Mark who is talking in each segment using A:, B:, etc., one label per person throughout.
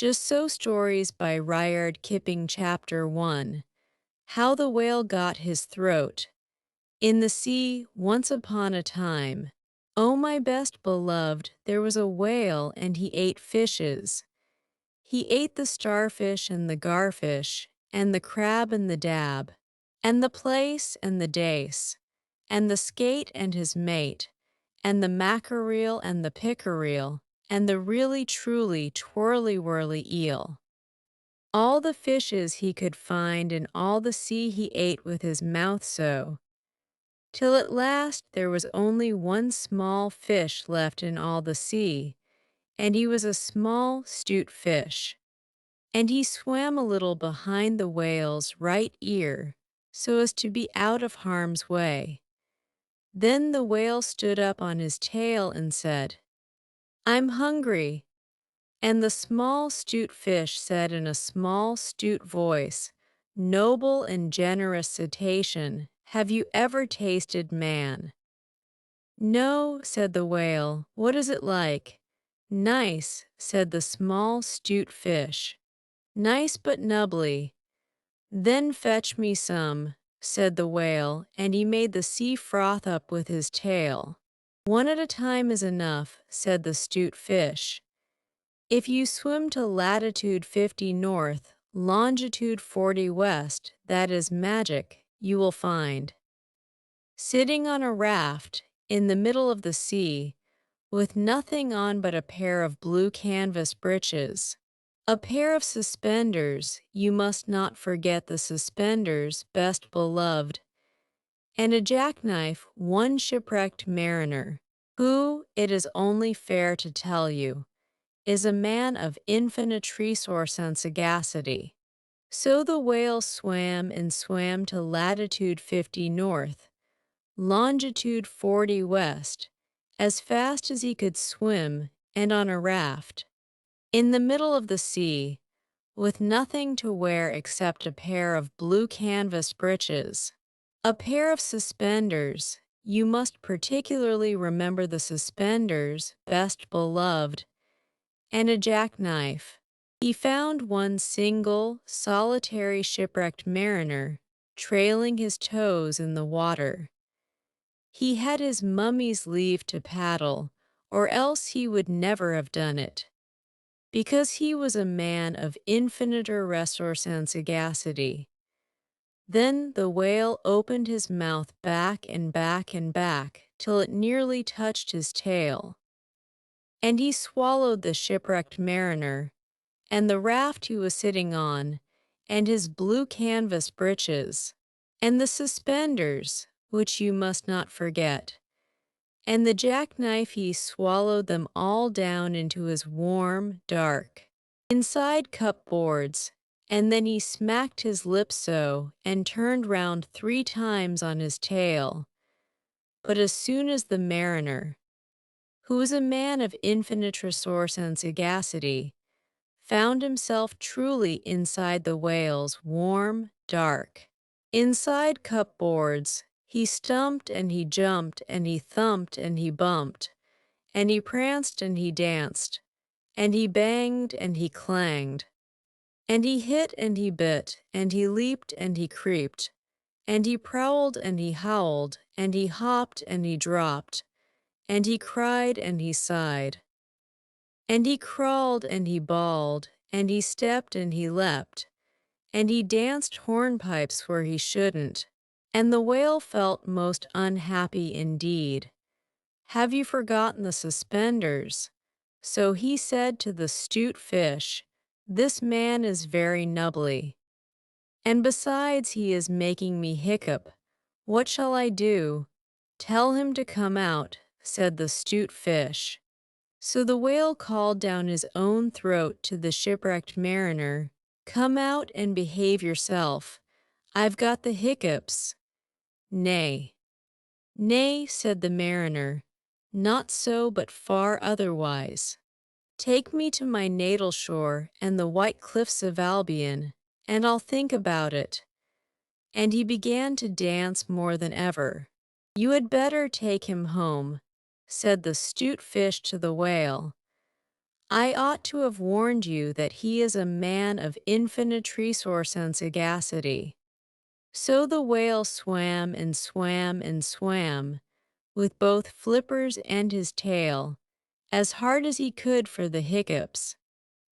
A: Just So Stories by Rudyard Kipling Chapter 1. How the Whale Got His Throat. In the sea, once upon a time. Oh, my best beloved, there was a whale, and he ate fishes. He ate the starfish and the garfish, and the crab and the dab, and the plaice and the dace, and the skate and his mate, and the mackerel and the pickerel, and the really truly twirly-whirly eel. All the fishes he could find in all the sea he ate with his mouth so, till at last there was only one small fish left in all the sea, and he was a small 'stute fish. And he swam a little behind the whale's right ear, so as to be out of harm's way. Then the whale stood up on his tail and said, "I'm hungry." And the small 'stute fish said in a small 'stute voice, "Noble and generous cetacean, have you ever tasted man?" "No," said the whale. "What is it like?" "Nice," said the small 'stute fish. "Nice but nubbly." "Then fetch me some," said the whale, and he made the sea froth up with his tail. "One at a time is enough," said the 'stute fish. "If you swim to latitude 50 north, longitude 40 west, that is magic, you will find. Sitting on a raft, in the middle of the sea, with nothing on but a pair of blue canvas breeches, a pair of suspenders, you must not forget the suspenders, best beloved, and a jackknife, one shipwrecked mariner, who, it is only fair to tell you, is a man of infinite resource and sagacity." So the whale swam and swam to latitude 50 north, longitude 40 west, as fast as he could swim, and on a raft, in the middle of the sea, with nothing to wear except a pair of blue canvas breeches, a pair of suspenders. You must particularly remember the suspenders, best beloved, and a jackknife. He found one single, solitary shipwrecked mariner, trailing his toes in the water. He had his mummy's leave to paddle, or else he would never have done it, because he was a man of infinite resource and sagacity. Then the whale opened his mouth back and back and back till it nearly touched his tail, and he swallowed the shipwrecked mariner, and the raft he was sitting on, and his blue canvas breeches, and the suspenders, which you must not forget, and the jackknife. He swallowed them all down into his warm, dark, inside cupboards, and then he smacked his lips so, and turned round 3 times on his tail. But as soon as the mariner, who was a man of infinite resource and sagacity, found himself truly inside the whale's warm, dark, inside cupboards, he stumped and he jumped and he thumped and he bumped, and he pranced and he danced, and he banged and he clanged, and he hit and he bit, and he leaped and he creeped, and he prowled and he howled, and he hopped and he dropped, and he cried and he sighed, and he crawled and he bawled, and he stepped and he leapt, and he danced hornpipes where he shouldn't, and the whale felt most unhappy indeed. "Have you forgotten the suspenders?" So he said to the 'stute fish, "This man is very nubbly, and besides he is making me hiccup. What shall I do?" "Tell him to come out," said the 'stute fish. So the whale called down his own throat to the shipwrecked mariner, "Come out and behave yourself. I've got the hiccups." "Nay, nay," said the mariner, "not so, but far otherwise. Take me to my natal shore and the white cliffs of Albion, and I'll think about it." And he began to dance more than ever. "You had better take him home," said the 'stute fish to the whale. I ought to have warned you that he is a man of infinite resource and sagacity. So the whale swam and swam and swam, with both flippers and his tail, as hard as he could for the hiccups.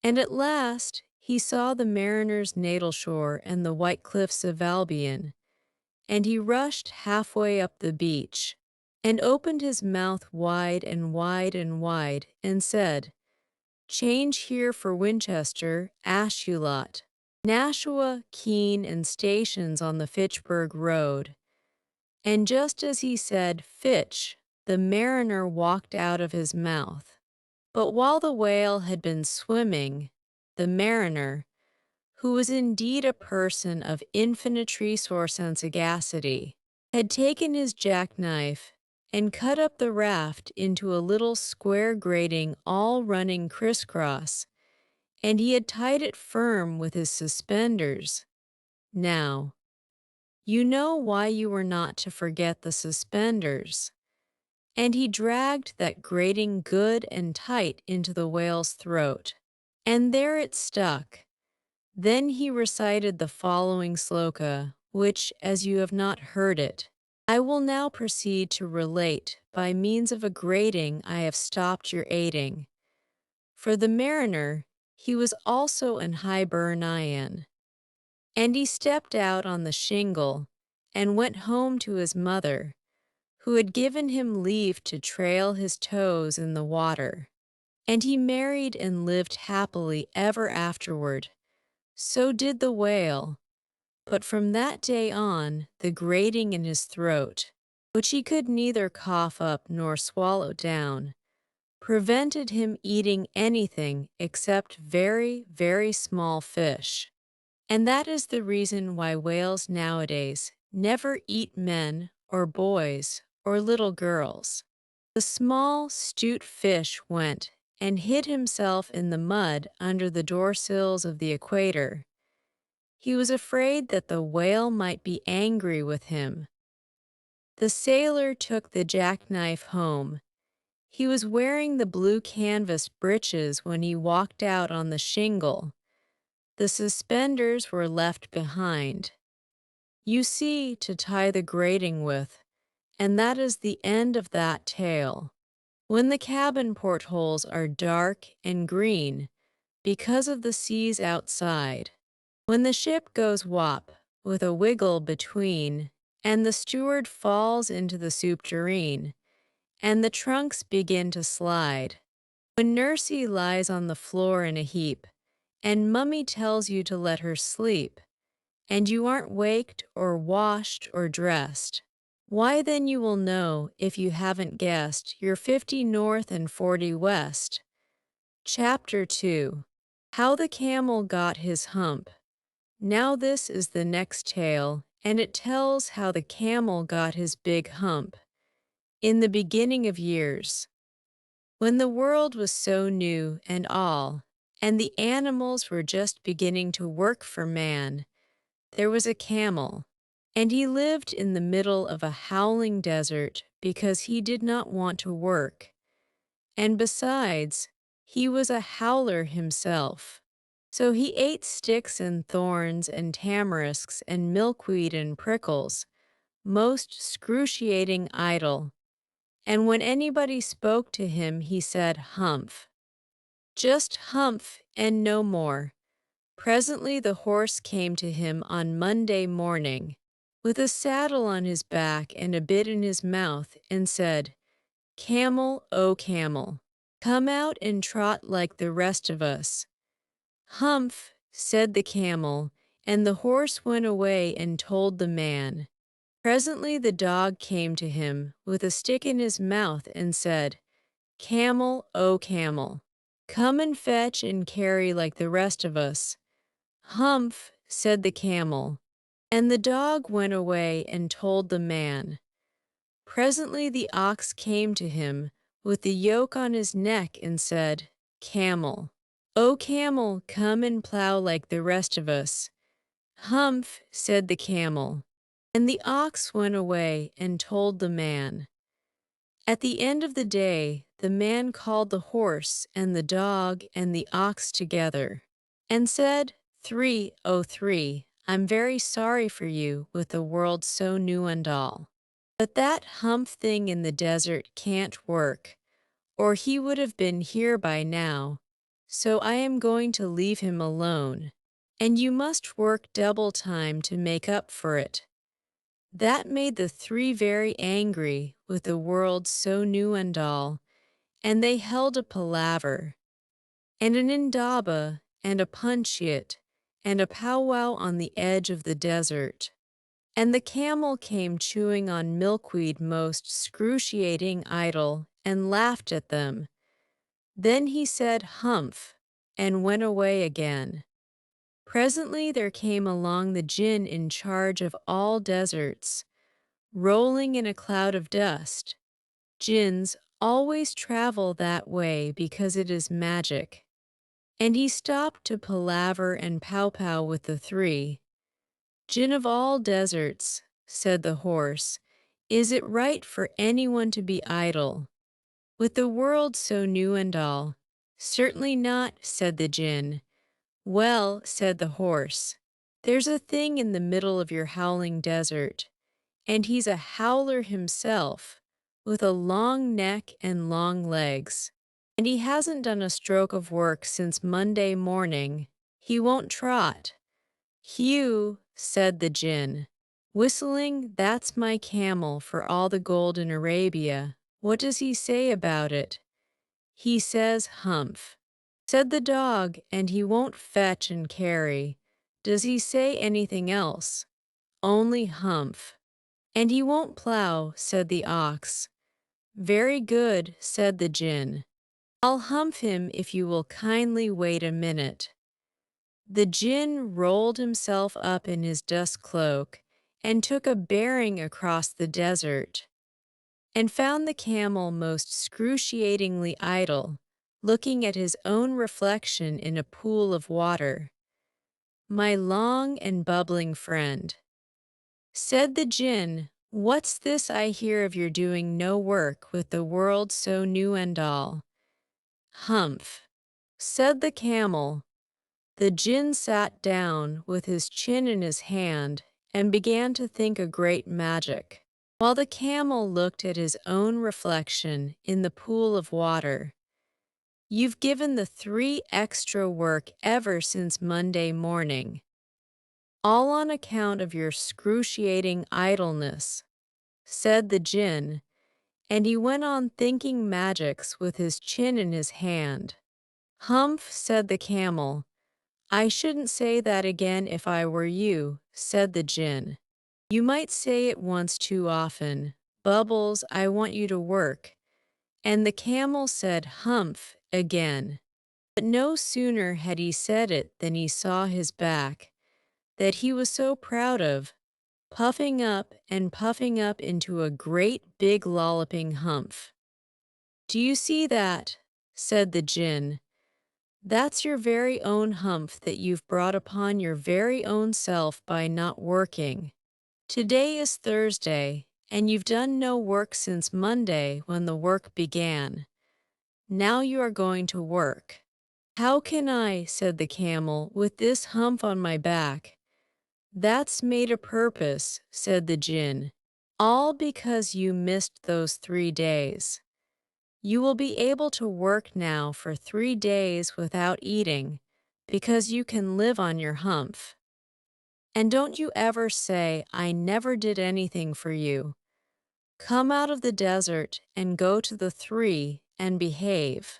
A: And at last he saw the mariner's natal shore and the white cliffs of Albion, and he rushed halfway up the beach, and opened his mouth wide and wide and wide, and said, "Change here for Winchester, Ashuelot, Nashua, Keene, and stations on the Fitchburg Road." And just as he said, "Fitch," the mariner walked out of his mouth. But while the whale had been swimming, the mariner, who was indeed a person of infinite resource and sagacity, had taken his jackknife and cut up the raft into a little square grating all running crisscross, and he had tied it firm with his suspenders. Now, you know why you were not to forget the suspenders. And he dragged that grating good and tight into the whale's throat, and there it stuck. Then he recited the following sloka, which, as you have not heard it, I will now proceed to relate by means of a grating I have stopped your aiding. For the mariner, he was also an Hibernian. And he stepped out on the shingle and went home to his mother, who had given him leave to trail his toes in the water. And he married and lived happily ever afterward. So did the whale. But from that day on, the grating in his throat, which he could neither cough up nor swallow down, prevented him eating anything except very, very small fish. And that is the reason why whales nowadays never eat men or boys or little girls. The small, 'stute fish went and hid himself in the mud under the doorsills of the equator. He was afraid that the whale might be angry with him. The sailor took the jackknife home. He was wearing the blue canvas breeches when he walked out on the shingle. The suspenders were left behind, you see, to tie the grating with, and that is the end of that tale. When the cabin portholes are dark and green because of the seas outside, when the ship goes wop with a wiggle between, and the steward falls into the soup tureen, and the trunks begin to slide, when Nursey lies on the floor in a heap, and Mummy tells you to let her sleep, and you aren't waked or washed or dressed, why then you will know, if you haven't guessed, you're 50 north and 40 west. Chapter 2. How the Camel Got His Hump. Now this is the next tale, and it tells how the camel got his big hump. In the beginning of years, when the world was so new and all, and the animals were just beginning to work for man, there was a camel, and he lived in the middle of a howling desert because he did not want to work. And besides, he was a howler himself. So he ate sticks and thorns and tamarisks and milkweed and prickles, most excruciating idle. And when anybody spoke to him, he said, "Humph." Just humph and no more. Presently the horse came to him on Monday morning, with a saddle on his back and a bit in his mouth, and said, "Camel, O camel, come out and trot like the rest of us." "Humph," said the camel, and the horse went away and told the man. Presently the dog came to him, with a stick in his mouth, and said, "Camel, O camel, come and fetch and carry like the rest of us." "Humph," said the camel, and the dog went away and told the man. Presently the ox came to him, with the yoke on his neck, and said, "Camel, O camel, come and plow like the rest of us." "Humph," said the camel, and the ox went away and told the man. At the end of the day, the man called the horse and the dog and the ox together, and said, 303, I'm very sorry for you with a world so new and all. But that hump thing in the desert can't work, or he would have been here by now, so I am going to leave him alone, and you must work double time to make up for it. That made the three very angry with a world so new and all, and they held a palaver, and an indaba, and a puncheon, and a powwow on the edge of the desert. And the camel came chewing on milkweed most excruciating idle, and laughed at them. Then he said, Humph, and went away again. Presently there came along the jinn in charge of all deserts, rolling in a cloud of dust. Jinns always travel that way because it is magic. And he stopped to palaver and pow-pow with the three. Jinn of all deserts, said the horse, is it right for anyone to be idle? With the world so new and all? Certainly not, said the Jinn. Well, said the horse, there's a thing in the middle of your howling desert, and he's a howler himself, with a long neck and long legs. And he hasn't done a stroke of work since Monday morning. He won't trot. Hugh, said the Jinn, whistling, that's my camel for all the gold in Arabia. What does he say about it? He says, Humph. Said the dog, and he won't fetch and carry. Does he say anything else? Only Humph. And he won't plow, said the ox. Very good, said the Jinn. I'll humph him if you will kindly wait a minute. The Jinn rolled himself up in his dust cloak and took a bearing across the desert, and found the camel most excruciatingly idle, looking at his own reflection in a pool of water. My long and bubbling friend, said the Jinn, what's this I hear of your doing no work with the world so new and all? Humph, said the camel. The Jinn sat down with his chin in his hand and began to think a great magic, while the camel looked at his own reflection in the pool of water. You've given the three extra work ever since Monday morning, all on account of your excruciating idleness, said the Jinn, and he went on thinking magics with his chin in his hand. Humph, said the camel. I shouldn't say that again if I were you, said the Jinn. You might say it once too often. Bubbles, I want you to work. And the camel said, Humph, again. But no sooner had he said it than he saw his back, that he was so proud of, puffing up and puffing up into a great big lolloping humph. Do you see that? Said the Jinn. That's your very own humph that you've brought upon your very own self by not working. Today is Thursday, and you've done no work since Monday when the work began. Now you are going to work. How can I, said the camel, with this hump on my back? That's made a purpose, said the Jinn, all because you missed those 3 days. You will be able to work now for 3 days without eating, because you can live on your humph. And don't you ever say, I never did anything for you. Come out of the desert and go to the three and behave.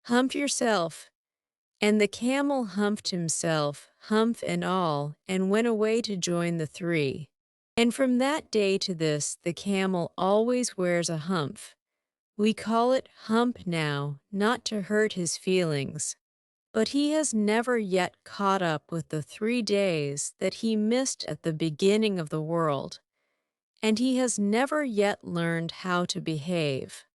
A: Hump yourself. And the camel humped himself, humph and all, and went away to join the three. And from that day to this, the camel always wears a humph. We call it hump now, not to hurt his feelings. But he has never yet caught up with the 3 days that he missed at the beginning of the world, and he has never yet learned how to behave.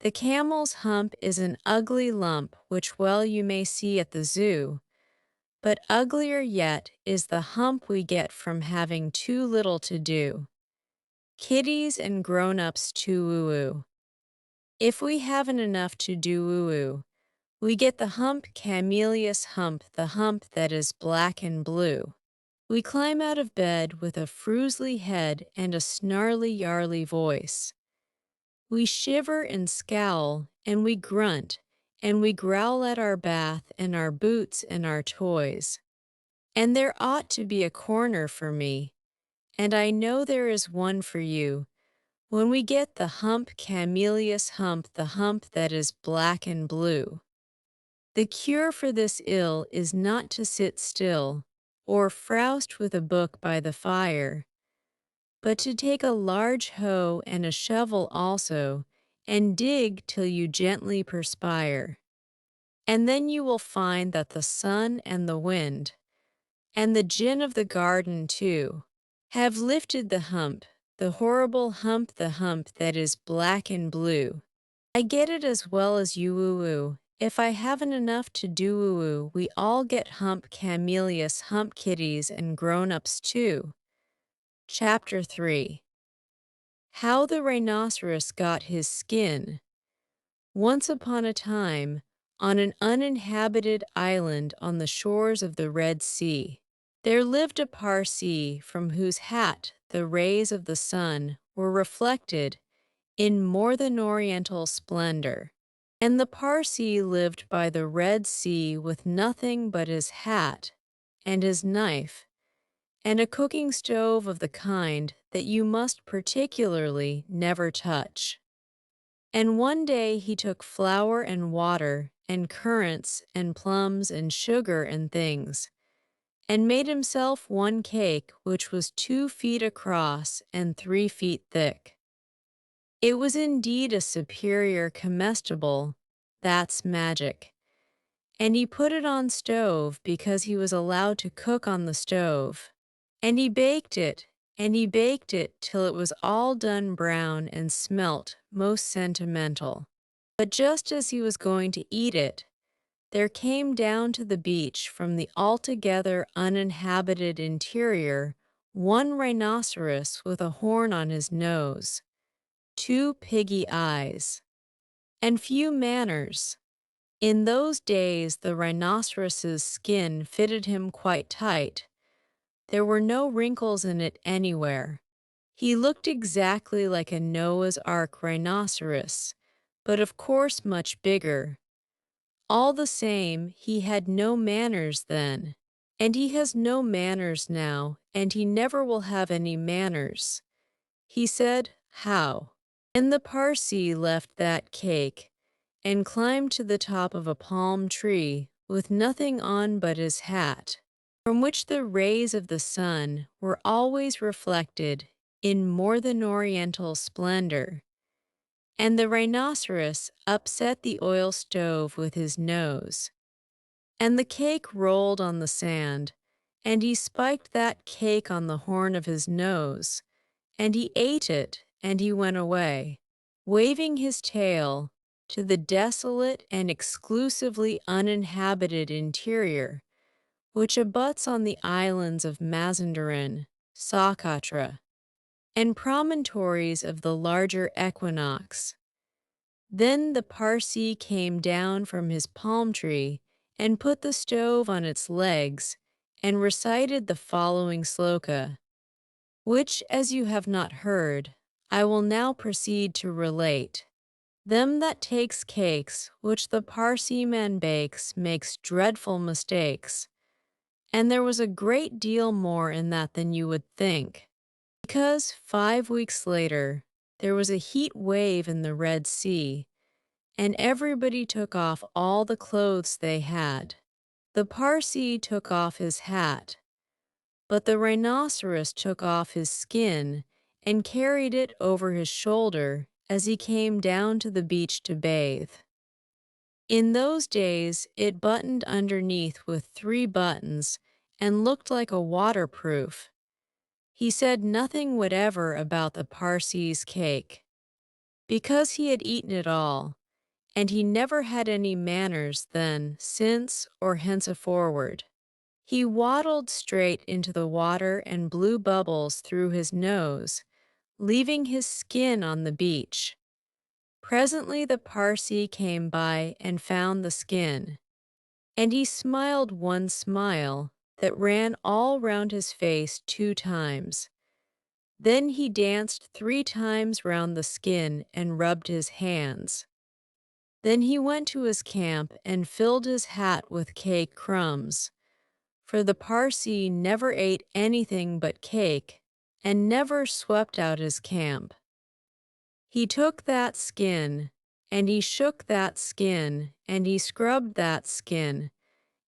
A: The camel's hump is an ugly lump which well you may see at the zoo, but uglier yet is the hump we get from having too little to do. Kiddies and grown-ups too woo-woo. If we haven't enough to do woo-woo, we get the hump camellias hump, the hump that is black and blue. We climb out of bed with a frusly head and a snarly yarly voice. We shiver and scowl, and we grunt, and we growl at our bath and our boots and our toys. And there ought to be a corner for me, and I know there is one for you, when we get the hump camellias hump, the hump that is black and blue. The cure for this ill is not to sit still, or frowst with a book by the fire, but to take a large hoe and a shovel also, and dig till you gently perspire. And then you will find that the sun and the wind, and the gin of the garden too, have lifted the hump, the horrible hump, the hump that is black and blue. I get it as well as you woo-woo. If I haven't enough to do woo-woo, we all get hump camellias, hump kitties, and grown-ups too. Chapter 3. How the Rhinoceros Got His Skin. Once upon a time, on an uninhabited island on the shores of the Red Sea, there lived a Parsee from whose hat the rays of the sun were reflected in more than oriental splendor. And the Parsee lived by the Red Sea with nothing but his hat and his knife, and a cooking stove of the kind that you must particularly never touch. And one day he took flour and water and currants and plums and sugar and things, and made himself one cake which was 2 feet across and 3 feet thick. It was indeed a superior comestible, that's magic, and he put it on stove because he was allowed to cook on the stove. And he baked it, and he baked it till it was all done brown and smelt most sentimental. But just as he was going to eat it, there came down to the beach from the altogether uninhabited interior one rhinoceros with a horn on his nose, 2 piggy eyes, and few manners. In those days the rhinoceros's skin fitted him quite tight. There were no wrinkles in it anywhere. He looked exactly like a Noah's Ark rhinoceros, but of course much bigger. All the same, he had no manners then, and he has no manners now, and he never will have any manners. He said, "How?" And the Parsee left that cake, and climbed to the top of a palm tree with nothing on but his hat, from which the rays of the sun were always reflected in more than oriental splendor. And the rhinoceros upset the oil stove with his nose, and the cake rolled on the sand, and he spiked that cake on the horn of his nose, and he ate it, and he went away, waving his tail to the desolate and exclusively uninhabited interior, which abuts on the islands of Mazandaran, Socotra, and promontories of the larger equinox. Then the Parsee came down from his palm tree and put the stove on its legs and recited the following sloka, which, as you have not heard, I will now proceed to relate. Them that takes cakes which the Parsee man bakes makes dreadful mistakes, and there was a great deal more in that than you would think, because 5 weeks later there was a heat wave in the Red Sea, and everybody took off all the clothes they had. The Parsee took off his hat, but the rhinoceros took off his skin and carried it over his shoulder as he came down to the beach to bathe. In those days it buttoned underneath with 3 buttons and looked like a waterproof. He said nothing whatever about the Parsee's cake, because he had eaten it all, and he never had any manners then, since, or henceforward. He waddled straight into the water and blew bubbles through his nose, leaving his skin on the beach. Presently the Parsee came by and found the skin, and he smiled one smile that ran all round his face 2 times. Then he danced 3 times round the skin and rubbed his hands. Then he went to his camp and filled his hat with cake crumbs, for the Parsee never ate anything but cake and never swept out his camp. He took that skin, and he shook that skin, and he scrubbed that skin,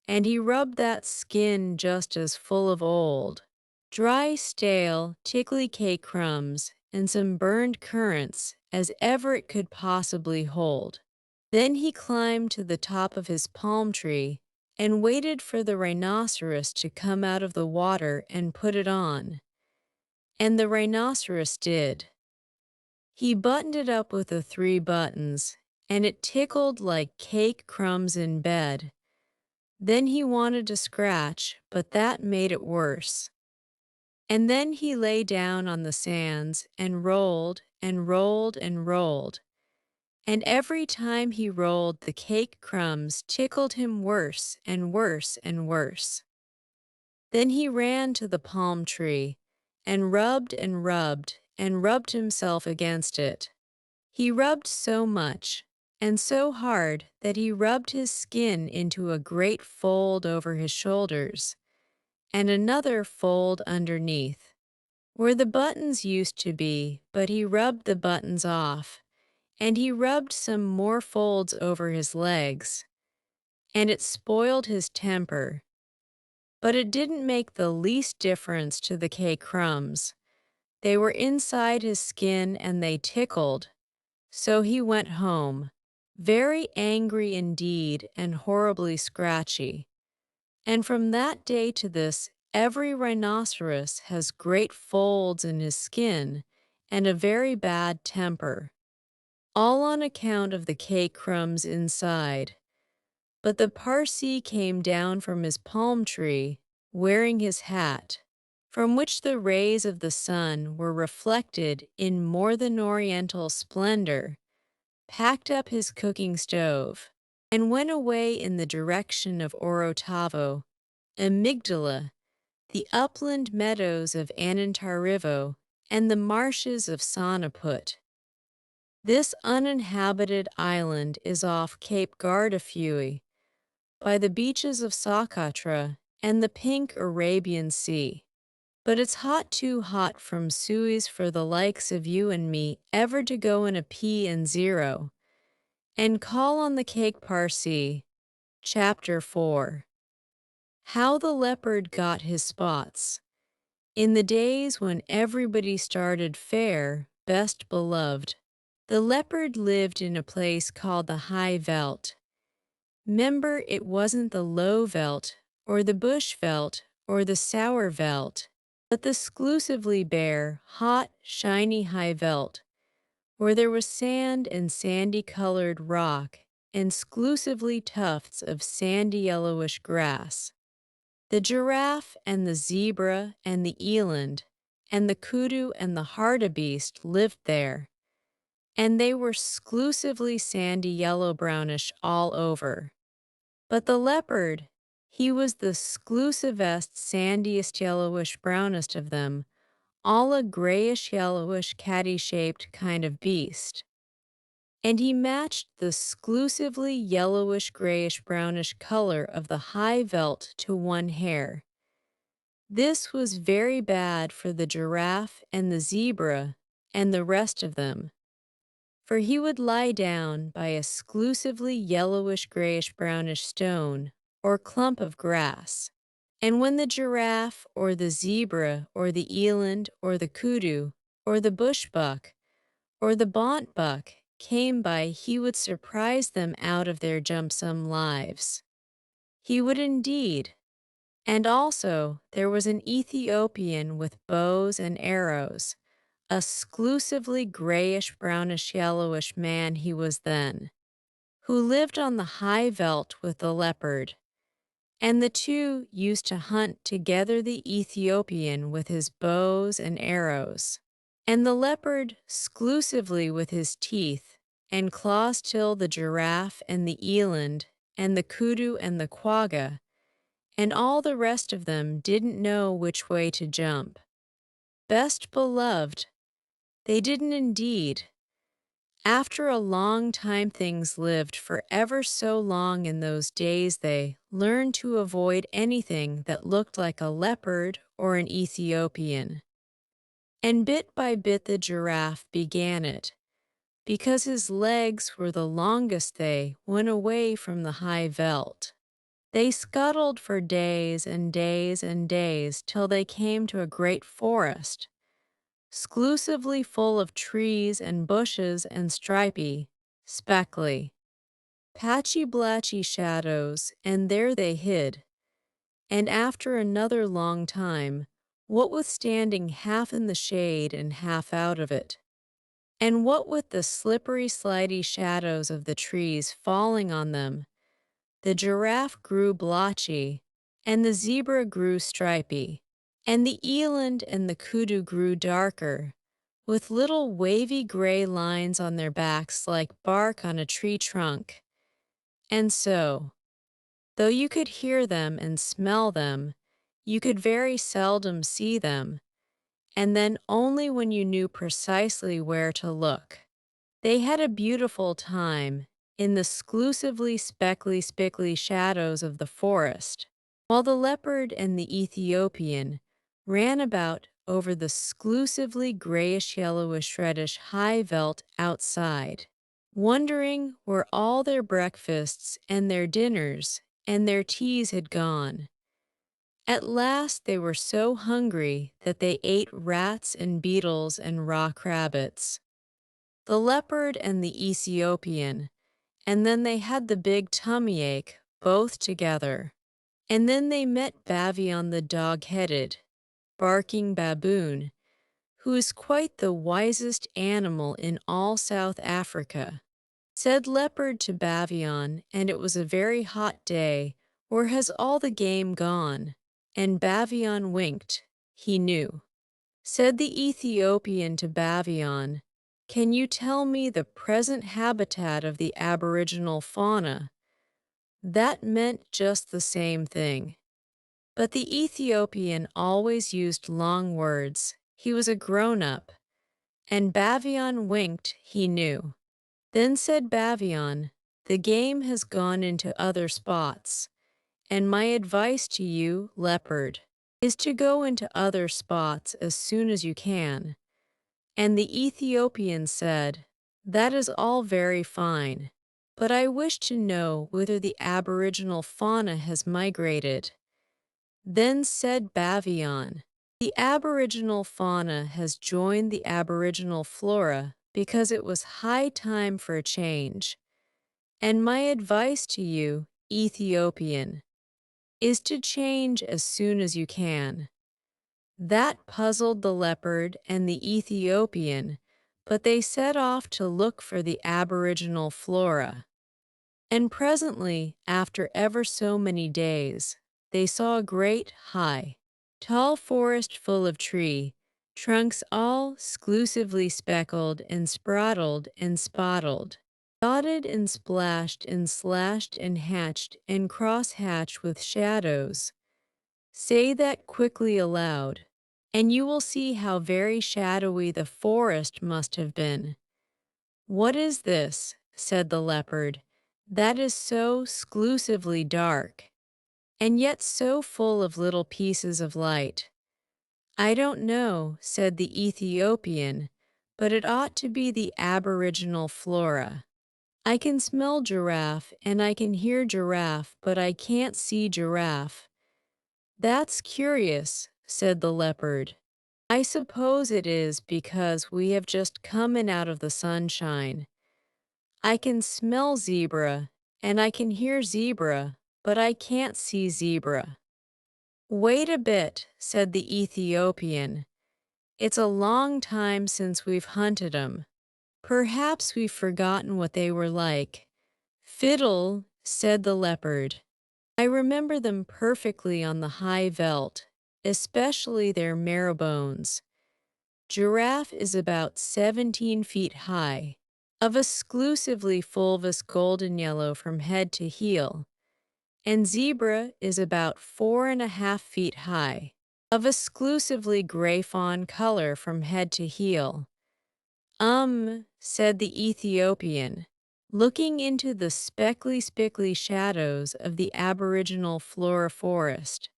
A: and he rubbed that skin just as full of old, dry, stale, tickly cake crumbs, and some burned currants as ever it could possibly hold. Then he climbed to the top of his palm tree and waited for the rhinoceros to come out of the water and put it on. And the rhinoceros did. He buttoned it up with the 3 buttons, and it tickled like cake crumbs in bed. Then he wanted to scratch, but that made it worse. And then he lay down on the sands and rolled and rolled and rolled. And every time he rolled, the cake crumbs tickled him worse and worse and worse. Then he ran to the palm tree and rubbed and rubbed and rubbed himself against it. He rubbed so much and so hard that he rubbed his skin into a great fold over his shoulders and another fold underneath, where the buttons used to be, but he rubbed the buttons off, and he rubbed some more folds over his legs, and it spoiled his temper. But it didn't make the least difference to the cake crumbs. They were inside his skin and they tickled. So he went home, very angry indeed and horribly scratchy. And from that day to this, every rhinoceros has great folds in his skin and a very bad temper, all on account of the cake crumbs inside. But the Parsee came down from his palm tree, wearing his hat, from which the rays of the sun were reflected in more than oriental splendor, packed up his cooking stove, and went away in the direction of Orotavo, Amygdala, the upland meadows of Anantarivo, and the marshes of Sonaput. This uninhabited island is off Cape Gardafui, by the beaches of Socotra and the pink Arabian Sea. But it's too hot from Suez for the likes of you and me ever to go in a P&0 and call on the cake Parsee. Chapter 4. How the Leopard Got His Spots. In the days when everybody started fair, best beloved, the leopard lived in a place called the High Veld. 'Member, it wasn't the low veld, or the bush veld, or the sour veld, but the exclusively bare, hot, shiny high veld, where there was sand and sandy-colored rock, and exclusively tufts of sandy yellowish grass. The giraffe and the zebra and the eland and the kudu and the hartebeest lived there, and they were exclusively sandy yellow-brownish all over. But the leopard, he was the exclusivest sandiest yellowish-brownest of them, all a grayish-yellowish caddy-shaped kind of beast. And he matched the exclusively yellowish-grayish-brownish color of the high veld to one hair. This was very bad for the giraffe and the zebra and the rest of them, for he would lie down by a exclusively yellowish-grayish-brownish stone or clump of grass, and when the giraffe or the zebra or the eland or the kudu or the bushbuck or the bontbuck came by, he would surprise them out of their jumpsome lives. He would indeed. And also there was an Ethiopian with bows and arrows, a exclusively grayish-brownish-yellowish man he was then, who lived on the high veld with the leopard. And the two used to hunt together, the Ethiopian with his bows and arrows, and the leopard exclusively with his teeth, and claws till the giraffe and the eland and the kudu and the quagga and all the rest of them didn't know which way to jump. Best beloved, they didn't indeed. After a long time things lived for ever so long in those days they learned to avoid anything that looked like a leopard or an Ethiopian. And bit by bit the giraffe began it. Because his legs were the longest they went away from the high veldt. They scuttled for days and days and days till they came to a great forest, exclusively full of trees and bushes and stripy, speckly, patchy-blatchy shadows, and there they hid. And after another long time, what with standing half in the shade and half out of it, and what with the slippery, slidey shadows of the trees falling on them, the giraffe grew blotchy, and the zebra grew stripy, and the eland and the kudu grew darker, with little wavy gray lines on their backs like bark on a tree trunk. And so, though you could hear them and smell them, you could very seldom see them, and then only when you knew precisely where to look. They had a beautiful time in the exclusively speckly, spickly shadows of the forest, while the leopard and the Ethiopian ran about over the exclusively grayish-yellowish reddish high veldt outside, wondering where all their breakfasts and their dinners and their teas had gone. At last they were so hungry that they ate rats and beetles and rock rabbits, the leopard and the Ethiopian, and then they had the big tummy ache, both together. And then they met Bavion the dog-headed, barking baboon, who is quite the wisest animal in all South Africa. Said Leopard to Bavion, and it was a very hot day, where has all the game gone? And Bavion winked, he knew. Said the Ethiopian to Bavion, can you tell me the present habitat of the aboriginal fauna? That meant just the same thing. But the Ethiopian always used long words. He was a grown-up. And Bavion winked, he knew. Then said Bavion, the game has gone into other spots, and my advice to you, Leopard, is to go into other spots as soon as you can. And the Ethiopian said, that is all very fine, but I wish to know whether the aboriginal fauna has migrated. Then said Bavion, the aboriginal fauna has joined the aboriginal flora because it was high time for a change. And my advice to you, Ethiopian, is to change as soon as you can. That puzzled the leopard and the Ethiopian, but they set off to look for the aboriginal flora. And presently, after ever so many days, they saw a great, high, tall forest full of trunks all exclusively speckled and sprattled and spottled, dotted and splashed and slashed and hatched and cross-hatched with shadows. Say that quickly aloud, and you will see how very shadowy the forest must have been. What is this? Said the leopard. That is so exclusively dark, and yet so full of little pieces of light. I don't know, said the Ethiopian, but it ought to be the aboriginal flora. I can smell giraffe and I can hear giraffe, but I can't see giraffe. That's curious, said the leopard. I suppose it is because we have just come in out of the sunshine. I can smell zebra, and I can hear zebra, but I can't see zebra. Wait a bit, said the Ethiopian. It's a long time since we've hunted 'em. Perhaps we've forgotten what they were like. Fiddle, said the leopard. I remember them perfectly on the high veldt, especially their marrow bones. Giraffe is about 17 feet high, of exclusively fulvous golden yellow from head to heel, and zebra is about 4.5 feet high, of exclusively gray fawn color from head to heel. Said the Ethiopian, looking into the speckly shadows of the aboriginal flora forest.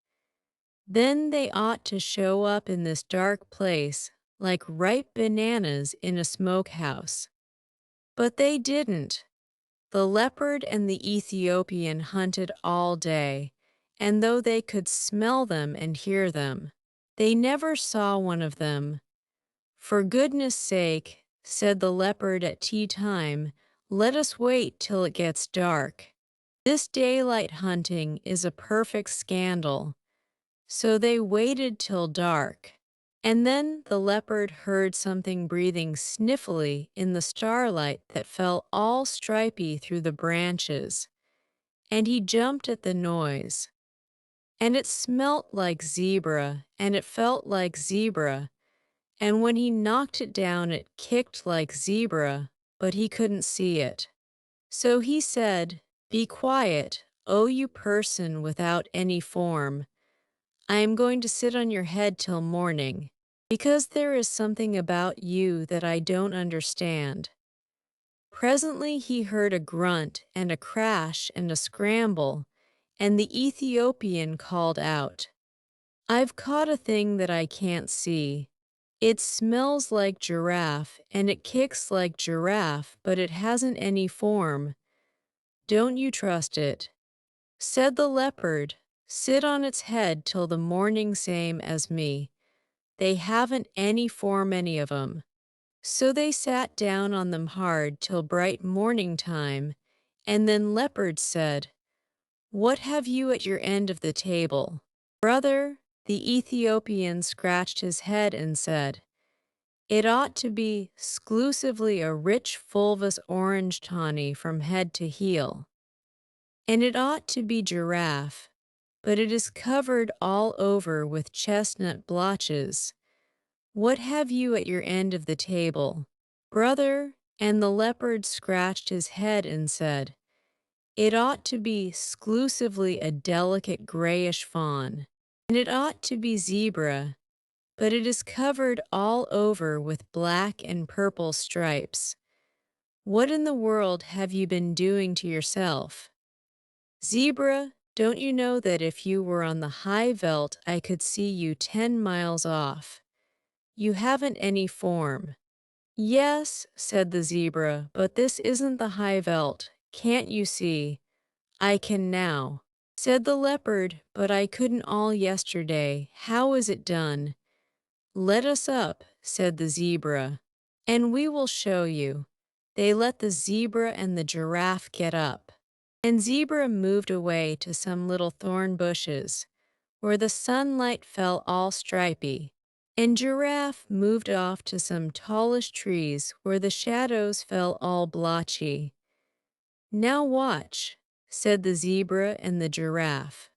A: Then they ought to show up in this dark place like ripe bananas in a smokehouse. But they didn't. The leopard and the Ethiopian hunted all day, and though they could smell them and hear them, they never saw one of them. For goodness sake, said the leopard at tea time, let us wait till it gets dark. This daylight hunting is a perfect scandal. So they waited till dark. And then the leopard heard something breathing sniffily in the starlight that fell all stripy through the branches, and he jumped at the noise. And it smelt like zebra, and it felt like zebra, and when he knocked it down it kicked like zebra, but he couldn't see it. So he said, "Be quiet, O you person without any form. I am going to sit on your head till morning, because there is something about you that I don't understand." Presently he heard a grunt and a crash and a scramble, and the Ethiopian called out, "I've caught a thing that I can't see. It smells like giraffe and it kicks like giraffe, but it hasn't any form. Don't you trust it." Said the leopard, "Sit on its head till the morning same as me. They haven't any form any of 'em." So they sat down on them hard till bright morning time, and then leopard said, "What have you at your end of the table?" "Brother," the Ethiopian scratched his head and said, "It ought to be exclusively a rich fulvous orange tawny from head to heel. And it ought to be giraffe, but it is covered all over with chestnut blotches. What have you at your end of the table?" "Brother," and the leopard scratched his head and said, "It ought to be exclusively a delicate grayish fawn, and it ought to be zebra, but it is covered all over with black and purple stripes. What in the world have you been doing to yourself?" "Zebra, don't you know that if you were on the high veld I could see you 10 miles off? You haven't any form." "Yes," said the zebra, "but this isn't the high veld. Can't you see?" "I can now." Said the leopard, "But I couldn't all yesterday. How is it done?" "Let us up," said the zebra, "and we will show you." They let the zebra and the giraffe get up, and zebra moved away to some little thorn bushes, where the sunlight fell all stripy, and giraffe moved off to some tallish trees where the shadows fell all blotchy. "Now watch," said the zebra and the giraffe.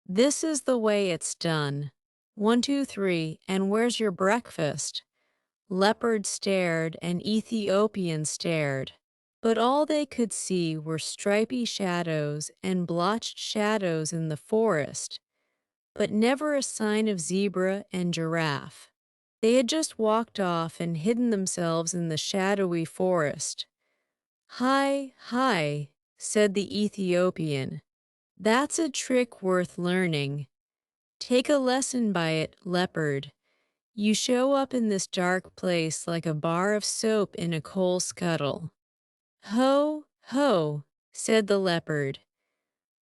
A: "This is the way it's done. 1, 2, 3, and where's your breakfast?" Leopard stared and Ethiopian stared, but all they could see were stripy shadows and blotched shadows in the forest, but never a sign of zebra and giraffe. They had just walked off and hidden themselves in the shadowy forest. "Hi, hi," said the Ethiopian. "That's a trick worth learning. Take a lesson by it, leopard. You show up in this dark place like a bar of soap in a coal scuttle." "Ho, ho," said the leopard.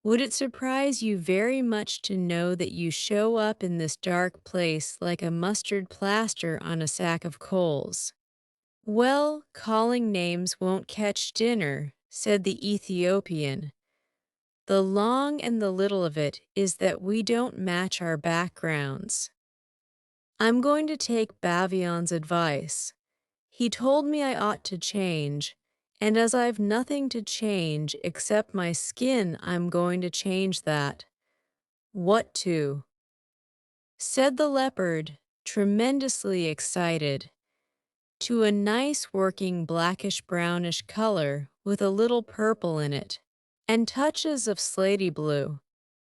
A: "Would it surprise you very much to know that you show up in this dark place like a mustard plaster on a sack of coals?" "Well, calling names won't catch dinner," said the Ethiopian. "The long and the little of it is that we don't match our backgrounds. I'm going to take Bavion's advice. He told me I ought to change, and as I've nothing to change except my skin, I'm going to change that." "What to?" said the leopard, tremendously excited. to a nice working blackish-brownish color with a little purple in it, and touches of slaty blue.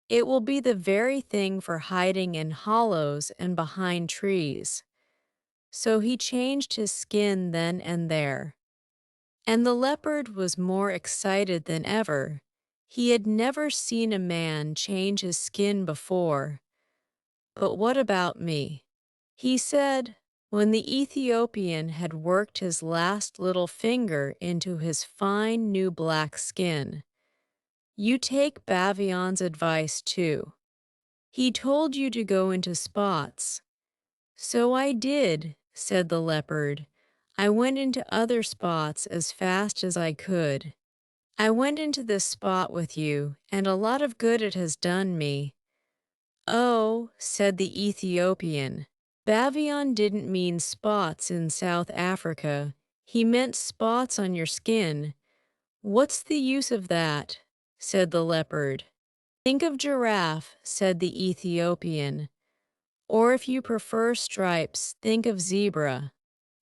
A: It will be the very thing for hiding in hollows and behind trees. So he changed his skin then and there. And the leopard was more excited than ever. He had never seen a man change his skin before. "But what about me?" he said, when the Ethiopian had worked his last little finger into his fine new black skin. "You take Bavion's advice too. He told you to go into spots." "So I did," said the leopard. "I went into other spots as fast as I could. I went into this spot with you, and a lot of good it has done me." "Oh," said the Ethiopian, "Bavion didn't mean spots in South Africa. He meant spots on your skin." "What's the use of that?" said the leopard. "Think of giraffe," said the Ethiopian. "Or if you prefer stripes, think of zebra.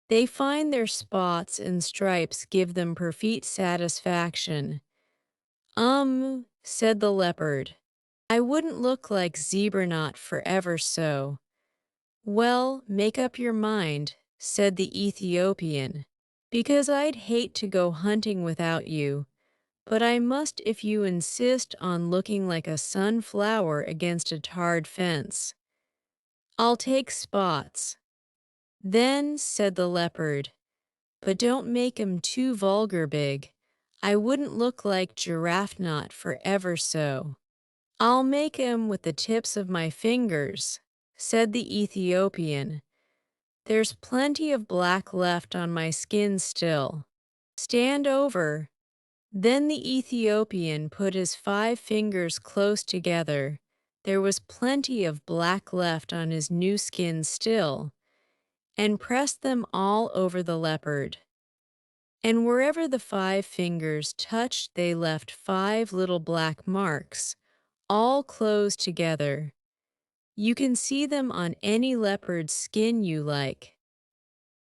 A: They find their spots and stripes give them perfect satisfaction." Said the leopard. "I wouldn't look like zebra knot forever so." "Well, make up your mind," said the Ethiopian, "because I'd hate to go hunting without you, but I must if you insist on looking like a sunflower against a tarred fence. I'll take spots." "Then," said the leopard, "but don't make 'em too vulgar big. I wouldn't look like giraffe knot for ever so." "I'll make 'em with the tips of my fingers," said the Ethiopian. "There's plenty of black left on my skin still. Stand over." Then the Ethiopian put his 5 fingers close together. There was plenty of black left on his new skin still, and pressed them all over the leopard. And wherever the 5 fingers touched they left 5 little black marks, all close together. You can see them on any leopard's skin you like.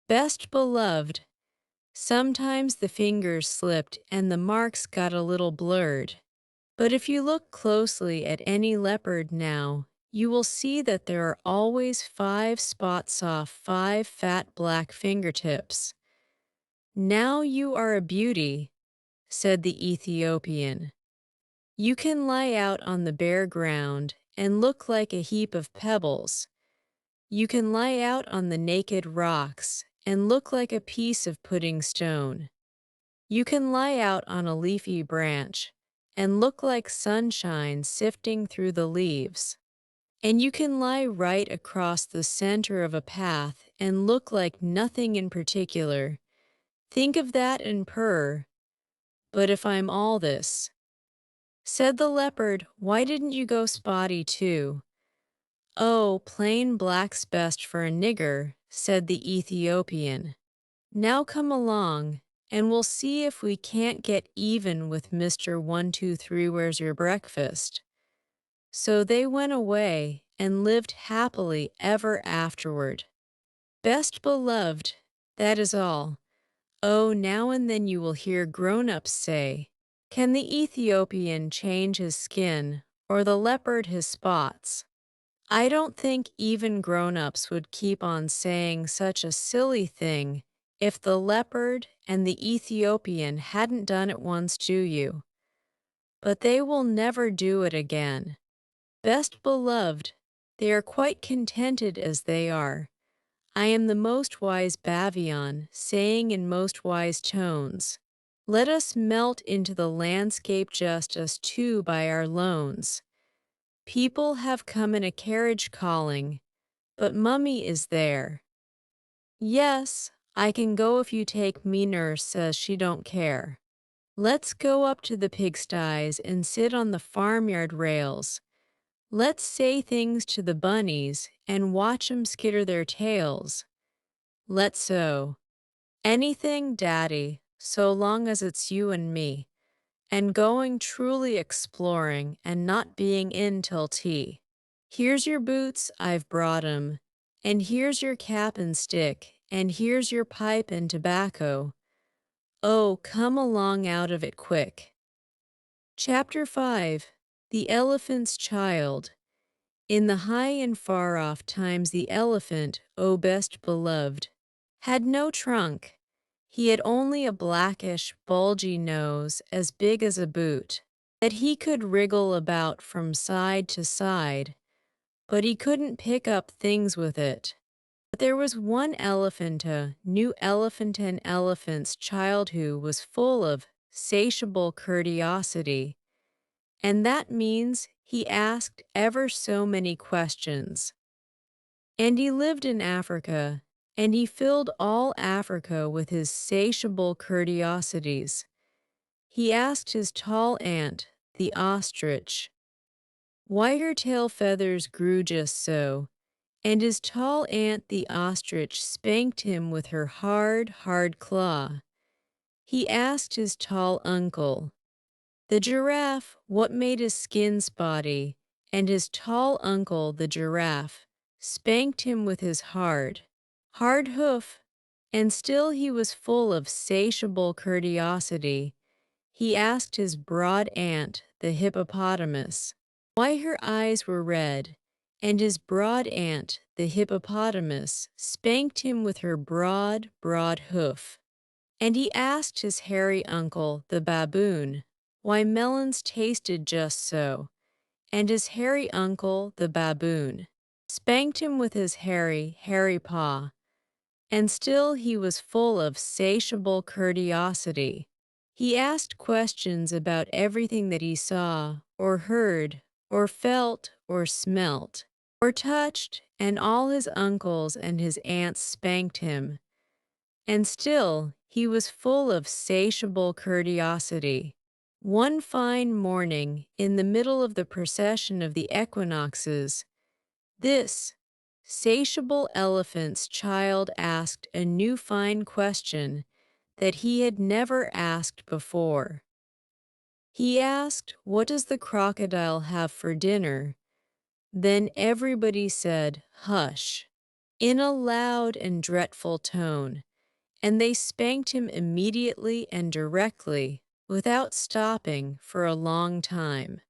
A: Best beloved, sometimes the fingers slipped and the marks got a little blurred. But if you look closely at any leopard now, you will see that there are always 5 spots off 5 fat black fingertips. "Now you are a beauty," said the Ethiopian. "You can lie out on the bare ground and look like a heap of pebbles. You can lie out on the naked rocks and look like a piece of pudding stone. You can lie out on a leafy branch and look like sunshine sifting through the leaves. And you can lie right across the center of a path and look like nothing in particular. Think of that and purr. But if I'm all this," said the leopard, "why didn't you go spotty too?" "Oh, plain black's best for a nigger," said the Ethiopian. "Now come along, and we'll see if we can't get even with Mr. 123 Where's Your Breakfast." So they went away and lived happily ever afterward. Best beloved, that is all. Oh, now and then you will hear grown-ups say, "Can the Ethiopian change his skin, or the leopard his spots?" I don't think even grown-ups would keep on saying such a silly thing if the leopard and the Ethiopian hadn't done it once to you. But they will never do it again. Best beloved, they are quite contented as they are. I am the most wise Bavion, saying in most wise tones, "Let us melt into the landscape just us two by our lones. People have come in a carriage calling, but Mummy is there. Yes, I can go if you take me. Nurse says she don't care. Let's go up to the pigsties and sit on the farmyard rails. Let's say things to the bunnies and watch 'em skitter their tails. Let's so. Anything, Daddy, so long as it's you and me, and going truly exploring and not being in till tea. Here's your boots, I've brought 'em, and here's your cap and stick, and here's your pipe and tobacco. Oh, come along out of it quick. Chapter 5. The Elephant's Child. In the high and far-off times the elephant, O best beloved, had no trunk. He had only a blackish, bulgy nose as big as a boot, that he could wriggle about from side to side, but he couldn't pick up things with it. But there was one elephant, a new elephant, an elephant's child who was full of satiable curiosity, and that means he asked ever so many questions. And he lived in Africa, and he filled all Africa with his satiable curiosities. He asked his tall aunt, the ostrich, why her tail feathers grew just so, and his tall aunt the ostrich spanked him with her hard, hard claw. He asked his tall uncle, the giraffe, what made his skin spotty, and his tall uncle the giraffe spanked him with his hard, hard hoof, and still he was full of satiable curiosity. He asked his broad aunt, the hippopotamus, why her eyes were red, and his broad aunt, the hippopotamus, spanked him with her broad, broad hoof. And he asked his hairy uncle, the baboon, why melons tasted just so, and his hairy uncle, the baboon, spanked him with his hairy, hairy paw, and still he was full of satiable curiosity. He asked questions about everything that he saw, or heard, or felt, or smelt, or touched, and all his uncles and his aunts spanked him. And still he was full of satiable curiosity. One fine morning, in the middle of the procession of the equinoxes, this satiable elephant's child asked a new fine question that he had never asked before. He asked, what does the crocodile have for dinner? Then everybody said, hush, in a loud and dreadful tone, and they spanked him immediately and directly, without stopping for a long time.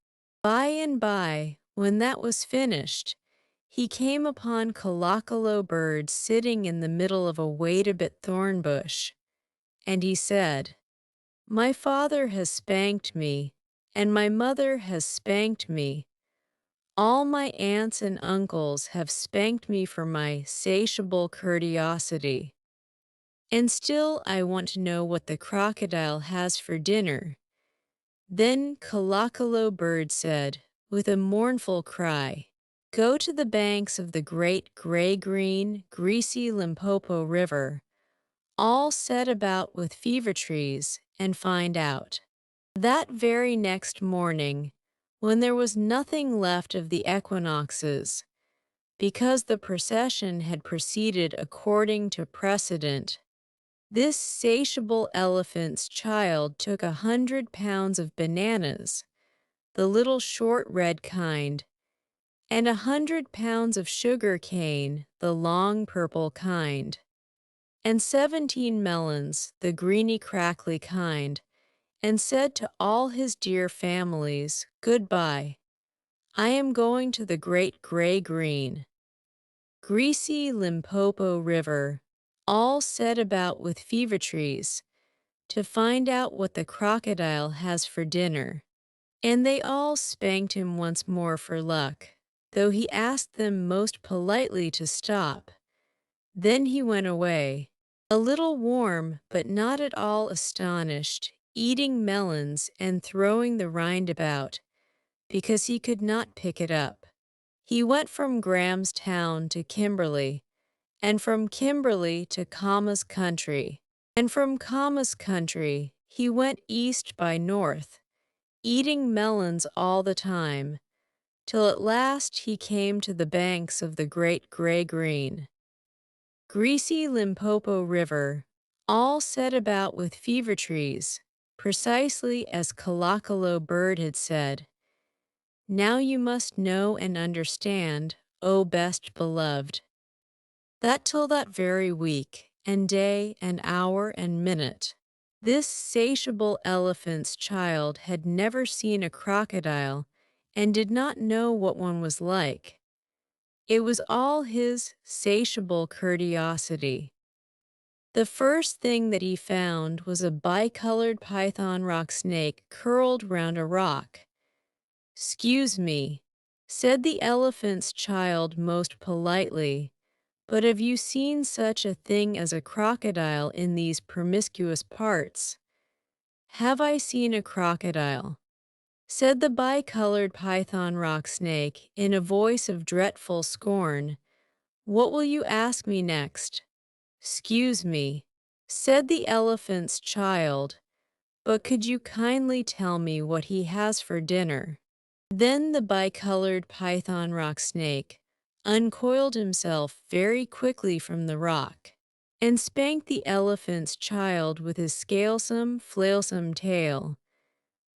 A: By and by, when that was finished, he came upon Kalakalo Bird sitting in the middle of a wait-a-bit thorn bush, and he said, my father has spanked me, and my mother has spanked me. All my aunts and uncles have spanked me for my satiable curiosity. And still I want to know what the crocodile has for dinner. Then Kalakalo Bird said, with a mournful cry, go to the banks of the great gray-green, greasy Limpopo River, all set about with fever trees, and find out. That very next morning, when there was nothing left of the equinoxes, because the procession had proceeded according to precedent, this satiable elephant's child took 100 pounds of bananas, the little short red kind, and 100 pounds of sugar cane, the long purple kind, and 17 melons, the greeny crackly kind, and said to all his dear families, goodbye. I am going to the great gray-green, greasy Limpopo River, all set about with fever trees, to find out what the crocodile has for dinner. And they all spanked him once more for luck, though he asked them most politely to stop. Then he went away, a little warm but not at all astonished, eating melons and throwing the rind about, because he could not pick it up. He went from Grahamstown to Kimberley, and from Kimberley to Kama's country, and from Kama's country he went east by north, eating melons all the time, till at last he came to the banks of the great gray-green, greasy Limpopo River, all set about with fever trees, precisely as Kalakalo Bird had said. Now you must know and understand, O best beloved, that till that very week, and day and hour and minute. This satiable elephant's child had never seen a crocodile and did not know what one was like. It was all his satiable curiosity. The first thing that he found was a bicolored python rock snake curled round a rock. "'Excuse me," said the elephant's child most politely, "but have you seen such a thing as a crocodile in these promiscuous parts?" "Have I seen a crocodile?" said the bicolored python rock snake in a voice of dreadful scorn. "What will you ask me next?" "'Excuse me," said the elephant's child, "but could you kindly tell me what he has for dinner?" Then the bicolored python rock snake uncoiled himself very quickly from the rock and spanked the elephant's child with his scalesome, flailsome tail.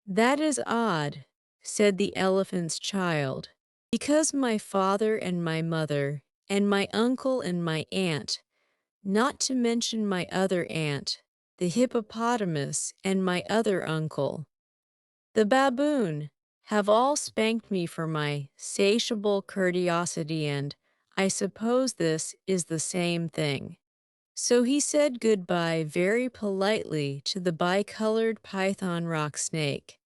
A: "That is odd," said the elephant's child, "because my father and my mother and my uncle and my aunt, not to mention my other aunt, the hippopotamus, and my other uncle, the baboon, have all spanked me for my satiable curiosity, and I suppose this is the same thing." So he said goodbye very politely to the bicolored python rock snake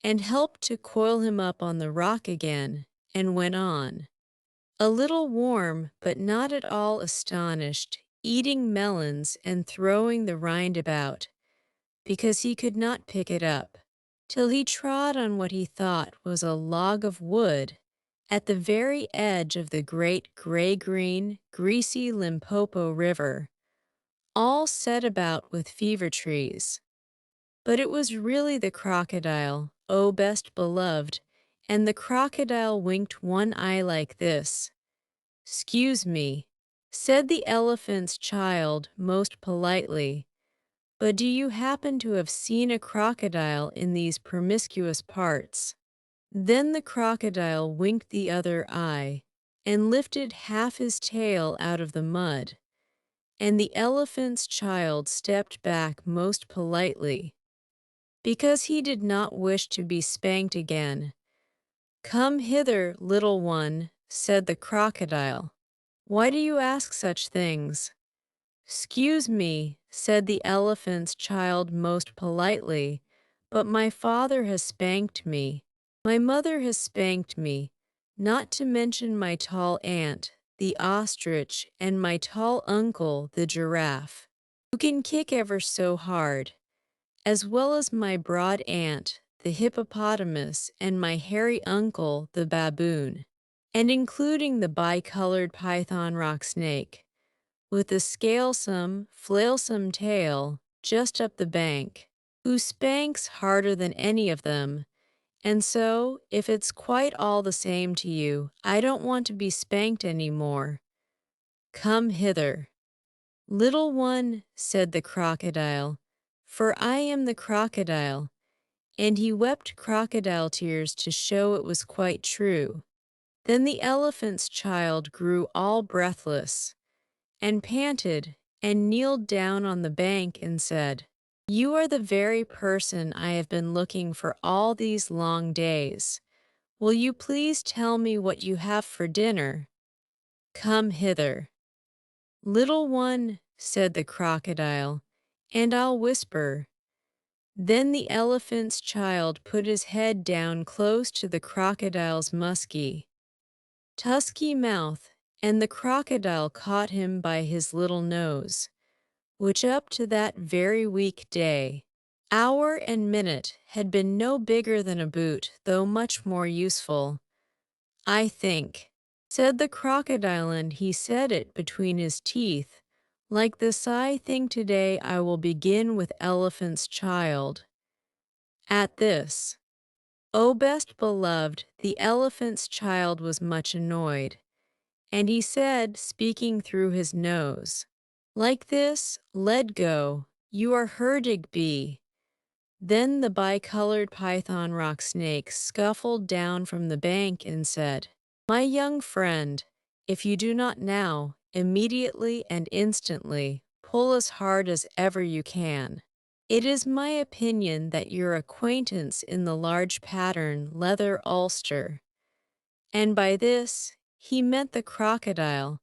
A: and helped to coil him up on the rock again and went on, a little warm but not at all astonished, eating melons and throwing the rind about, because he could not pick it up, till he trod on what he thought was a log of wood at the very edge of the great gray-green, greasy Limpopo River, all set about with fever trees. But it was really the crocodile, oh best beloved, and the crocodile winked one eye like this. "'Excuse me," said the elephant's child most politely, "but do you happen to have seen a crocodile in these promiscuous parts?" Then the crocodile winked the other eye and lifted half his tail out of the mud, and the elephant's child stepped back most politely, because he did not wish to be spanked again. "Come hither, little one," said the crocodile. "Why do you ask such things?" "'Excuse me," said the elephant's child most politely, "but my father has spanked me. My mother has spanked me, not to mention my tall aunt, the ostrich, and my tall uncle, the giraffe, who can kick ever so hard, as well as my broad aunt, the hippopotamus, and my hairy uncle, the baboon, and including the bicolored python rock snake, with a scalesome, flailsome tail just up the bank, who spanks harder than any of them. And so, if it's quite all the same to you, I don't want to be spanked any more. Come hither." "Little one," said the crocodile, "for I am the crocodile," and he wept crocodile tears to show it was quite true. Then the elephant's child grew all breathless, and panted, and kneeled down on the bank and said, "You are the very person I have been looking for all these long days. Will you please tell me what you have for dinner? Come hither." "Little one," said the crocodile, "and I'll whisper." Then the elephant's child put his head down close to the crocodile's musky, tusky mouth, and the crocodile caught him by his little nose, which up to that very week day, hour and minute had been no bigger than a boot, though much more useful. "I think," said the crocodile, and he said it between his teeth, "like this, I think today I will begin with elephant's child." At this, oh best beloved, the elephant's child was much annoyed, and he said, speaking through his nose, "Like this, let go, you are hurdig bee." Then the bicolored python rock snake scuffled down from the bank and said, "My young friend, if you do not now, immediately and instantly, pull as hard as ever you can. It is my opinion that your acquaintance in the large pattern leather ulster, and by this he meant the crocodile,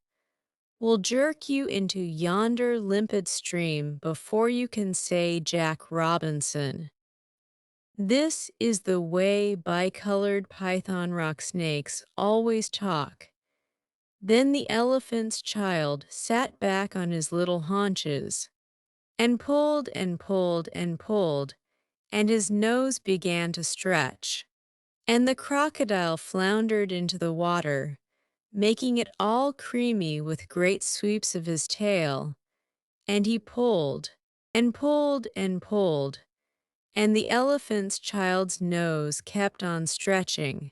A: will jerk you into yonder limpid stream before you can say Jack Robinson. This is the way bicolored python rock snakes always talk. Then the elephant's child sat back on his little haunches, and pulled and pulled and pulled, and his nose began to stretch. And the crocodile floundered into the water, making it all creamy with great sweeps of his tail, and he pulled, and pulled, and pulled, and the elephant's child's nose kept on stretching,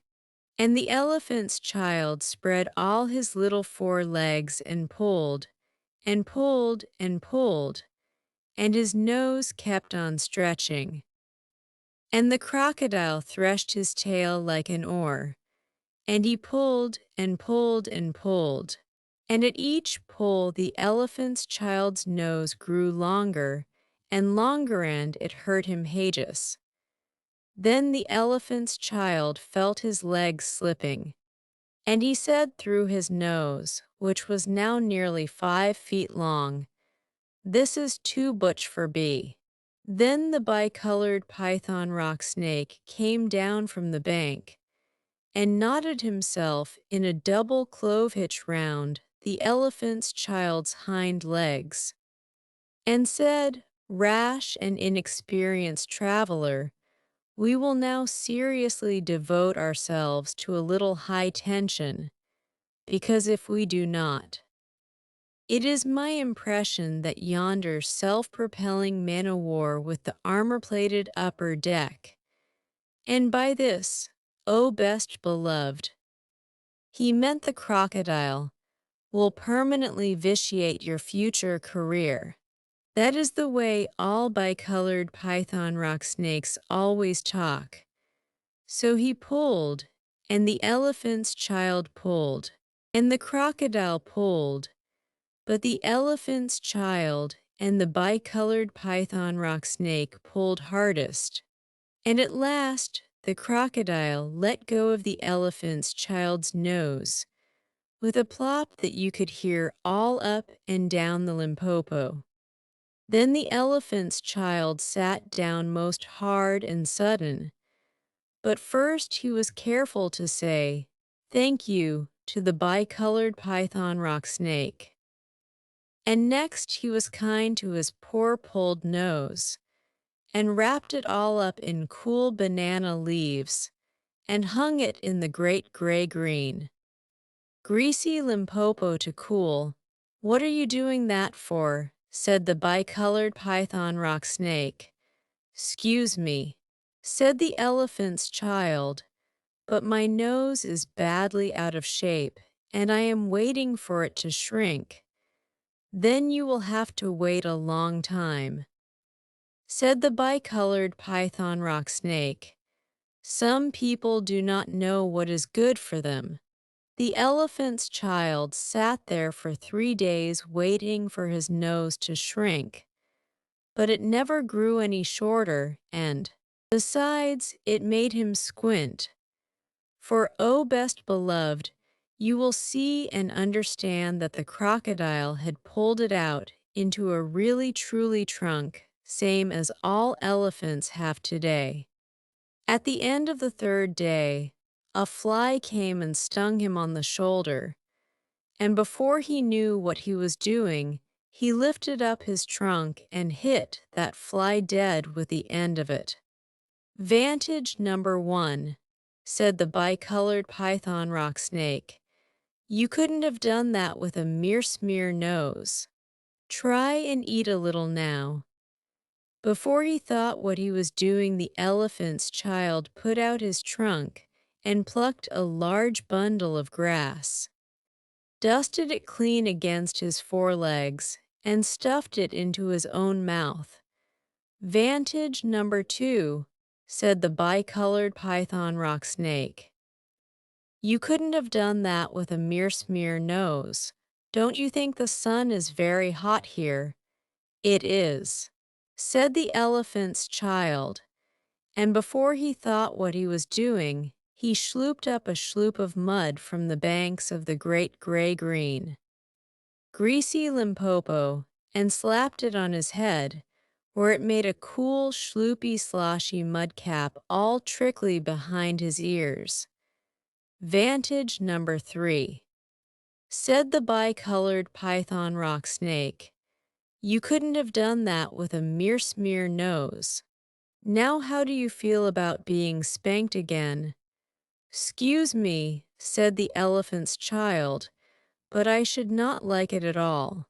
A: and the elephant's child spread all his little four legs and pulled, and pulled, and pulled, and his nose kept on stretching. And the crocodile threshed his tail like an oar, and he pulled and pulled and pulled, and at each pull the elephant's child's nose grew longer and longer, and it hurt him hages. Then the elephant's child felt his legs slipping, and he said through his nose, which was now nearly 5 feet long, "This is too butch for be." Then the bicolored python rock snake came down from the bank, and knotted himself in a double clove hitch round the elephant's child's hind legs, and said, "Rash and inexperienced traveler, we will now seriously devote ourselves to a little high tension, because if we do not, it is my impression that yonder self-propelling man-o'-war with the armor-plated upper deck, and by this, O best beloved, he meant the crocodile, will permanently vitiate your future career. That is the way all bicolored python rock snakes always talk." So he pulled, and the elephant's child pulled, and the crocodile pulled, but the elephant's child and the bicolored python rock snake pulled hardest, and at last the crocodile let go of the elephant's child's nose with a plop that you could hear all up and down the Limpopo. Then the elephant's child sat down most hard and sudden, but first he was careful to say, "Thank you," to the bicolored python rock snake. And next he was kind to his poor pulled nose, and wrapped it all up in cool banana leaves, and hung it in the great gray-green, greasy Limpopo to cool. "What are you doing that for?" said the bicolored python rock snake. "'Scuse me," said the elephant's child, "but my nose is badly out of shape, and I am waiting for it to shrink." "Then you will have to wait a long time," said the bicolored python rock snake. "Some people do not know what is good for them." The elephant's child sat there for 3 days waiting for his nose to shrink, but it never grew any shorter, and, besides, it made him squint. For, O best beloved, you will see and understand that the crocodile had pulled it out into a really truly trunk, same as all elephants have today. At the end of the 3rd day, a fly came and stung him on the shoulder, and before he knew what he was doing, he lifted up his trunk and hit that fly dead with the end of it. "Vantage number 1, said the bicolored python rock snake. "You couldn't have done that with a mere smear nose. Try and eat a little now." Before he thought what he was doing, the elephant's child put out his trunk and plucked a large bundle of grass, dusted it clean against his forelegs, and stuffed it into his own mouth. "Vantage number 2, said the bicolored python rock snake. "You couldn't have done that with a mere smear nose. Don't you think the sun is very hot here, "It is," said the elephant's child, and before he thought what he was doing, he slooped up a sloop of mud from the banks of the great gray green, greasy Limpopo, and slapped it on his head, where it made a cool, sloopy, sloshy mud cap all trickly behind his ears. Vantage number 3. Said the bicolored python rock snake, "You couldn't have done that with a mere smear nose. Now how do you feel about being spanked again?" "'Scuse me," said the elephant's child, "but I should not like it at all."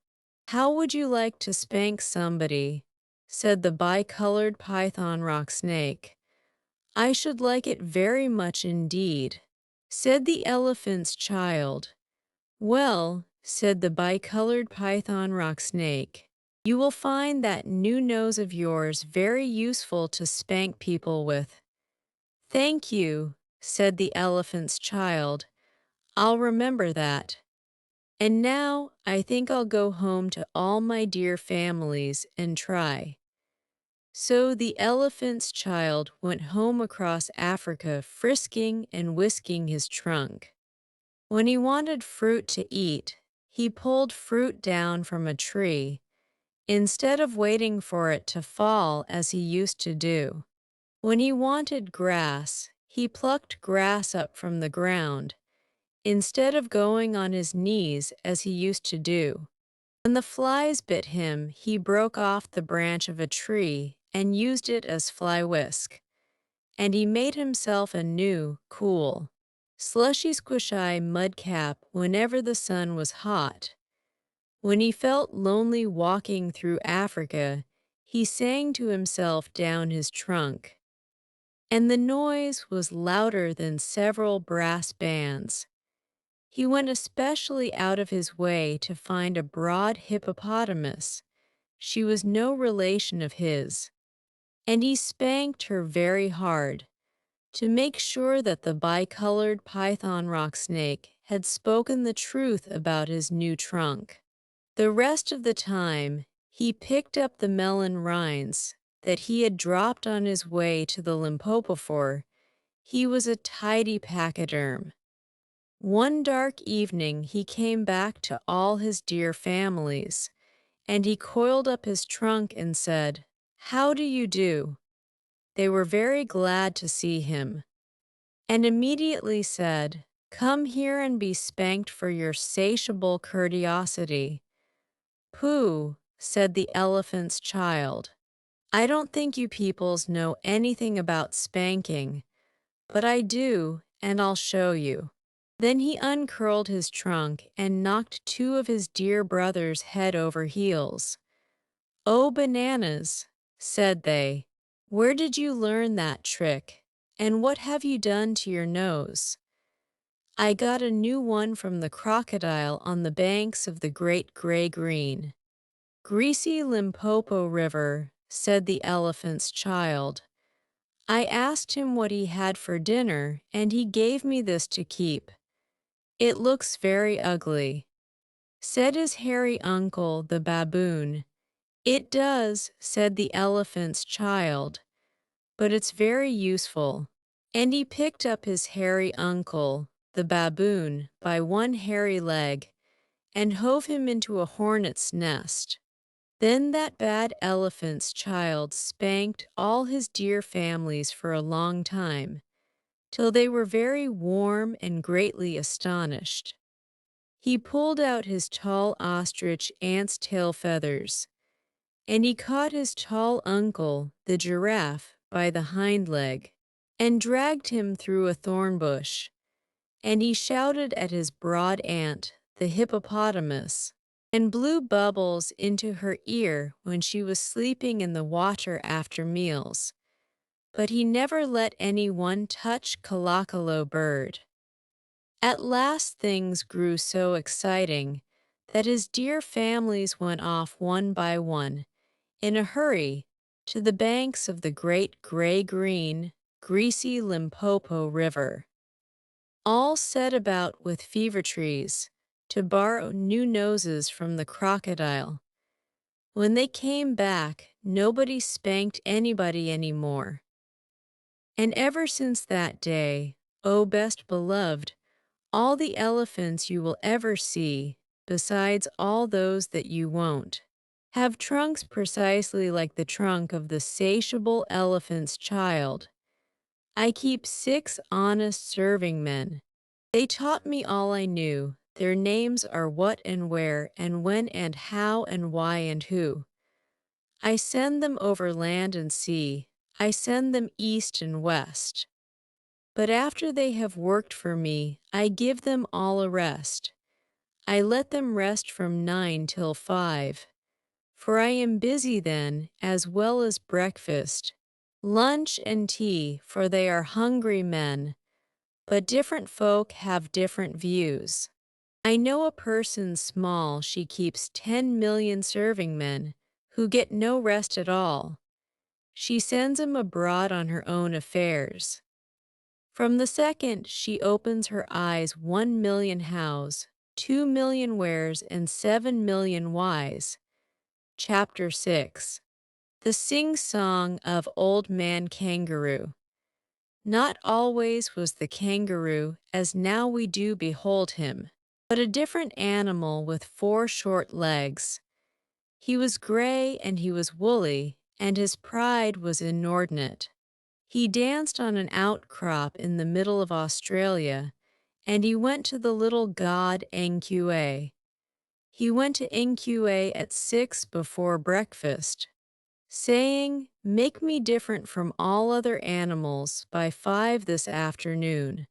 A: "How would you like to spank somebody?" said the bicolored python rock snake. "I should like it very much indeed," said the elephant's child. "Well," said the bicolored python rock snake, "you will find that new nose of yours very useful to spank people with." "Thank you," said the elephant's child. "I'll remember that. And now I think I'll go home to all my dear families and try." So the elephant's child went home across Africa, frisking and whisking his trunk. When he wanted fruit to eat, he pulled fruit down from a tree, instead of waiting for it to fall as he used to do. When he wanted grass, he plucked grass up from the ground, instead of going on his knees as he used to do. When the flies bit him, he broke off the branch of a tree and used it as fly whisk, and he made himself a new, cool, slushy squishy mud cap whenever the sun was hot. When he felt lonely walking through Africa, he sang to himself down his trunk, and the noise was louder than several brass bands. He went especially out of his way to find a broad hippopotamus. She was no relation of his, and he spanked her very hard to make sure that the bicolored python rock snake had spoken the truth about his new trunk. The rest of the time, he picked up the melon rinds that he had dropped on his way to the Limpopo for. He was a tidy pachyderm. One dark evening he came back to all his dear families, and he coiled up his trunk and said, "How do you do?" They were very glad to see him, and immediately said, "Come here and be spanked for your satiable curiosity." "Pooh," said the elephant's child. "I don't think you peoples know anything about spanking, but I do, and I'll show you." Then he uncurled his trunk and knocked two of his dear brothers head over heels. "Oh, bananas," said they, "where did you learn that trick, and what have you done to your nose?" "I got a new one from the crocodile on the banks of the great gray green, greasy Limpopo River," said the elephant's child. "I asked him what he had for dinner, and he gave me this to keep. It looks very ugly," said his hairy uncle, the baboon. "It does," said the elephant's child, "but it's very useful." And he picked up his hairy uncle, the baboon, by one hairy leg, and hove him into a hornet's nest. Then that bad elephant's child spanked all his dear families for a long time, till they were very warm and greatly astonished. He pulled out his tall ostrich ant's tail feathers, and he caught his tall uncle, the giraffe, by the hind leg, and dragged him through a thorn bush, and he shouted at his broad aunt, the hippopotamus, and blew bubbles into her ear when she was sleeping in the water after meals. But he never let anyone touch Kalakalo bird. At last things grew so exciting that his dear families went off one by one, in a hurry, to the banks of the great gray-green, greasy Limpopo River, all set about with fever trees, to borrow new noses from the crocodile. When they came back, nobody spanked anybody anymore. And ever since that day, O best beloved, all the elephants you will ever see, besides all those that you won't, have trunks precisely like the trunk of the satiable elephant's child. I keep 6 honest serving men. They taught me all I knew. Their names are what and where and when and how and why and who. I send them over land and sea. I send them east and west. But after they have worked for me, I give them all a rest. I let them rest from 9 till 5. For I am busy then, as well as breakfast, lunch and tea, for they are hungry men. But different folk have different views. I know a person small, she keeps 10 million serving men, who get no rest at all. She sends 'em abroad on her own affairs. From the second she opens her eyes 1 million hows, 2 million wheres, and 7 million whys. Chapter 6. The Sing-Song of Old Man Kangaroo. Not always was the kangaroo as now we do behold him, but a different animal with 4 short legs. He was gray and he was woolly, and his pride was inordinate. He danced on an outcrop in the middle of Australia, and he went to the little god Nqa. He went to Nqa at 6 before breakfast, saying, "Make me different from all other animals by 5 this afternoon."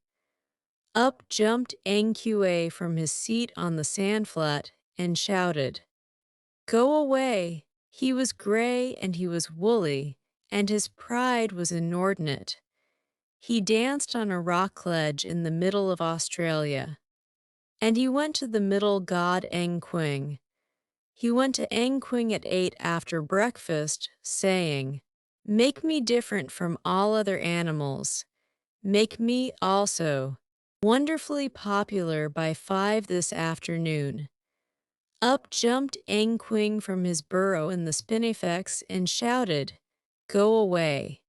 A: Up jumped Nqa from his seat on the sandflat and shouted, "Go away!" He was gray and he was woolly, and his pride was inordinate. He danced on a rock ledge in the middle of Australia. And he went to the middle god Nquing. He went to Nquing at 8 after breakfast, saying, "Make me different from all other animals. Make me also wonderfully popular by 5 this afternoon." Up jumped Nquing from his burrow in the spinifex and shouted, "Go away!"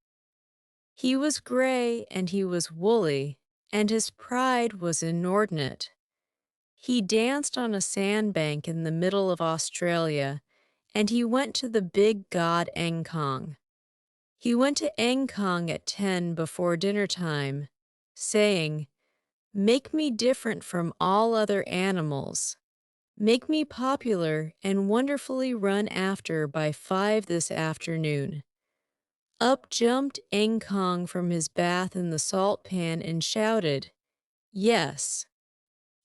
A: He was gray and he was woolly, and his pride was inordinate. He danced on a sandbank in the middle of Australia, and he went to the big god Engkong. He went to Engkong at 10 before dinner time, saying, "Make me different from all other animals. Make me popular and wonderfully run after by 5 this afternoon." Up jumped Engkong from his bath in the salt pan and shouted, "Yes,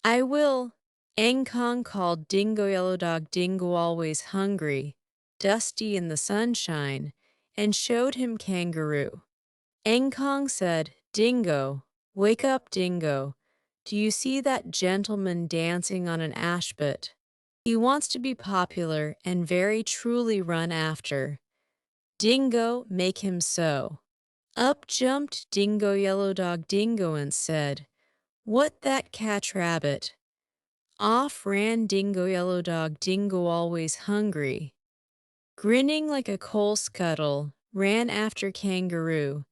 A: I will." Engkong called Dingo Yellow Dog Dingo Always Hungry, dusty in the sunshine, and showed him Kangaroo. Engkong said, "Dingo, wake up, Dingo. Do you see that gentleman dancing on an ashpit? He wants to be popular and very truly run after. Dingo, make him so." Up jumped Dingo Yellow Dog Dingo and said, "What that catch rabbit?" Off ran Dingo Yellow Dog Dingo Always Hungry. Grinning like a coal scuttle, ran after Kangaroo.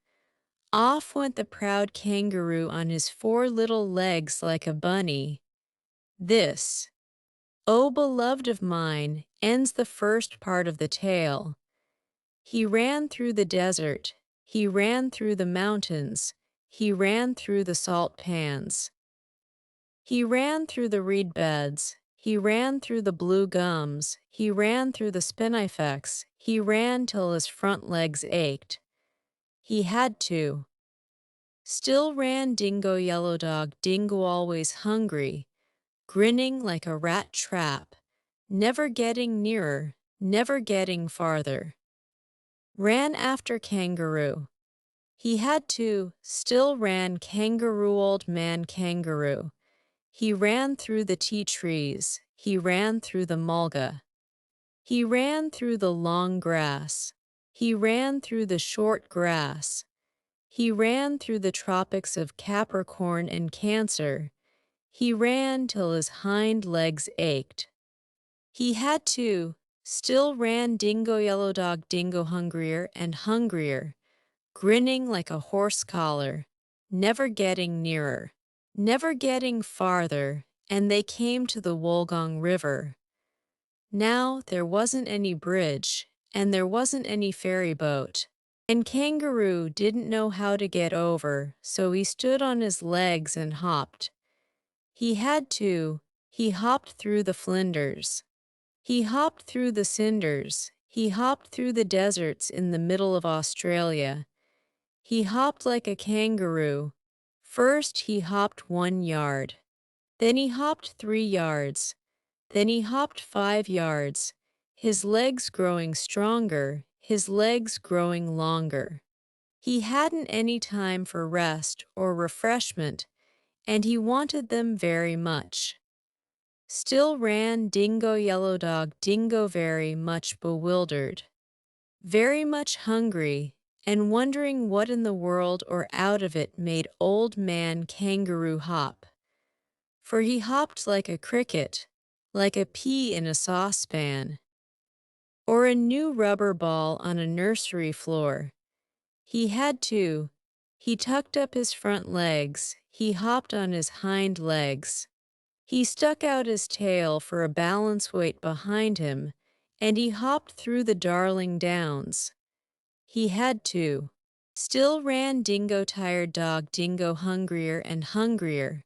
A: Off went the proud kangaroo on his 4 little legs like a bunny. This, O beloved of mine, ends the first part of the tale. He ran through the desert, he ran through the mountains, he ran through the salt pans. He ran through the reed beds, he ran through the blue gums, he ran through the spinifex, he ran till his front legs ached. He had to. Still ran Dingo Yellow Dog Dingo Always Hungry, grinning like a rat trap, never getting nearer, never getting farther. Ran after Kangaroo. He had to. Still ran Kangaroo Old Man Kangaroo. He ran through the tea trees, he ran through the mulga. He ran through the long grass, he ran through the short grass. He ran through the tropics of Capricorn and Cancer. He ran till his hind legs ached. He had to. Still ran Dingo Yellow Dog Dingo hungrier and hungrier, grinning like a horse collar, never getting nearer, never getting farther, and they came to the Wolgong River. Now there wasn't any bridge, and there wasn't any ferry boat. And Kangaroo didn't know how to get over, so he stood on his legs and hopped. He had to. He hopped through the flinders. He hopped through the cinders. He hopped through the deserts in the middle of Australia. He hopped like a kangaroo. First he hopped 1 yard. Then he hopped 3 yards. Then he hopped 5 yards, his legs growing stronger, his legs growing longer. He hadn't any time for rest or refreshment, and he wanted them very much. Still ran Dingo Yellow Dog Dingo very much bewildered, very much hungry, and wondering what in the world or out of it made Old Man Kangaroo hop. For he hopped like a cricket, like a pea in a saucepan, or a new rubber ball on a nursery floor. He had to. He tucked up his front legs, he hopped on his hind legs. He stuck out his tail for a balance weight behind him, and he hopped through the Darling Downs. He had to. Still ran Dingo Tired Dog Dingo hungrier and hungrier,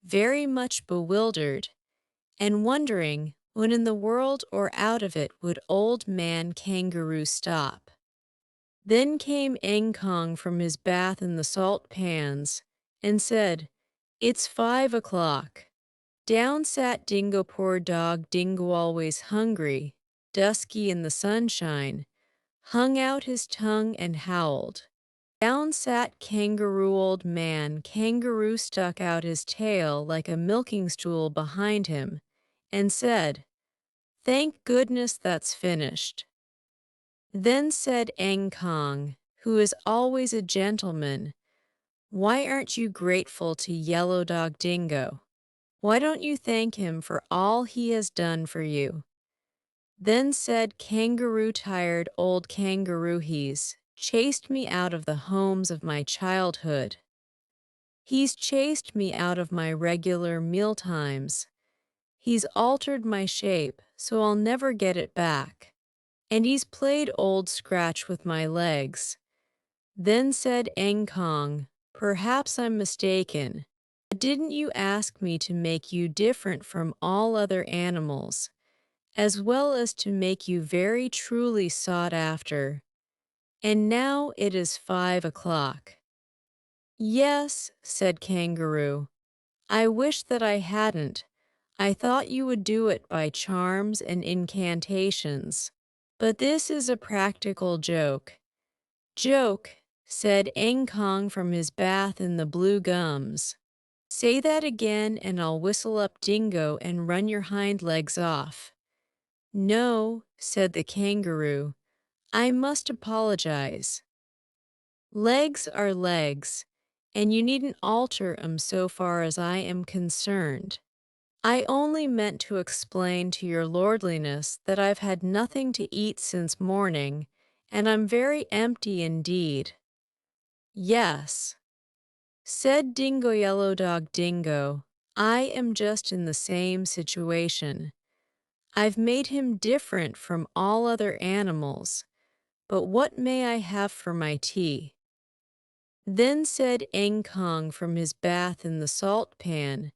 A: very much bewildered, and wondering when in the world or out of it would Old Man Kangaroo stop. Then came Kong from his bath in the salt pans, and said, "It's 5 o'clock." Down sat Dingo Poor Dog Dingo always hungry, dusky in the sunshine, hung out his tongue and howled. Down sat Kangaroo Old Man Kangaroo stuck out his tail like a milking stool behind him, and said, "Thank goodness that's finished." Then said Kong, who is always a gentleman, "Why aren't you grateful to Yellow Dog Dingo? Why don't you thank him for all he has done for you?" Then said Kangaroo Tired Old Kangaroo, "He's chased me out of the homes of my childhood. He's chased me out of my regular meal times. He's altered my shape so I'll never get it back. And he's played Old Scratch with my legs." Then said Kong, "Perhaps I'm mistaken. But didn't you ask me to make you different from all other animals, as well as to make you very truly sought after? And now it is 5 o'clock." "Yes," said Kangaroo. "I wish that I hadn't. I thought you would do it by charms and incantations. But this is a practical joke." "Joke," said Kong from his bath in the blue gums. "Say that again and I'll whistle up Dingo and run your hind legs off." "No," said the kangaroo, "I must apologize. Legs are legs, and you needn't alter 'em so far as I am concerned. I only meant to explain to your lordliness that I've had nothing to eat since morning, and I'm very empty indeed." "Yes," said Dingo Yellow Dog Dingo, "I am just in the same situation. I've made him different from all other animals, but what may I have for my tea?" Then said Kong from his bath in the salt pan,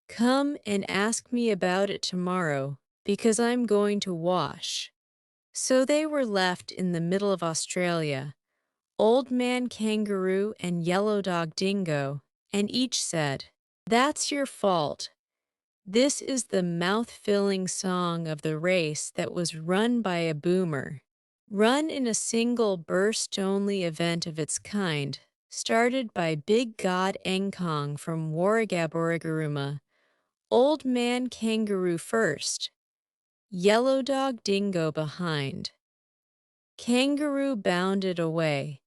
A: "Come and ask me about it tomorrow, because I'm going to wash." So they were left in the middle of Australia, Old Man Kangaroo and Yellow Dog Dingo, and each said, "That's your fault. This is the mouth-filling song of the race that was run by a boomer, run in a single burst-only event of its kind, started by Big God Kong from Warragaborigaruma, Old Man Kangaroo first, Yellow Dog Dingo behind." Kangaroo bounded away,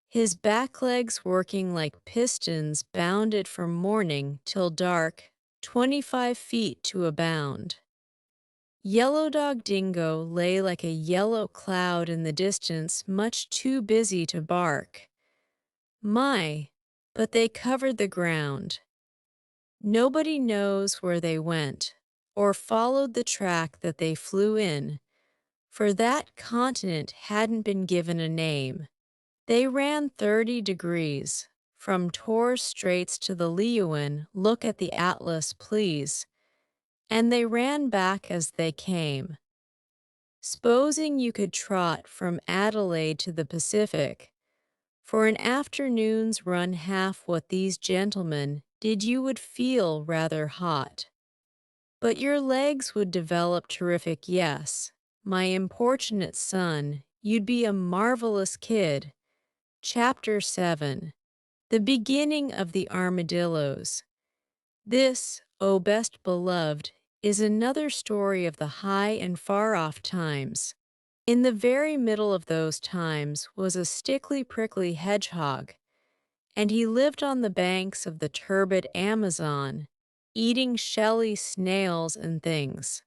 A: his back legs working like pistons bounded from morning till dark, 25 feet to a bound. Yellow Dog Dingo lay like a yellow cloud in the distance, much too busy to bark. My, but they covered the ground. Nobody knows where they went, or followed the track that they flew in, for that continent hadn't been given a name. They ran 30 degrees, from Torres Straits to the Leeuwin, look at the atlas please, and they ran back as they came. S'posing you could trot from Adelaide to the Pacific, for an afternoon's run half what these gentlemen did you would feel rather hot. But your legs would develop terrific, yes, my importunate son, you'd be a marvelous kid. Chapter 7. The Beginning of the Armadillos. This, O best beloved, is another story of the high and far-off times. In the very middle of those times was a stickly prickly hedgehog, and he lived on the banks of the turbid Amazon, eating shelly snails and things.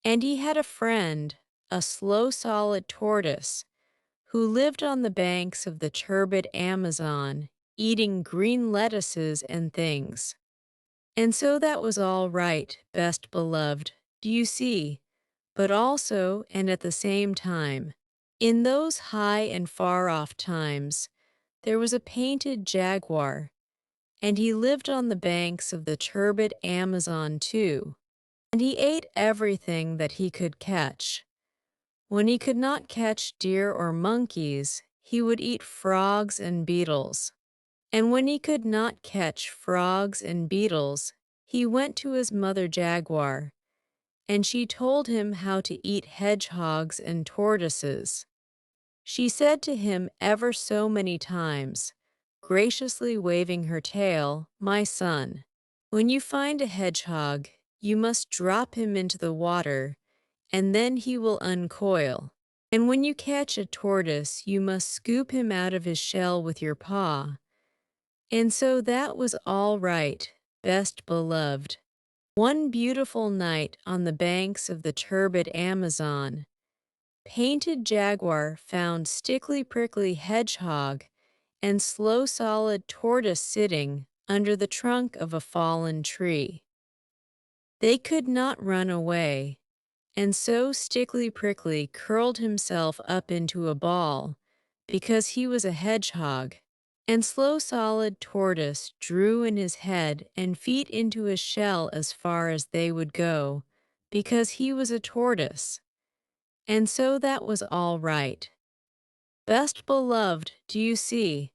A: And he had a friend, a slow solid tortoise, who lived on the banks of the turbid Amazon, eating green lettuces and things. And so that was all right, best beloved, do you see? But also, and at the same time, in those high and far-off times, there was a painted jaguar, and he lived on the banks of the turbid Amazon too, and he ate everything that he could catch. When he could not catch deer or monkeys, he would eat frogs and beetles. And when he could not catch frogs and beetles, he went to his mother jaguar, and she told him how to eat hedgehogs and tortoises. She said to him ever so many times, graciously waving her tail, "My son, when you find a hedgehog, you must drop him into the water, and then he will uncoil. And when you catch a tortoise, you must scoop him out of his shell with your paw." And so that was all right, best beloved. One beautiful night on the banks of the turbid Amazon, Painted Jaguar found Stickly Prickly Hedgehog and Slow Solid Tortoise sitting under the trunk of a fallen tree. They could not run away, and so Stickly Prickly curled himself up into a ball, because he was a hedgehog, and Slow Solid Tortoise drew in his head and feet into his shell as far as they would go, because he was a tortoise. And so that was all right. Best beloved, do you see?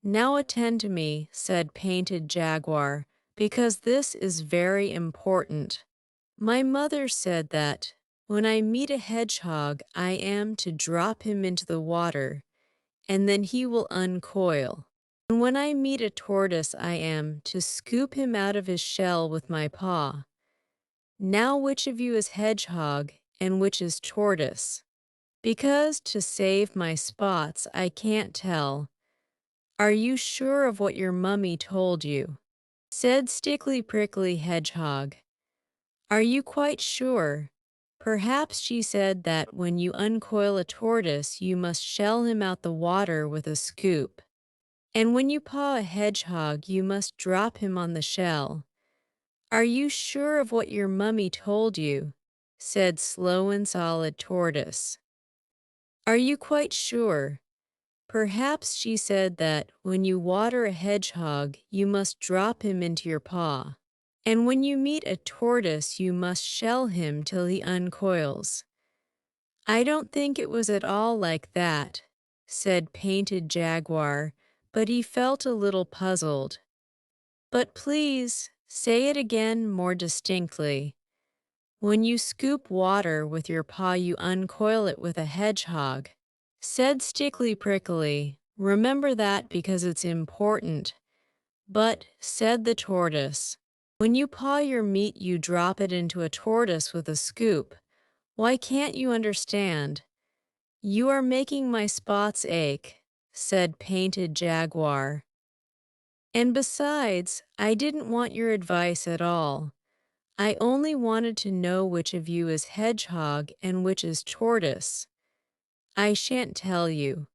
A: Now attend to me, said Painted Jaguar, because this is very important. My mother said that, when I meet a hedgehog, I am to drop him into the water, and then he will uncoil. And when I meet a tortoise, I am to scoop him out of his shell with my paw. Now which of you is hedgehog, and which is tortoise? Because, to save my spots, I can't tell. Are you sure of what your mummy told you? Said Stickly Prickly Hedgehog. Are you quite sure? Perhaps she said that when you uncoil a tortoise, you must shell him out the water with a scoop. And when you paw a hedgehog, you must drop him on the shell. Are you sure of what your mummy told you? Said Slow and Solid Tortoise. Are you quite sure? Perhaps she said that when you water a hedgehog, you must drop him into your paw. And when you meet a tortoise, you must shell him till he uncoils. I don't think it was at all like that, said Painted Jaguar, but he felt a little puzzled. But please, say it again more distinctly. When you scoop water with your paw, you uncoil it with a hedgehog, said Stickly Prickly. Remember that because it's important. But, said the tortoise, when you paw your meat, you drop it into a tortoise with a scoop. Why can't you understand? You are making my spots ache, said Painted Jaguar. And besides, I didn't want your advice at all. I only wanted to know which of you is hedgehog and which is tortoise. I shan't tell you,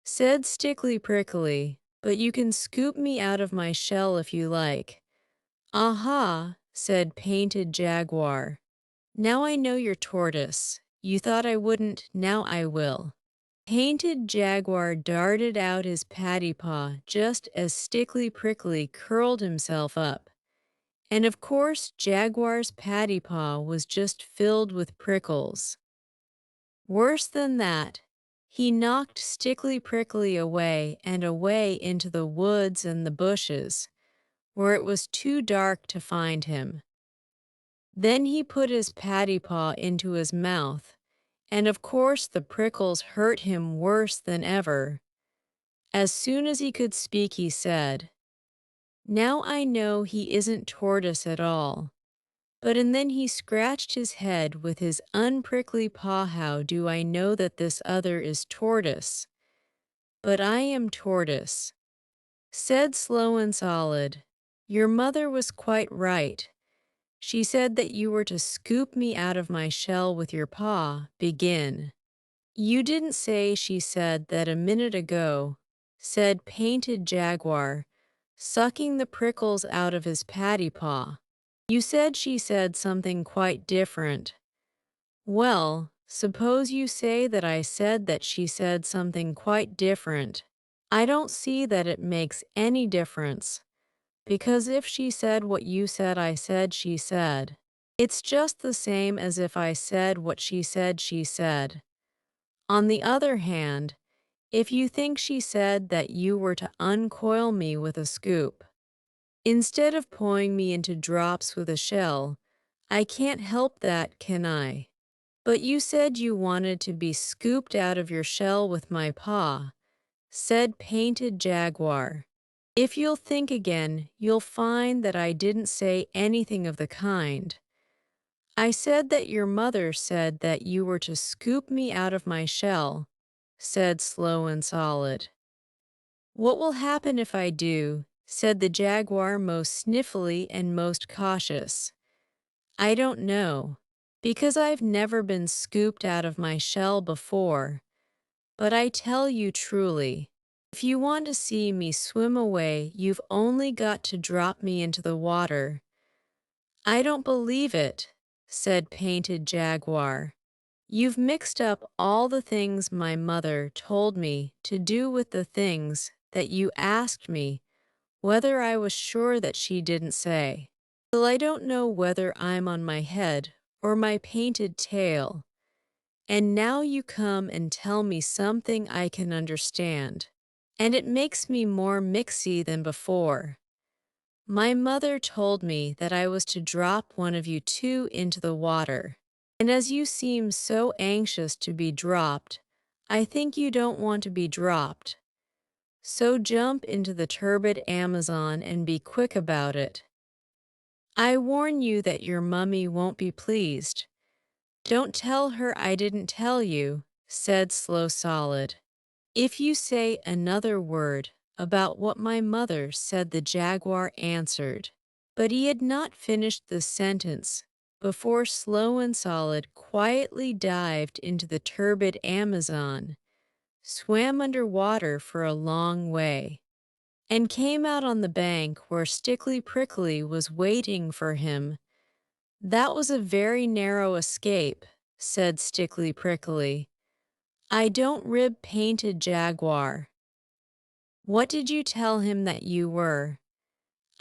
A: said Stickly Prickly, but you can scoop me out of my shell if you like. Aha, said Painted Jaguar. Now I know you're tortoise. You thought I wouldn't, now I will. Painted Jaguar darted out his patty paw just as Stickly Prickly curled himself up. And of course, Jaguar's patty paw was just filled with prickles. Worse than that, he knocked Stickly Prickly away and away into the woods and the bushes, where it was too dark to find him. Then he put his patty paw into his mouth, and of course the prickles hurt him worse than ever. As soon as he could speak, he said, "Now I know he isn't tortoise at all." And then he scratched his head with his unprickly paw. How do I know that this other is tortoise? But I am tortoise, said Slow and Solid. Your mother was quite right. She said that you were to scoop me out of my shell with your paw. Begin. You didn't say she said that a minute ago, said Painted Jaguar, sucking the prickles out of his patty paw. You said she said something quite different. Well, suppose you say that I said that she said something quite different. I don't see that it makes any difference, because if she said what you said I said she said, it's just the same as if I said what she said she said. On the other hand, if you think she said that you were to uncoil me with a scoop, instead of pouring me into drops with a shell, I can't help that, can I? But you said you wanted to be scooped out of your shell with my paw, said Painted Jaguar. If you'll think again, you'll find that I didn't say anything of the kind. I said that your mother said that you were to scoop me out of my shell, said Slow and Solid. What will happen if I do? Said the Jaguar, most sniffly and most cautious. I don't know, because I've never been scooped out of my shell before. But I tell you truly, if you want to see me swim away, you've only got to drop me into the water. I don't believe it, said Painted Jaguar. You've mixed up all the things my mother told me to do with the things that you asked me whether I was sure that she didn't say. Well, I don't know whether I'm on my head or my painted tail. And now you come and tell me something I can understand. And it makes me more mixy than before. My mother told me that I was to drop one of you two into the water. And as you seem so anxious to be dropped, I think you don't want to be dropped. So jump into the turbid Amazon and be quick about it. I warn you that your mummy won't be pleased. Don't tell her I didn't tell you, said Slow Solid. If you say another word about what my mother said, the Jaguar answered. But he had not finished the sentence before Slow and Solid quietly dived into the turbid Amazon, swam under water for a long way, and came out on the bank where Stickly Prickly was waiting for him. That was a very narrow escape, said Stickly Prickly. I don't rib Painted Jaguar. What did you tell him that you were?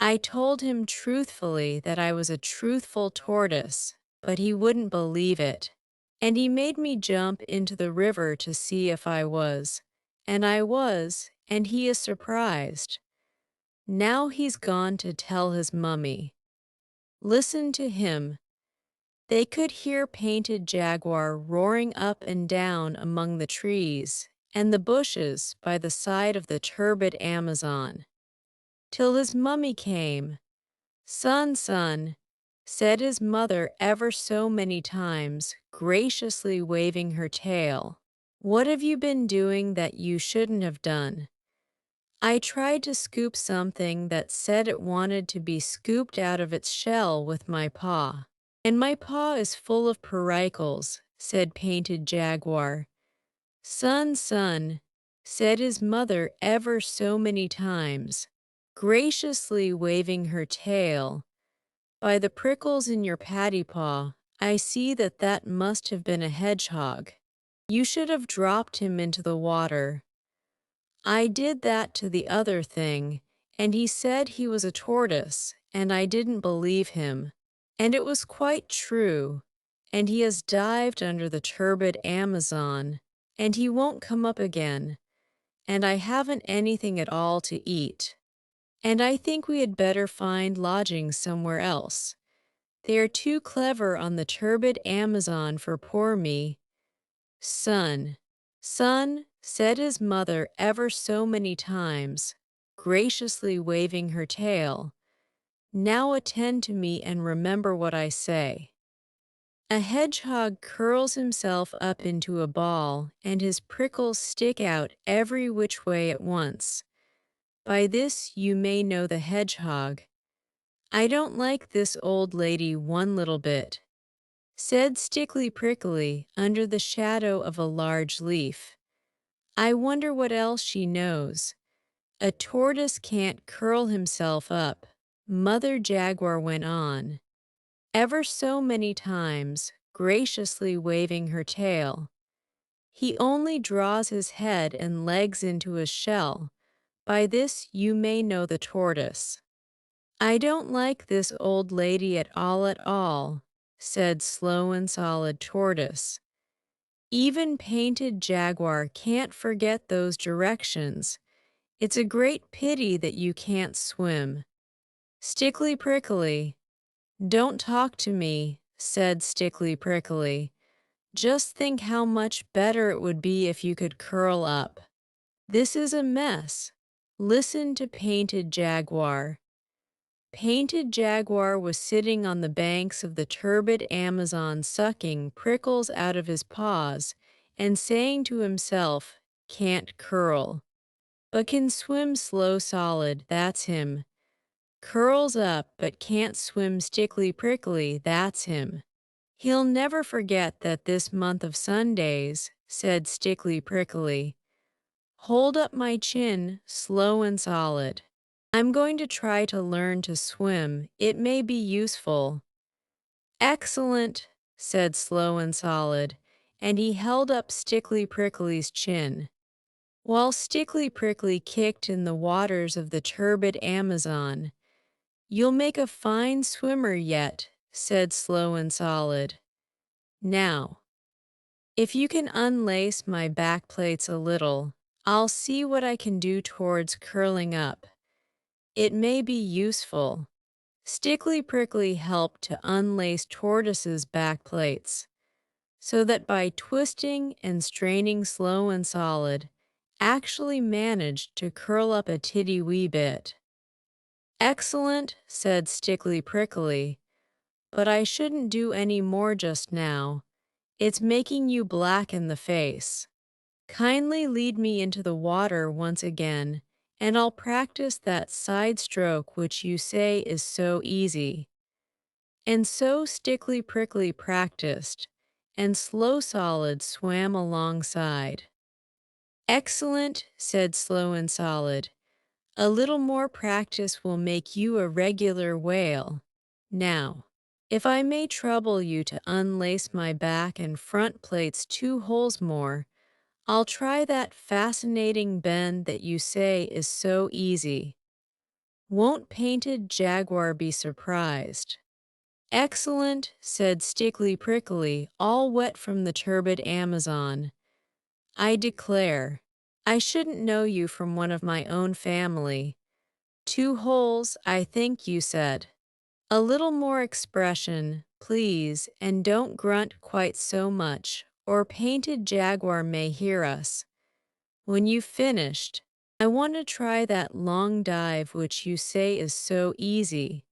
A: I told him truthfully that I was a truthful tortoise, but he wouldn't believe it. And he made me jump into the river to see if I was. And I was, and he is surprised. Now he's gone to tell his mummy. Listen to him. They could hear Painted Jaguar roaring up and down among the trees and the bushes by the side of the turbid Amazon, till his mummy came. Son, son, said his mother ever so many times, graciously waving her tail. What have you been doing that you shouldn't have done? I tried to scoop something that said it wanted to be scooped out of its shell with my paw. And my paw is full of pericles, said Painted Jaguar. Son, son, said his mother ever so many times, graciously waving her tail. By the prickles in your patty paw, I see that that must have been a hedgehog. You should have dropped him into the water. I did that to the other thing, and he said he was a tortoise, and I didn't believe him. And it was quite true. And he has dived under the turbid Amazon, and he won't come up again. And I haven't anything at all to eat. And I think we had better find lodging somewhere else. They are too clever on the turbid Amazon for poor me. Son, son, said his mother ever so many times, graciously waving her tail. Now attend to me and remember what I say. A hedgehog curls himself up into a ball, and his prickles stick out every which way at once. By this you may know the hedgehog. I don't like this old lady one little bit, said Stickly Prickly under the shadow of a large leaf. I wonder what else she knows. A tortoise can't curl himself up, Mother Jaguar went on, ever so many times, graciously waving her tail. He only draws his head and legs into his shell. By this you may know the tortoise. I don't like this old lady at all, said Slow and Solid Tortoise. Even Painted Jaguar can't forget those directions. It's a great pity that you can't swim. Stickly Prickly. Don't talk to me, said Stickly Prickly. Just think how much better it would be if you could curl up. This is a mess. Listen to Painted Jaguar. Painted Jaguar was sitting on the banks of the turbid Amazon sucking prickles out of his paws and saying to himself, "Can't curl, but can swim Slow Solid, that's him. Curls up but can't swim Stickly Prickly, that's him. He'll never forget that this month of Sundays," said Stickly Prickly. "Hold up my chin, Slow and Solid. I'm going to try to learn to swim. It may be useful." "Excellent," said Slow and Solid, and he held up Stickly Prickly's chin. While Stickly Prickly kicked in the waters of the turbid Amazon. "You'll make a fine swimmer yet," said Slow and Solid. "Now, if you can unlace my back plates a little, I'll see what I can do towards curling up. It may be useful." Stickly Prickly helped to unlace Tortoise's back plates, so that by twisting and straining Slow and Solid, actually managed to curl up a titty wee bit. "Excellent," said Stickly Prickly, "but I shouldn't do any more just now. It's making you black in the face. Kindly lead me into the water once again, and I'll practice that side stroke which you say is so easy." And so Stickly Prickly practiced, and Slow Solid swam alongside. "Excellent," said Slow and Solid. "A little more practice will make you a regular whale. Now, if I may trouble you to unlace my back and front plates 2 holes more, I'll try that fascinating bend that you say is so easy. Won't Painted Jaguar be surprised?" "Excellent," said Stickly Prickly, all wet from the turbid Amazon. "I declare, I shouldn't know you from one of my own family. 2 holes, I think you said. A little more expression, please, and don't grunt quite so much, or Painted Jaguar may hear us. When you've finished, I want to try that long dive which you say is so easy.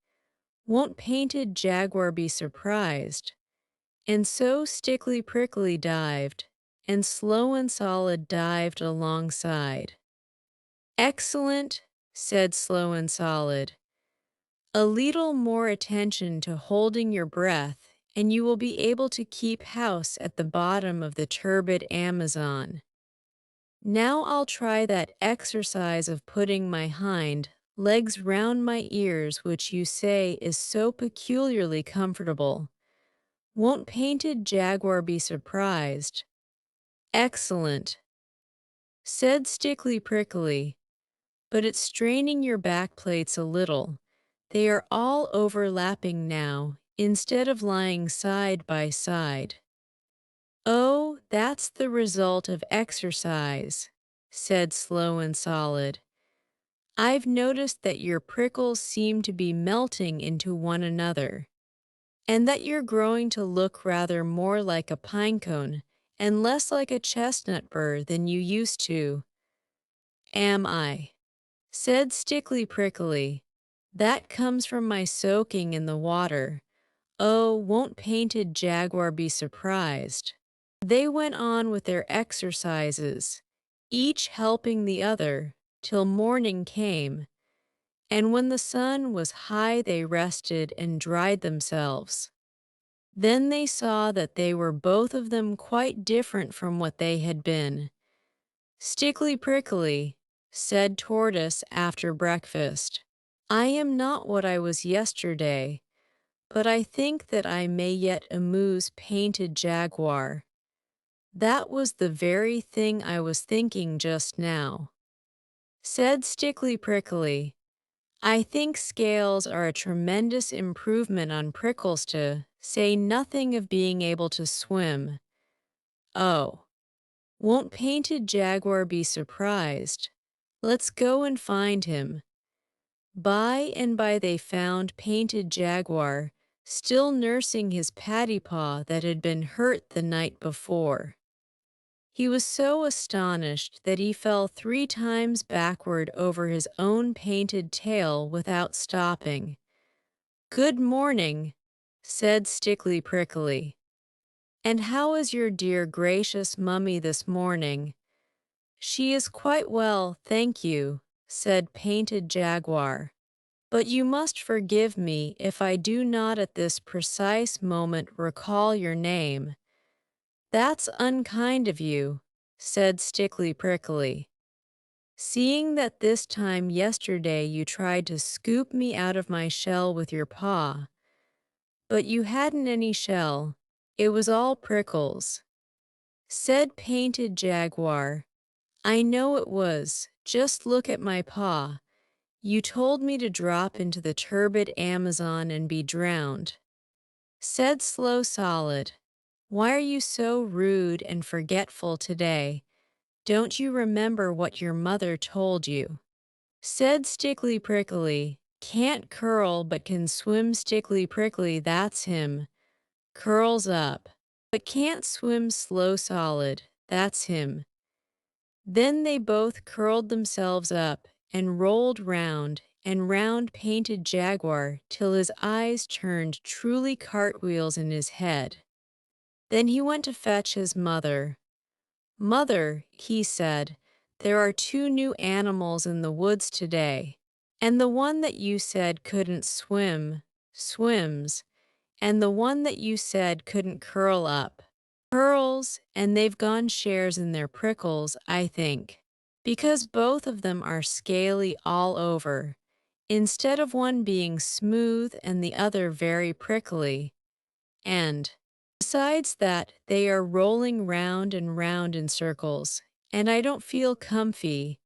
A: Won't Painted Jaguar be surprised?" And so Stickly Prickly dived, and Slow and Solid dived alongside. Excellent, said Slow and Solid. A little more attention to holding your breath, and you will be able to keep house at the bottom of the turbid Amazon. Now I'll try that exercise of putting my hind legs round my ears, which you say is so peculiarly comfortable. Won't Painted Jaguar be surprised? Excellent, said Stickly Prickly, but it's straining your back plates a little. They are all overlapping now, instead of lying side by side. Oh, that's the result of exercise, said Slow and Solid. I've noticed that your prickles seem to be melting into one another, and that you're growing to look rather more like a pinecone and less like a chestnut burr than you used to. Am I? Said Stickly Prickly. That comes from my soaking in the water. Oh, won't Painted Jaguar be surprised? They went on with their exercises, each helping the other, till morning came, and when the sun was high they rested and dried themselves. Then they saw that they were both of them quite different from what they had been. Stickly Prickly, said Tortoise after breakfast, I am not what I was yesterday, but I think that I may yet amuse Painted Jaguar. That was the very thing I was thinking just now. Said Stickly Prickly, I think scales are a tremendous improvement on prickles, to say nothing of being able to swim. Oh, won't Painted Jaguar be surprised? Let's go and find him. By and by they found Painted Jaguar, still nursing his paddy paw that had been hurt the night before. He was so astonished that he fell 3 times backward over his own painted tail without stopping. Good morning, said Stickly Prickly. And how is your dear gracious mummy this morning? She is quite well, thank you, said Painted Jaguar. But you must forgive me if I do not at this precise moment recall your name. That's unkind of you, said Stickly Prickly. Seeing that this time yesterday you tried to scoop me out of my shell with your paw, but you hadn't any shell, it was all prickles. Said Painted Jaguar, I know it was, just look at my paw. You told me to drop into the turbid Amazon and be drowned. Said Slow Solid, why are you so rude and forgetful today? Don't you remember what your mother told you? Said Stickly Prickly, can't curl but can swim. Stickly Prickly, that's him. Curls up, but can't swim. Slow Solid, that's him. Then they both curled themselves up and rolled round and round Painted Jaguar till his eyes turned truly cartwheels in his head. Then he went to fetch his mother. Mother, he said, there are 2 new animals in the woods today, and the one that you said couldn't swim, swims, and the one that you said couldn't curl up, curls, and they've gone shares in their prickles, I think, because both of them are scaly all over, instead of one being smooth and the other very prickly, and besides that, they are rolling round and round in circles, and I don't feel comfy.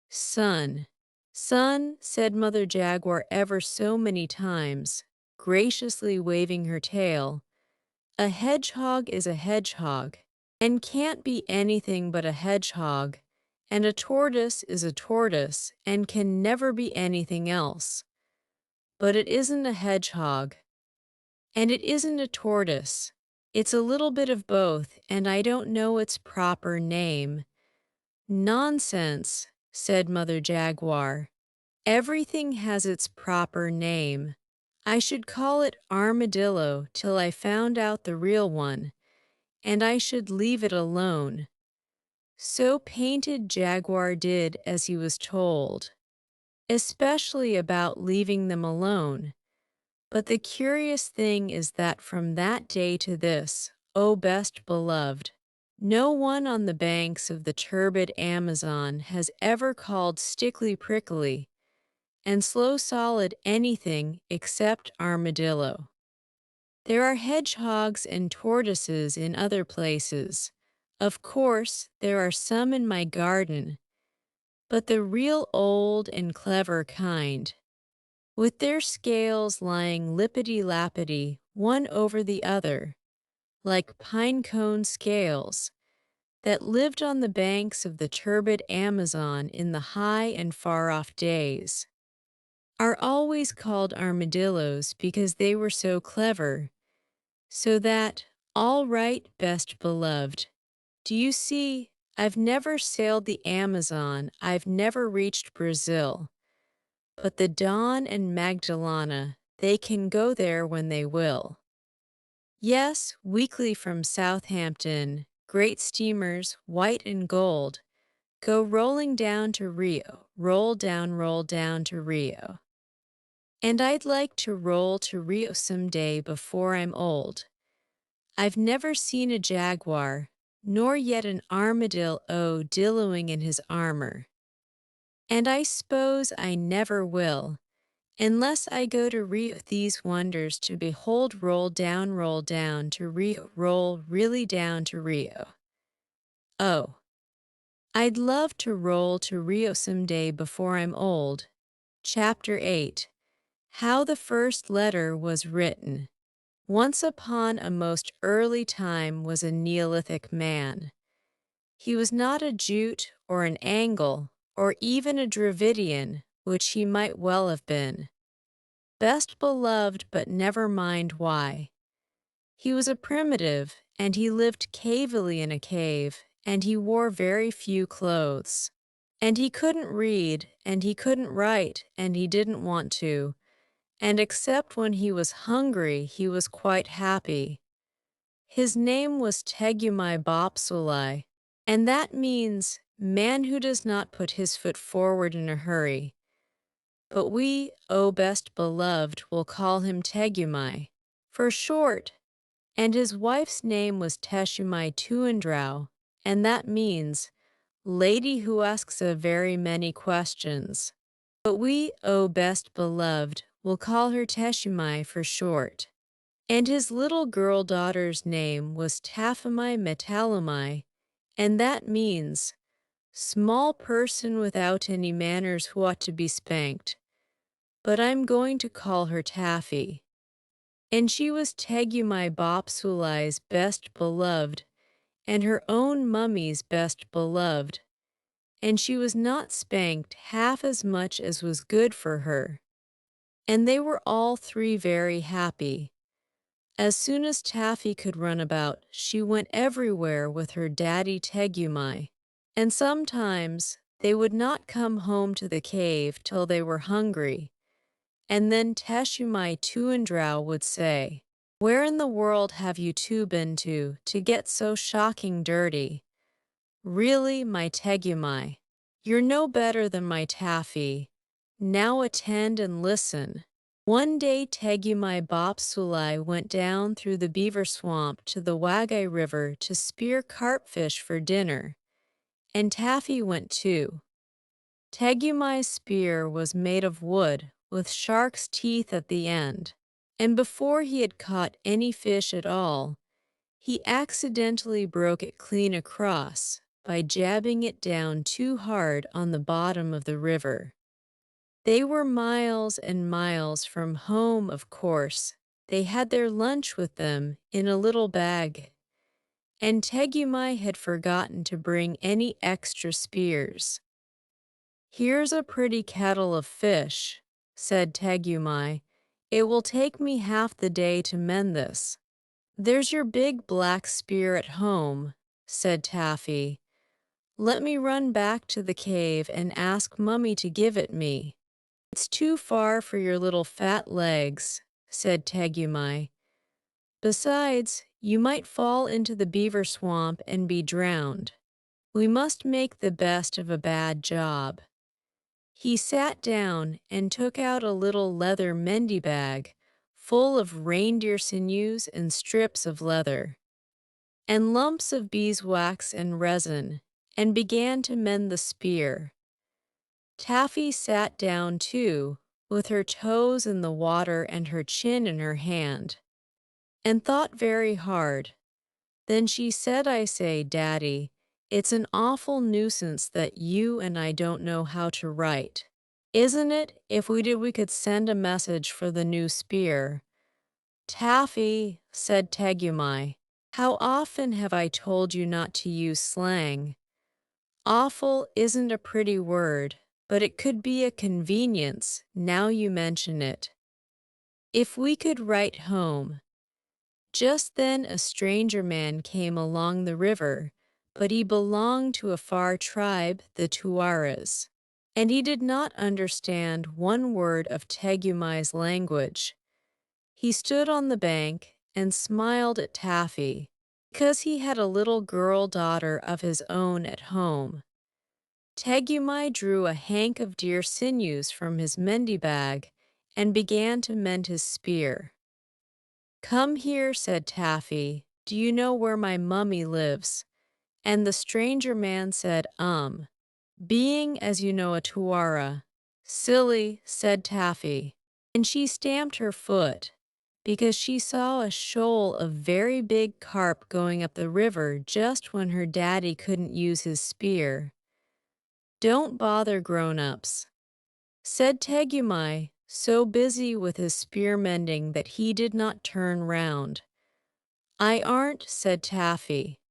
A: Son, son, said Mother Jaguar ever so many times, graciously waving her tail, a hedgehog is a hedgehog, and can't be anything but a hedgehog, and a tortoise is a tortoise, and can never be anything else. But it isn't a hedgehog, and it isn't a tortoise. It's a little bit of both, and I don't know its proper name. Nonsense, said Mother Jaguar. Everything has its proper name. I should call it armadillo till I found out the real one, and I should leave it alone. So Painted Jaguar did as he was told, especially about leaving them alone. But the curious thing is that from that day to this, O best beloved, no one on the banks of the turbid Amazon has ever called Stickly Prickly and Slow Solid anything except armadillo. There are hedgehogs and tortoises in other places. Of course, there are some in my garden, but the real old and clever kind, with their scales lying lippity-lappity one over the other, like pine-cone scales, that lived on the banks of the turbid Amazon in the high and far-off days, are always called armadillos because they were so clever. So that, all right, best beloved, do you see, I've never sailed the Amazon, I've never reached Brazil, but the Dawn and Magdalena, they can go there when they will. Yes, weekly from Southampton, great steamers, white and gold, go rolling down to Rio, roll down to Rio. And I'd like to roll to Rio someday before I'm old. I've never seen a jaguar, nor yet an armadillo dillowing in his armor. And I suppose I never will, unless I go to Rio these wonders to behold roll down to Rio, roll really down to Rio. Oh, I'd love to roll to Rio someday before I'm old. Chapter 8. How the First Letter Was Written. Once upon a most early time was a Neolithic man. He was not a Jute or an Angle or even a Dravidian, which he might well have been. Best beloved, but never mind why. He was a primitive, and he lived cavily in a cave, and he wore very few clothes. And he couldn't read, and he couldn't write, and he didn't want to. And except when he was hungry, he was quite happy. His name was Tegumai Bopsulai, and that means man who does not put his foot forward in a hurry. But we, O best beloved, will call him Tegumai, for short, and his wife's name was Teshumai Tuandrau, and that means lady who asks a very many questions. But we, O best beloved, will call her Teshumai for short. And his little girl daughter's name was Taphomai Metalumai, and that means small person without any manners who ought to be spanked. But I'm going to call her Taffy. And she was Tegumai Bopsulai's best beloved, and her own mummy's best beloved, and she was not spanked half as much as was good for her. And they were all three very happy. As soon as Taffy could run about, she went everywhere with her daddy Tegumai, and sometimes they would not come home to the cave till they were hungry, and then Teshumai Tuandrau would say, "Where in the world have you two been to get so shocking dirty? Really, my Tegumai, you're no better than my Taffy. Now attend and listen." One day Tegumai Bopsulai went down through the beaver swamp to the Wagai River to spear carpfish for dinner, and Taffy went too. Tegumai's spear was made of wood, with shark's teeth at the end, and before he had caught any fish at all, he accidentally broke it clean across by jabbing it down too hard on the bottom of the river. They were miles and miles from home, of course. They had their lunch with them in a little bag, and Tegumai had forgotten to bring any extra spears. "Here's a pretty kettle of fish," said Tegumai. "It will take me half the day to mend this." "There's your big black spear at home," said Taffy. "Let me run back to the cave and ask Mummy to give it me." "It's too far for your little fat legs," said Tegumai. "Besides, you might fall into the beaver swamp and be drowned." We must make the best of a bad job. He sat down and took out a little leather mendie bag full of reindeer sinews and strips of leather, and lumps of beeswax and resin, and began to mend the spear. Taffy sat down too, with her toes in the water and her chin in her hand, and thought very hard. Then she said, "I say, Daddy, it's an awful nuisance that you and I don't know how to write. Isn't it? If we did, we could send a message for the new spear." "Taffy," said Tegumai, "how often have I told you not to use slang? Awful isn't a pretty word, but it could be a convenience, now you mention it. If we could write home." Just then a stranger man came along the river, but he belonged to a far tribe, the Tuaras, and he did not understand one word of Tegumai's language. He stood on the bank and smiled at Taffy, because he had a little girl daughter of his own at home. Tegumai drew a hank of deer sinews from his mendie bag and began to mend his spear. "Come here," said Taffy. "Do you know where my mummy lives?" And the stranger man said, being, as you know, a Tuara. "Silly," said Taffy. And she stamped her foot, because she saw a shoal of very big carp going up the river just when her daddy couldn't use his spear. "Don't bother, grown-ups," said Tegumai, so busy with his spear mending that he did not turn round. "I aren't," said Taffy.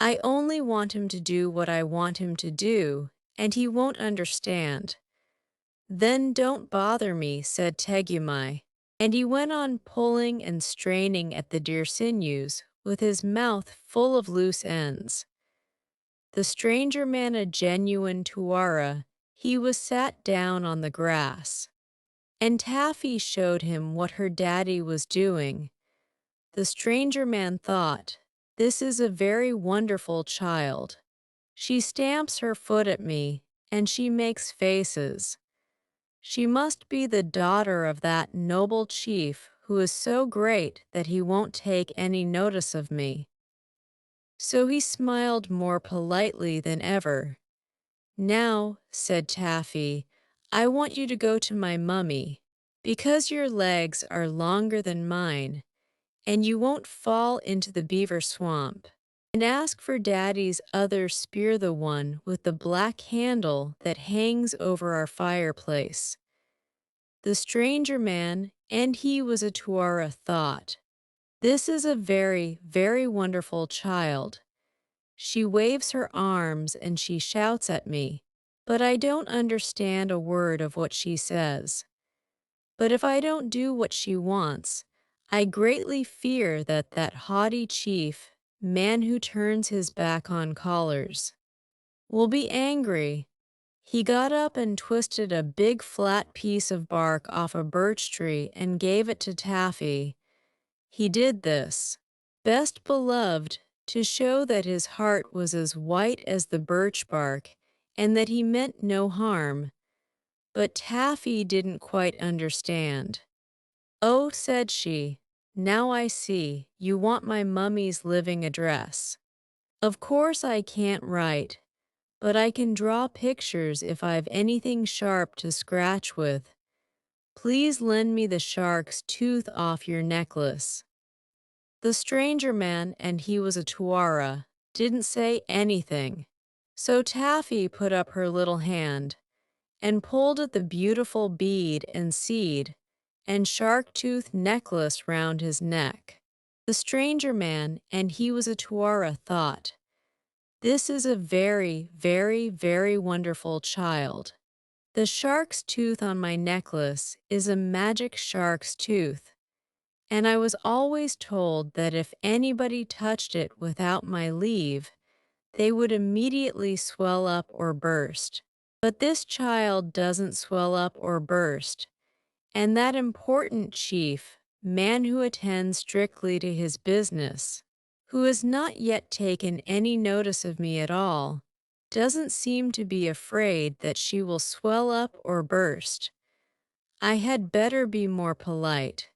A: "I only want him to do what I want him to do, and he won't understand." "Then don't bother me," said Tegumai, and he went on pulling and straining at the deer sinews, with his mouth full of loose ends. The stranger man, a genuine Tuara, he was sat down on the grass, and Taffy showed him what her daddy was doing. The stranger man thought, "This is a very wonderful child. She stamps her foot at me, and she makes faces. She must be the daughter of that noble chief who is so great that he won't take any notice of me." So he smiled more politely than ever. "Now," said Taffy, "I want you to go to my mummy, because your legs are longer than mine, and you won't fall into the beaver swamp, and ask for Daddy's other spear, the one with the black handle that hangs over our fireplace." The stranger man, and he was a Tuara, thought, "This is a very, very wonderful child. She waves her arms and she shouts at me, but I don't understand a word of what she says. But if I don't do what she wants, I greatly fear that that haughty chief, man who turns his back on callers, will be angry." He got up and twisted a big flat piece of bark off a birch tree and gave it to Taffy. He did this, best beloved, to show that his heart was as white as the birch bark and that he meant no harm. But Taffy didn't quite understand. "Oh," said she, "now I see, you want my mummy's living address. Of course I can't write, but I can draw pictures if I've anything sharp to scratch with. Please lend me the shark's tooth off your necklace." The stranger man, and he was a Tuara, didn't say anything. So Taffy put up her little hand and pulled at the beautiful bead and seed and shark-tooth necklace round his neck. The stranger man, and he was a Tuara, thought, "This is a very, very, very wonderful child. The shark's tooth on my necklace is a magic shark's tooth, and I was always told that if anybody touched it without my leave, they would immediately swell up or burst. But this child doesn't swell up or burst, and that important chief, man who attends strictly to his business, who has not yet taken any notice of me at all, doesn't seem to be afraid that she will swell up or burst. I had better be more polite."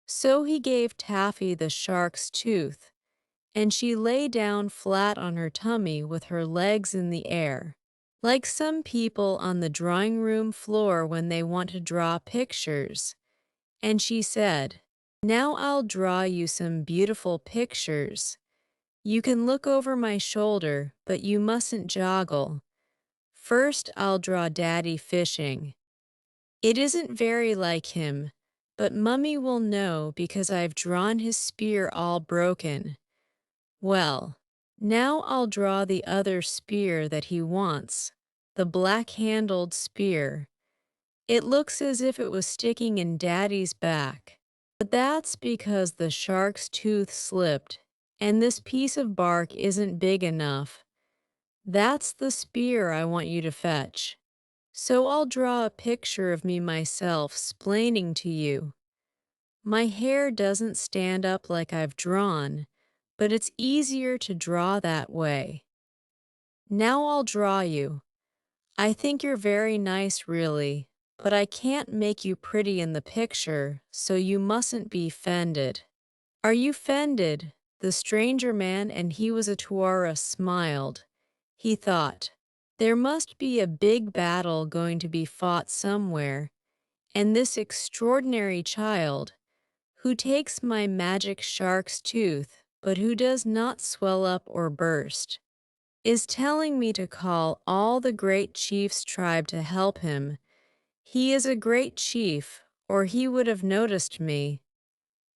A: So he gave Taffy the shark's tooth, and she lay down flat on her tummy with her legs in the air, like some people on the drawing room floor when they want to draw pictures. And she said, "Now I'll draw you some beautiful pictures. You can look over my shoulder, but you mustn't joggle. First, I'll draw Daddy fishing. It isn't very like him, but Mummy will know because I've drawn his spear all broken. Well, now I'll draw the other spear that he wants, the black-handled spear. It looks as if it was sticking in Daddy's back. But that's because the shark's tooth slipped, and this piece of bark isn't big enough. That's the spear I want you to fetch. So I'll draw a picture of me myself splaining to you. My hair doesn't stand up like I've drawn, but it's easier to draw that way. Now I'll draw you. I think you're very nice, really, but I can't make you pretty in the picture, so you mustn't be offended." "Are you offended?" The stranger man, and he was a Tuara, smiled. He thought, there must be a big battle going to be fought somewhere, and this extraordinary child, who takes my magic shark's tooth, but who does not swell up or burst, is telling me to call all the great chief's tribe to help him. He is a great chief, or he would have noticed me.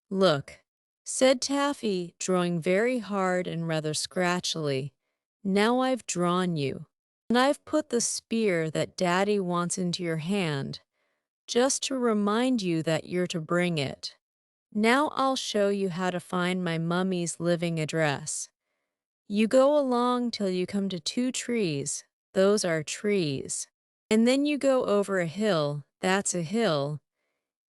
A: "Look," said Taffy, drawing very hard and rather scratchily. "Now I've drawn you, and I've put the spear that Daddy wants into your hand, just to remind you that you're to bring it. Now I'll show you how to find my mummy's living address. You go along till you come to 2 trees, those are trees. And then you go over a hill, that's a hill.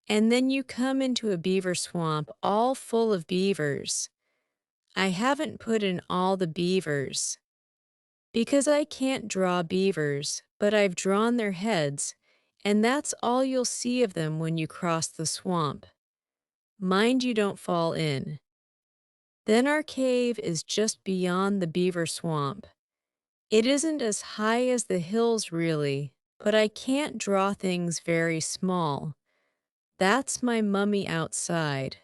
A: And then you come into a beaver swamp all full of beavers. I haven't put in all the beavers, because I can't draw beavers, but I've drawn their heads, and that's all you'll see of them when you cross the swamp. Mind you don't fall in. Then our cave is just beyond the beaver swamp. It isn't as high as the hills really, but I can't draw things very small. That's my mummy outside.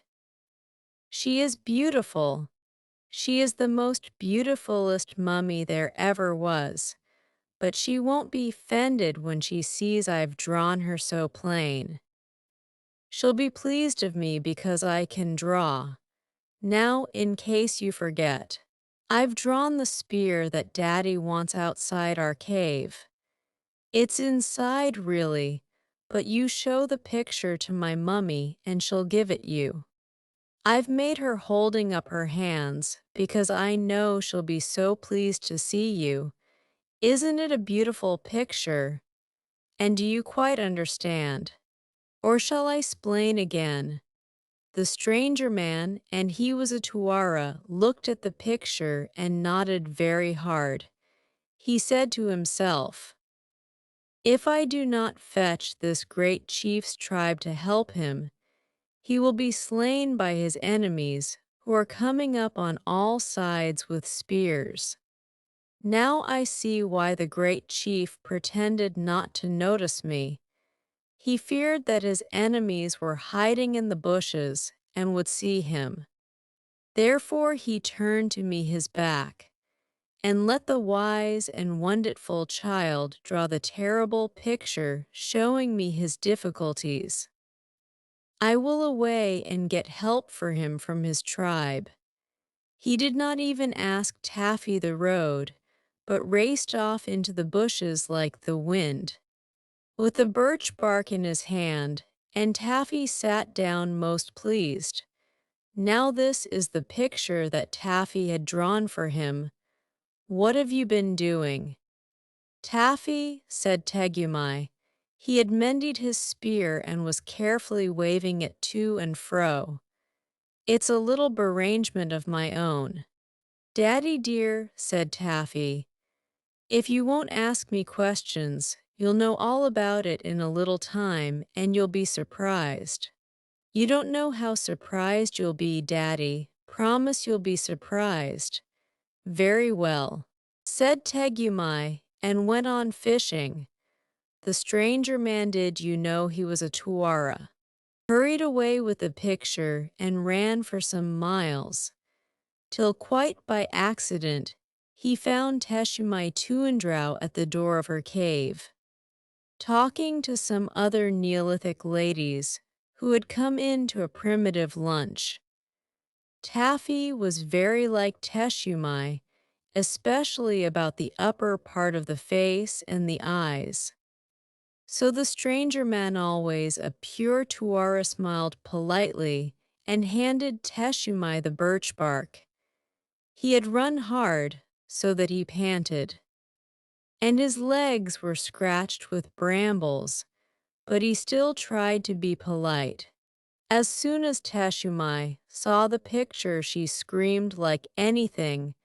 A: She is beautiful. She is the most beautifulest mummy there ever was, but she won't be offended when she sees I've drawn her so plain. She'll be pleased of me because I can draw. Now, in case you forget, I've drawn the spear that Daddy wants outside our cave. It's inside, really, but you show the picture to my mummy and she'll give it you. I've made her holding up her hands because I know she'll be so pleased to see you. Isn't it a beautiful picture? And do you quite understand? Or shall I explain again?" The stranger man, and he was a Tuara, looked at the picture and nodded very hard. He said to himself, "If I do not fetch this great chief's tribe to help him, he will be slain by his enemies, who are coming up on all sides with spears. Now I see why the great chief pretended not to notice me. He feared that his enemies were hiding in the bushes and would see him. Therefore he turned to me his back, and let the wise and wonderful child draw the terrible picture showing me his difficulties. I will away and get help for him from his tribe." He did not even ask Taffy the road, but raced off into the bushes like the wind, with the birch bark in his hand, and Taffy sat down most pleased. Now this is the picture that Taffy had drawn for him. "What have you been doing?" "Taffy," said Tegumai. He had mended his spear and was carefully waving it to and fro. "It's a little arrangement of my own." "Daddy dear," said Taffy, If you won't ask me questions, you'll know all about it in a little time and you'll be surprised. You don't know how surprised you'll be, Daddy. Promise you'll be surprised. Very well, said Tegumai, and went on fishing. The stranger man did you know he was a Tuara. Hurried away with the picture and ran for some miles, till quite by accident he found Teshumai Tuandrau at the door of her cave, talking to some other Neolithic ladies who had come in to a primitive lunch. Taffy was very like Teshumai, especially about the upper part of the face and the eyes. So the stranger man always, a pure Tuara, smiled politely and handed Teshumai the birch bark. He had run hard, so that he panted, and his legs were scratched with brambles, but he still tried to be polite. As soon as Teshumai saw the picture, she screamed like anything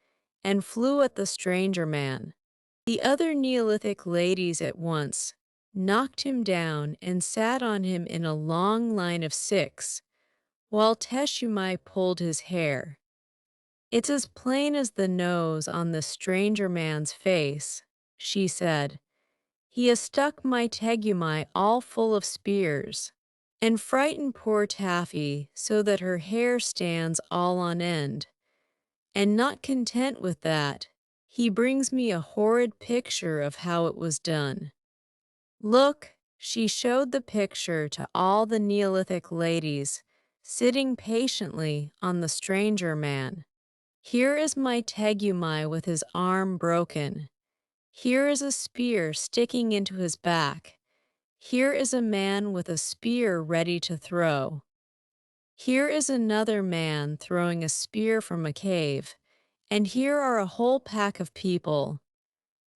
A: and flew at the stranger man. The other Neolithic ladies at once knocked him down and sat on him in a long line of 6, while Teshumai pulled his hair. It's as plain as the nose on the stranger man's face, she said. He has stuck my Tegumai all full of spears, and frightened poor Taffy so that her hair stands all on end. And not content with that, he brings me a horrid picture of how it was done. Look, she showed the picture to all the Neolithic ladies, sitting patiently on the stranger man. Here is my Tegumai with his arm broken. Here is a spear sticking into his back. Here is a man with a spear ready to throw. Here is another man throwing a spear from a cave. And here are a whole pack of people.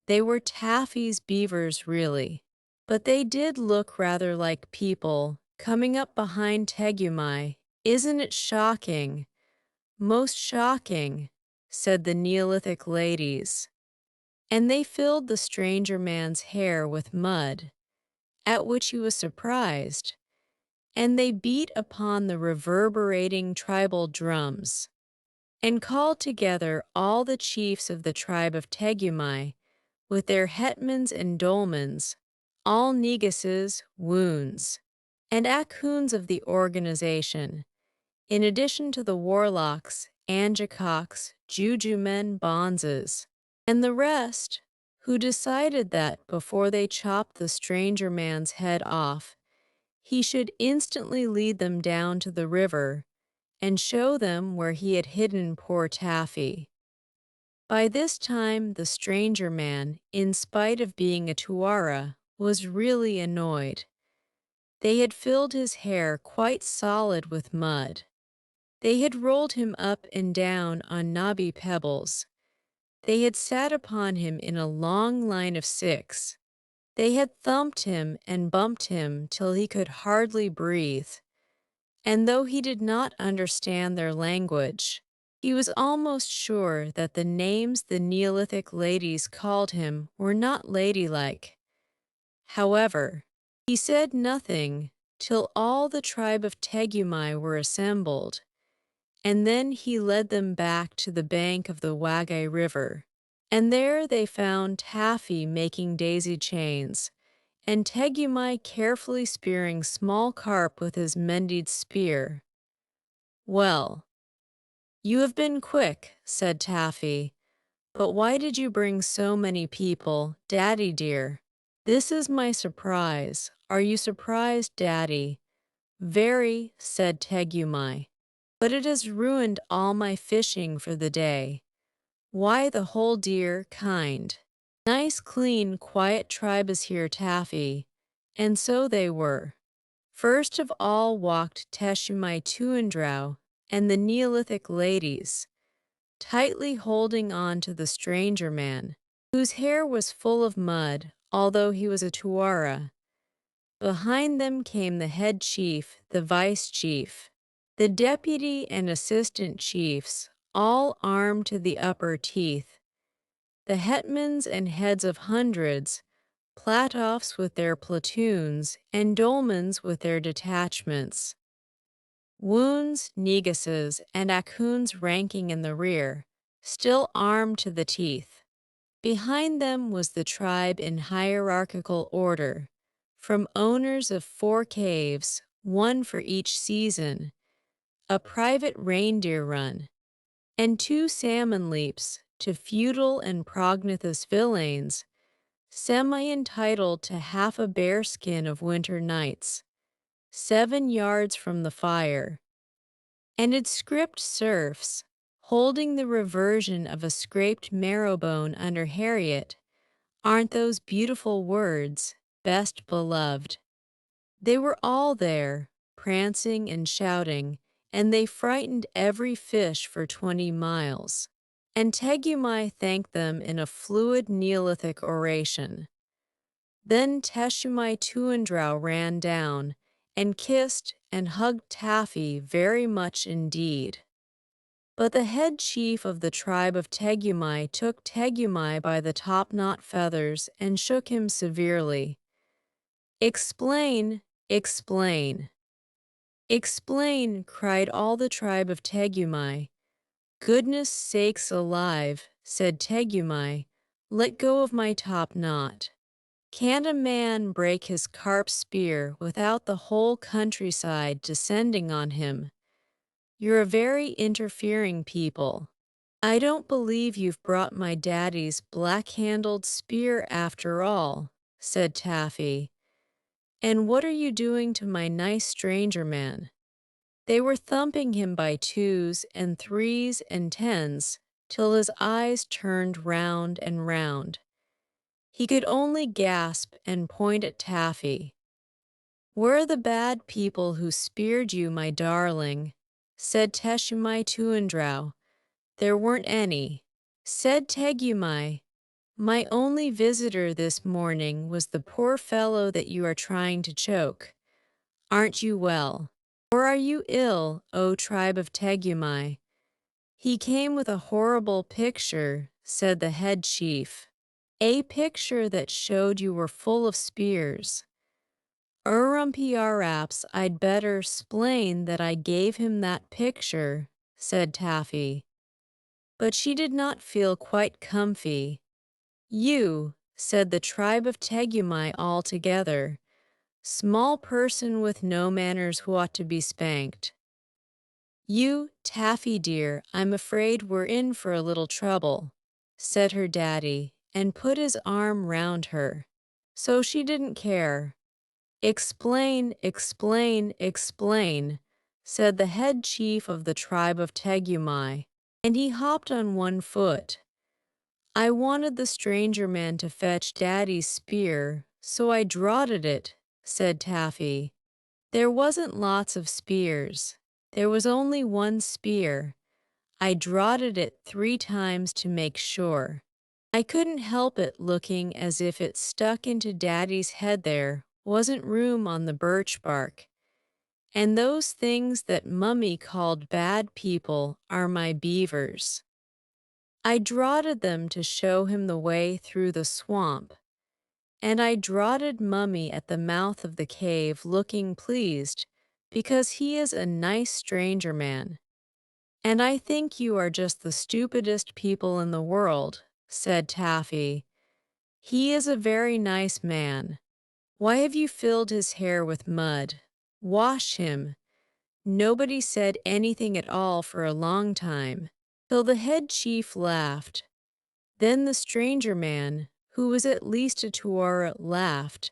A: They were Taffy's beavers, really. But they did look rather like people, coming up behind Tegumai. Isn't it shocking? Most shocking, said the Neolithic ladies. And they filled the stranger man's hair with mud, at which he was surprised, and they beat upon the reverberating tribal drums, and called together all the chiefs of the tribe of Tegumai, with their hetmans and dolmens, all neguses, wounds, and akhuns of the organization, in addition to the warlocks, anjacoks, jujumen, bonzes, and the rest, who decided that before they chopped the stranger man's head off, he should instantly lead them down to the river and show them where he had hidden poor Taffy. By this time, the stranger man, in spite of being a Tuara, was really annoyed. They had filled his hair quite solid with mud. They had rolled him up and down on knobby pebbles. They had sat upon him in a long line of 6. They had thumped him and bumped him till he could hardly breathe. And though he did not understand their language, he was almost sure that the names the Neolithic ladies called him were not ladylike. However, he said nothing till all the tribe of Tegumai were assembled, and then he led them back to the bank of the Wagai River, and there they found Taffy making daisy chains, and Tegumai carefully spearing small carp with his mended spear. Well, you have been quick, said Taffy, but why did you bring so many people, Daddy dear? This is my surprise. Are you surprised, Daddy? Very, said Tegumai, but it has ruined all my fishing for the day. Why, the whole dear, kind, nice, clean, quiet tribe is here, Taffy. And so they were. First of all walked Teshumai Tuandrau and the Neolithic ladies, tightly holding on to the stranger man, whose hair was full of mud, although he was a Tuara. Behind them came the head chief, the vice chief, the deputy and assistant chiefs, all armed to the upper teeth. the hetmans and heads of hundreds, platoffs with their platoons, and dolmens with their detachments. Woons, neguses, and akhunds ranking in the rear, still armed to the teeth. Behind them was the tribe in hierarchical order, from owners of 4 caves, one for each season, a private reindeer run, and 2 salmon leaps to feudal and prognathous villains, semi-entitled to half a bearskin of winter nights, 7 yards from the fire, and its script serfs, holding the reversion of a scraped marrowbone under Harriet. Aren't those beautiful words, best beloved? They were all there, prancing and shouting, and they frightened every fish for 20 miles. And Tegumai thanked them in a fluid Neolithic oration. Then Teshumai Tuandrau ran down and kissed and hugged Taffy very much indeed. But the head chief of the tribe of Tegumai took Tegumai by the top-knot feathers and shook him severely. "Explain, explain, explain," cried all the tribe of Tegumai. "Goodness sakes alive," said Tegumai, "let go of my top-knot. Can't a man break his carp spear without the whole countryside descending on him? You're a very interfering people. I don't believe you've brought my daddy's black-handled spear after all," said Taffy. "And what are you doing to my nice stranger man?" They were thumping him by 2s and 3s and 10s, till his eyes turned round and round. He could only gasp and point at Taffy. "Where are the bad people who speared you, my darling?" said Teshumai Tuandrau. "There weren't any." Said Tegumai, "My only visitor this morning was the poor fellow that you are trying to choke. Aren't you well? Or are you ill, O tribe of Tegumai?" "He came with a horrible picture," said the head chief. "A picture that showed you were full of spears." "Urumpiaraps, I'd better splain that I gave him that picture," said Taffy. But she did not feel quite comfy. "You," said the tribe of Tegumai all together, "small person with no manners who ought to be spanked. You, Taffy dear, I'm afraid we're in for a little trouble," said her daddy, and put his arm round her. So she didn't care. "Explain, explain, explain," said the head chief of the tribe of Tegumai, and he hopped on 1 foot. "I wanted the stranger man to fetch Daddy's spear, so I draughted it," said Taffy. "There wasn't lots of spears. There was only 1 spear. I draughted it 3 times to make sure. I couldn't help it looking as if it stuck into Daddy's head there wasn't room on the birch bark. And those things that Mummy called bad people are my beavers. I draughted them to show him the way through the swamp, and I draughted Mummy at the mouth of the cave looking pleased, because he is a nice stranger man. And I think you are just the stupidest people in the world," said Taffy. "He is a very nice man. Why have you filled his hair with mud? Wash him." Nobody said anything at all for a long time, till the head chief laughed. Then the stranger man, who was at least a Tuara, laughed.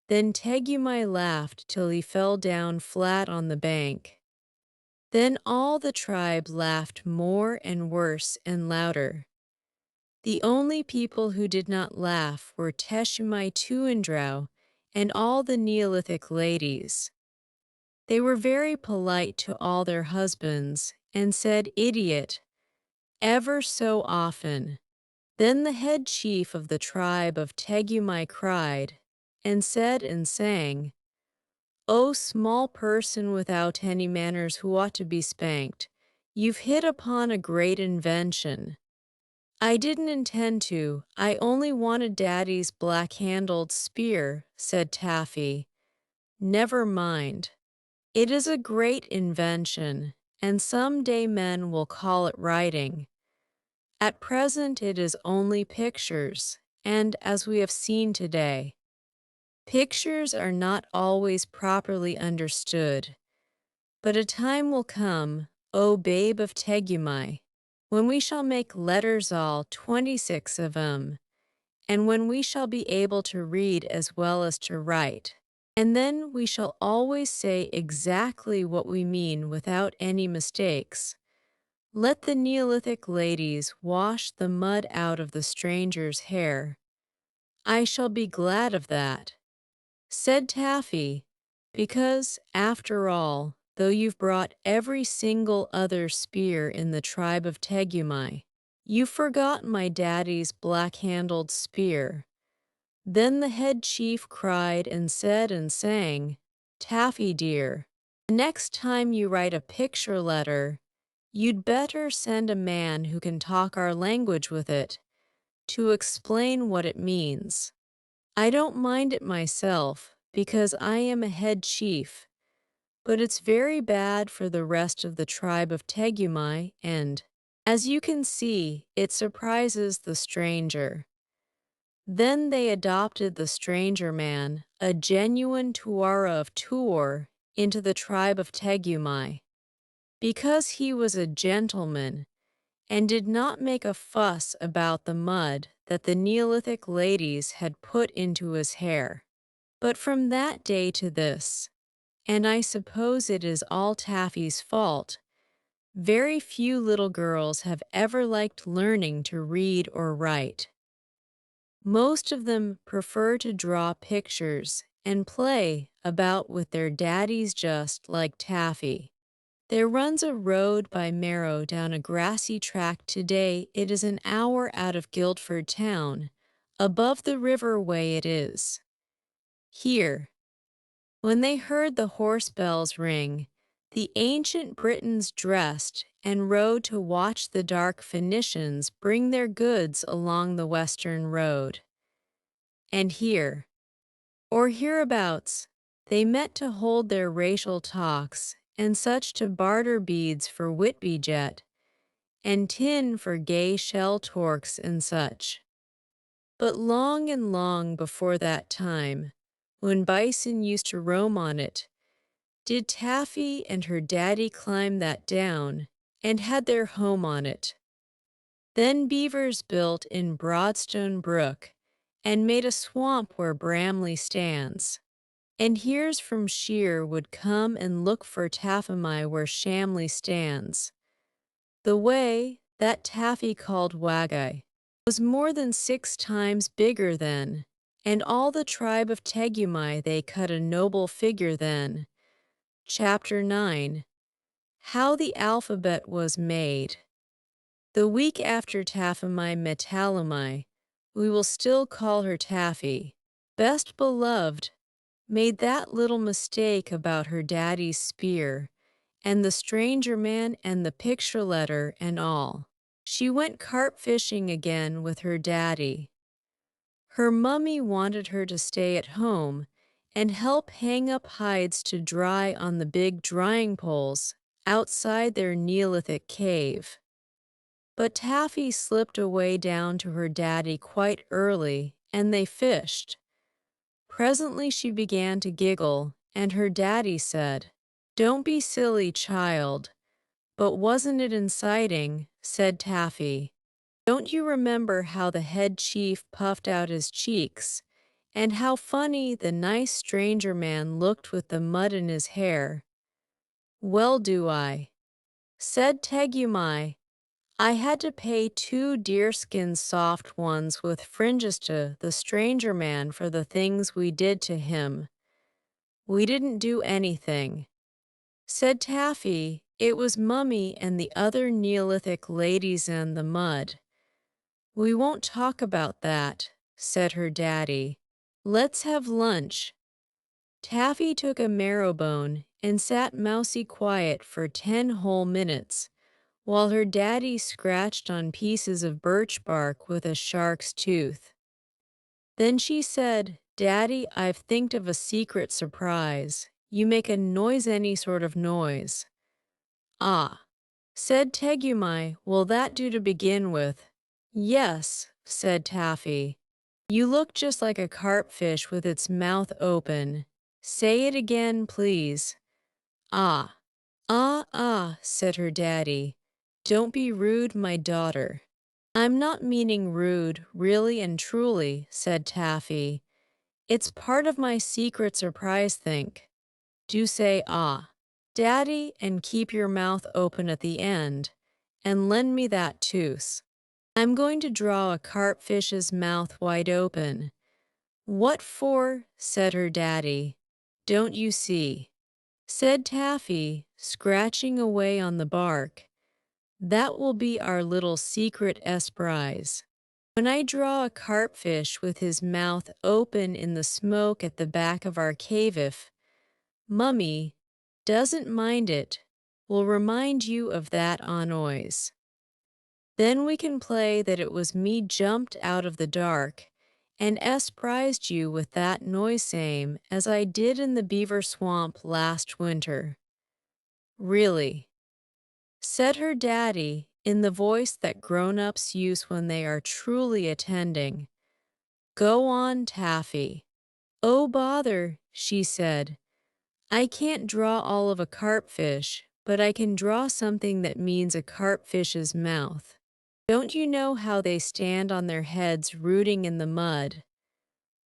A: Then Tegumai laughed till he fell down flat on the bank. Then all the tribe laughed more and worse and louder. The only people who did not laugh were Teshumai Tuandrau and all the Neolithic ladies. They were very polite to all their husbands and said "idiot" ever so often. Then the head chief of the tribe of Tegumai cried, and said and sang, "O small person without any manners who ought to be spanked, you've hit upon a great invention. I didn't intend to. I only wanted Daddy's black-handled spear, said Taffy. Never mind. It is a great invention, and some day men will call it writing. At present it is only pictures, and as we have seen today, pictures are not always properly understood. But a time will come, O babe of Tegumai, when we shall make letters all 26 of 'em, and when we shall be able to read as well as to write. And then we shall always say exactly what we mean without any mistakes. Let the Neolithic ladies wash the mud out of the stranger's hair. I shall be glad of that, said Taffy, because, after all, though you've brought every single other spear in the tribe of Tegumai, you forgot my daddy's black-handled spear. Then the head chief cried and said and sang, Taffy dear, the next time you write a picture letter, you'd better send a man who can talk our language with it, to explain what it means. I don't mind it myself, because I am a head chief, but it's very bad for the rest of the tribe of Tegumai, and, as you can see, it surprises the stranger. Then they adopted the stranger man, a genuine Tuara of Tuor, into the tribe of Tegumai. Because he was a gentleman, and did not make a fuss about the mud that the Neolithic ladies had put into his hair. But from that day to this, and I suppose it is all Taffy's fault, very few little girls have ever liked learning to read or write. Most of them prefer to draw pictures and play about with their daddies just like Taffy. There runs a road by Marrow down a grassy track today. It is an hour out of Guildford town, above the river way it is. Here, when they heard the horse bells ring, the ancient Britons dressed and rode to watch the dark Phoenicians bring their goods along the western road. And here, or hereabouts, they met to hold their racial talks and such to barter beads for Whitby jet, and tin for gay shell torques and such. But long and long before that time, when bison used to roam on it, did Taffy and her daddy climb that down and had their home on it. Then beavers built in Broadstone Brook and made a swamp where Bramley stands. And here's from Sheer would come and look for Taffamai where Shamley stands. The way that Taffy called Wagai was more than 6 times bigger then, and all the tribe of Tegumai they cut a noble figure then. Chapter 9. How the Alphabet Was Made. The week after Taffamai met Talamai, we will still call her Taffy, best beloved, made that little mistake about her daddy's spear, and the stranger man and the picture letter and all. She went carp fishing again with her daddy. Her mummy wanted her to stay at home and help hang up hides to dry on the big drying poles outside their Neolithic cave. But Taffy slipped away down to her daddy quite early, and they fished. Presently she began to giggle, and her daddy said, "Don't be silly, child." "But wasn't it inciting?" said Taffy. "Don't you remember how the head chief puffed out his cheeks, and how funny the nice stranger man looked with the mud in his hair?" "Well do I," said Tegumai. "I had to pay 2 deerskin soft ones with fringes to the stranger man for the things we did to him." "We didn't do anything," said Taffy. "It was Mummy and the other Neolithic ladies and the mud." "We won't talk about that," said her daddy. "Let's have lunch." Taffy took a marrowbone and sat mousy quiet for 10 whole minutes, while her daddy scratched on pieces of birch bark with a shark's tooth. Then she said, "Daddy, I've thinked of a secret surprise. You make a noise, any sort of noise." "Ah," said Tegumai, "will that do to begin with?" "Yes," said Taffy. "You look just like a carpfish with its mouth open. Say it again, please." "Ah." "Ah, ah," said her daddy. "Don't be rude, my daughter." "I'm not meaning rude, really and truly," said Taffy. "It's part of my secret surprise think. Do say ah, Daddy, and keep your mouth open at the end, and lend me that tooth. I'm going to draw a carpfish's mouth wide open." "What for?" said her daddy. "Don't you see?" said Taffy, scratching away on the bark. "That will be our little secret esprise. When I draw a carpfish with his mouth open in the smoke at the back of our cave, if Mummy doesn't mind it, will remind you of that noise. Then we can play that it was me jumped out of the dark and esprised you with that noise same as I did in the beaver swamp last winter." "Really?" said her daddy in the voice that grown-ups use when they are truly attending. "Go on, Taffy." "Oh, bother," she said. "I can't draw all of a carpfish, but I can draw something that means a carpfish's mouth. Don't you know how they stand on their heads rooting in the mud?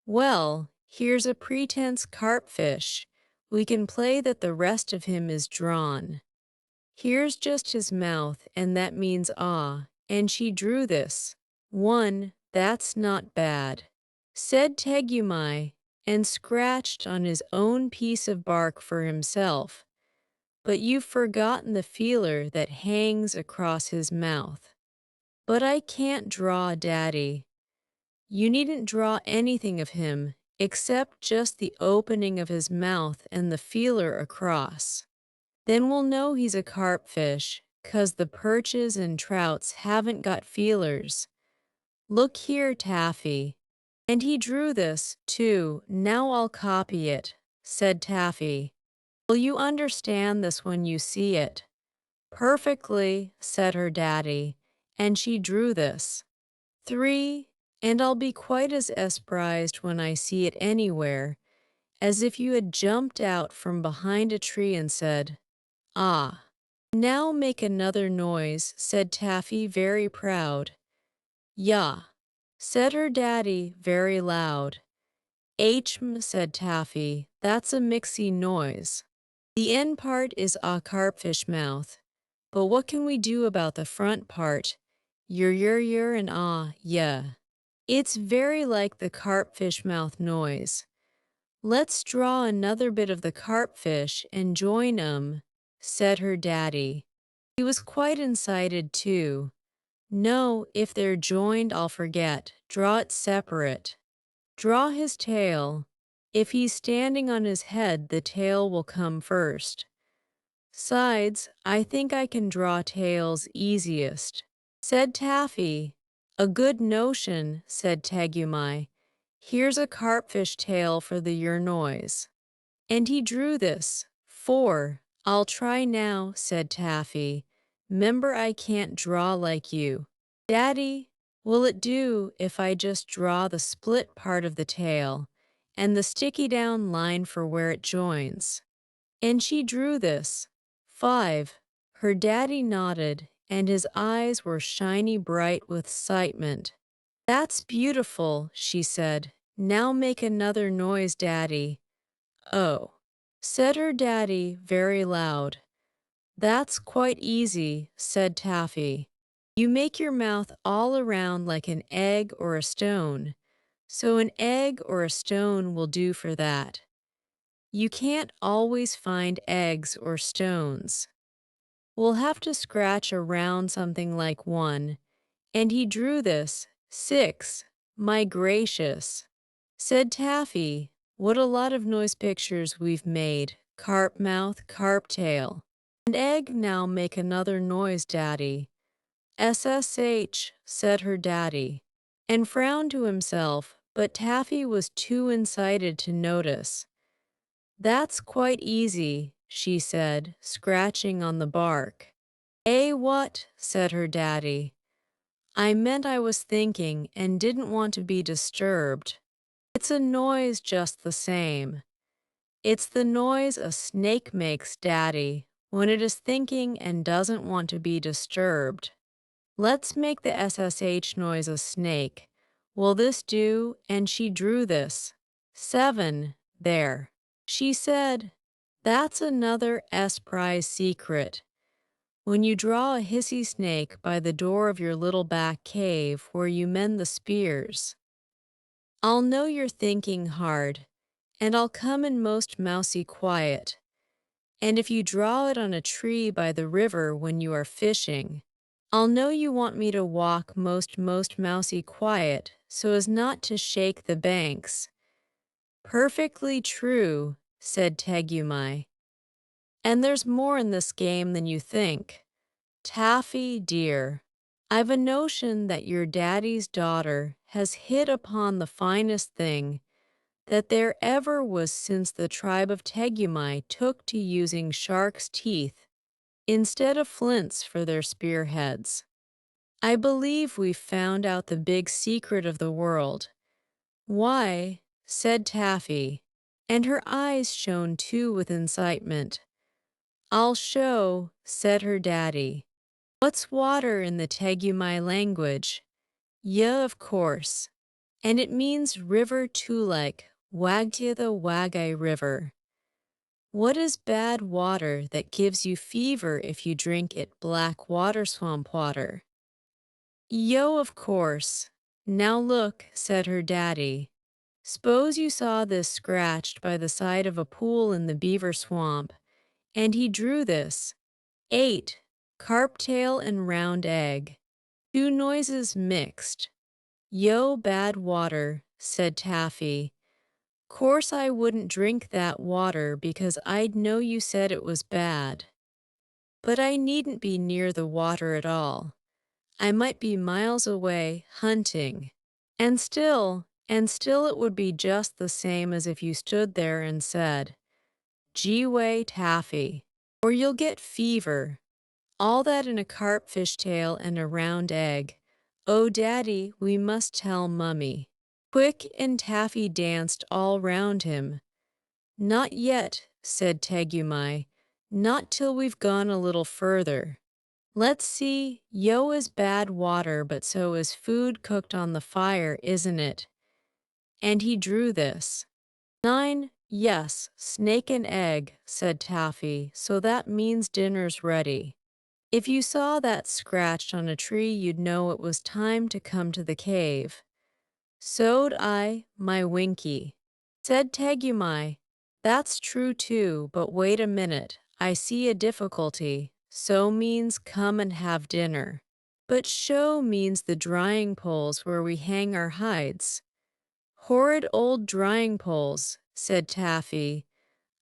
A: Well, here's a pretense carpfish. We can play that the rest of him is drawn. Here's just his mouth, and that means ah, and she drew this. One, that's not bad," said Tegumai, and scratched on his own piece of bark for himself. "But you've forgotten the feeler that hangs across his mouth." "But I can't draw, Daddy." "You needn't draw anything of him, except just the opening of his mouth and the feeler across. Then we'll know he's a carpfish, 'cause the perches and trouts haven't got feelers. Look here, Taffy." "And he drew this, too. Now I'll copy it," said Taffy. "Will you understand this when you see it?" "Perfectly," said her daddy, and she drew this. "3, and I'll be quite as esprised when I see it anywhere, as if you had jumped out from behind a tree and said, 'Ah.'" "Now make another noise," said Taffy, very proud. "Yah," said her daddy, very loud. "Hm," said Taffy, "that's a mixy noise. The end part is a carpfish mouth. But what can we do about the front part? Yer and ah, yeah. It's very like the carpfish mouth noise. Let's draw another bit of the carpfish and join 'em," said her daddy. He was quite incited too. "No, if they're joined I'll forget. Draw it separate. Draw his tail. If he's standing on his head, the tail will come first. Sides, I think I can draw tails easiest," said Taffy. "A good notion," said Tegumai. "Here's a carpfish tail for the your noise." And he drew this. 4. "I'll try now," said Taffy. "'Member I can't draw like you." "Daddy, will it do if I just draw the split part of the tail and the sticky down line for where it joins?" And she drew this. 5. Her daddy nodded, and his eyes were shiny bright with excitement. "That's beautiful," she said. "Now make another noise, Daddy." "Oh," said her daddy very loud. "That's quite easy," said Taffy. "You make your mouth all around like an egg or a stone, so an egg or a stone will do for that. You can't always find eggs or stones. We'll have to scratch around something like one." And he drew this. 6. "My gracious," said Taffy. "What a lot of noise pictures we've made. Carp mouth, carp tail." "And egg now make another noise, Daddy." "SSH," said her daddy, and frowned to himself, but Taffy was too incited to notice. "That's quite easy," she said, scratching on the bark. What?" said her daddy. "I meant I was thinking and didn't want to be disturbed." "It's a noise just the same." "It's the noise a snake makes, Daddy, when it is thinking and doesn't want to be disturbed." "Let's make the SSH noise a snake. Will this do?" And she drew this. 7. There. She said, "That's another S-prize secret. When you draw a hissy snake by the door of your little back cave where you mend the spears, I'll know you're thinking hard, and I'll come in most mousy quiet. And if you draw it on a tree by the river when you are fishing, I'll know you want me to walk most mousy quiet so as not to shake the banks." "Perfectly true," said Tegumai. "And there's more in this game than you think. Taffy, dear, I've a notion that your daddy's daughter has hit upon the finest thing that there ever was since the tribe of Tegumai took to using shark's teeth instead of flints for their spearheads. I believe we've found out the big secret of the world." "Why?" said Taffy, and her eyes shone too with incitement. "I'll show," said her daddy. "What's water in the Tegumai language?" "Yeah, of course. And it means river Tulek, Wagtia the Wagai River." "What is bad water that gives you fever if you drink it black water swamp water?" "Yo, of course. Now look," said her daddy. "S'pose you saw this scratched by the side of a pool in the beaver swamp, and he drew this. 8. Carp tail and round egg. Two noises mixed." "Yo, bad water," said Taffy. "Course I wouldn't drink that water because I'd know you said it was bad. But I needn't be near the water at all. I might be miles away, hunting. And still it would be just the same as if you stood there and said, 'Gee way, Taffy,' or 'You'll get fever.' All that in a carp fish tail and a round egg. Oh, Daddy, we must tell Mummy." Quick and Taffy danced all round him. "Not yet," said Tegumai. "Not till we've gone a little further. Let's see, yo is bad water, but so is food cooked on the fire, isn't it?" And he drew this. 9. "Yes, snake and egg," said Taffy, "so that means dinner's ready. If you saw that scratched on a tree, you'd know it was time to come to the cave." "So'd I, my Winky," said Tegumai. "That's true too, but wait a minute, I see a difficulty. So means come and have dinner. But show means the drying poles where we hang our hides." "Horrid old drying poles," said Taffy.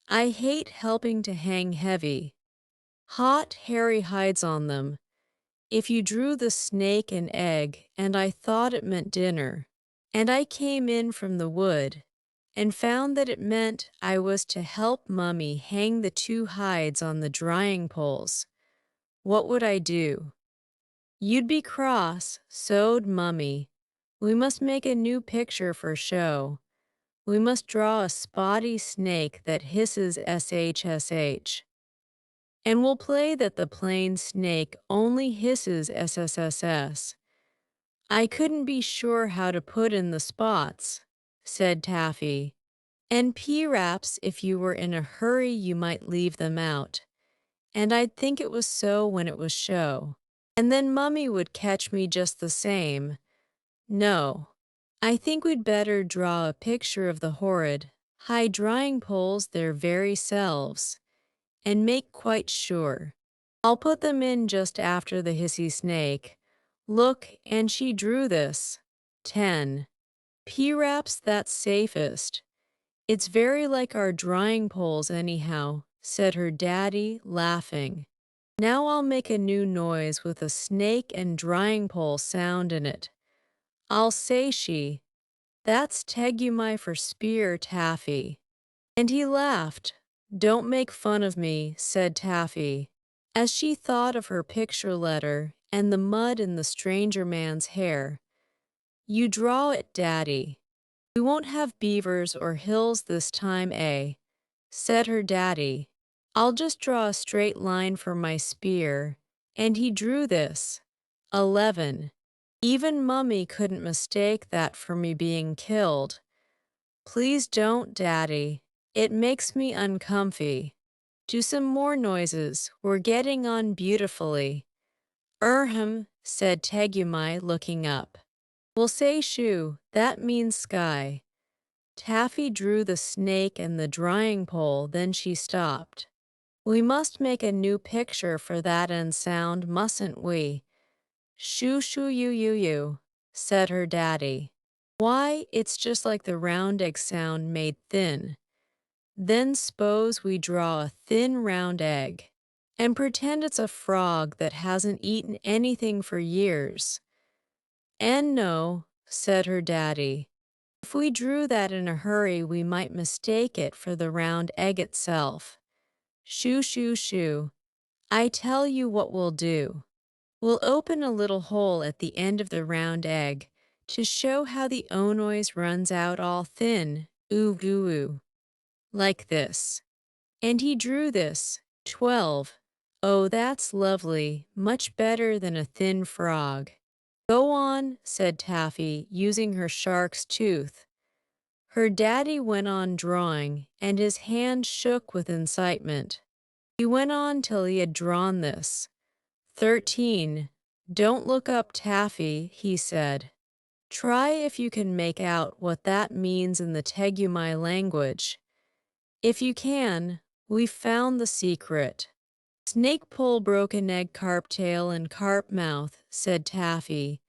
A: "I hate helping to hang heavy, hot, hairy hides on them. If you drew the snake and egg, and I thought it meant dinner, and I came in from the wood, and found that it meant I was to help Mummy hang the two hides on the drying poles, what would I do?" "You'd be cross, so'd Mummy. We must make a new picture for show. We must draw a spotty snake that hisses SHSH. And we'll play that the plain snake only hisses SSSS. I couldn't be sure how to put in the spots," said Taffy. "And P-raps, if you were in a hurry you might leave them out. And I'd think it was so when it was show. And then Mummy would catch me just the same. No. I think we'd better draw a picture of the horrid, high drying poles their very selves, and make quite sure. I'll put them in just after the hissy snake. Look, and she drew this. 10. P-raps, that's safest. It's very like our drying poles anyhow, said her daddy, laughing. Now I'll make a new noise with a snake and drying pole sound in it. I'll say she. That's Tegumai for spear, Taffy. And he laughed. Don't make fun of me, said Taffy, as she thought of her picture letter and the mud in the stranger man's hair. You draw it, Daddy. We won't have beavers or hills this time, eh? Said her daddy. I'll just draw a straight line for my spear. And he drew this. 11. Even Mummy couldn't mistake that for me being killed. Please don't, Daddy. It makes me uncomfy. Do some more noises. We're getting on beautifully. Said Tegumai, looking up. We'll say shoo, that means sky. Taffy drew the snake and the drying pole, then she stopped. We must make a new picture for that end sound, mustn't we? Shoo shoo you, said her daddy. Why, it's just like the round egg sound made thin. Then suppose we draw a thin round egg and pretend it's a frog that hasn't eaten anything for years. And no, said her daddy. If we drew that in a hurry, we might mistake it for the round egg itself. Shoo, shoo, shoo. I tell you what we'll do. We'll open a little hole at the end of the round egg to show how the O noise runs out all thin, ooh, ooh, ooh, like this. And he drew this, 12. Oh, that's lovely, much better than a thin frog. Go on, said Taffy, using her shark's tooth. Her daddy went on drawing, and his hand shook with excitement. He went on till he had drawn this. 13. Don't look up, Taffy, he said. Try if you can make out what that means in the Tegumai language. If you can, we've found the secret. Snake pole, broken egg, carp tail, and carp mouth, said Taffy.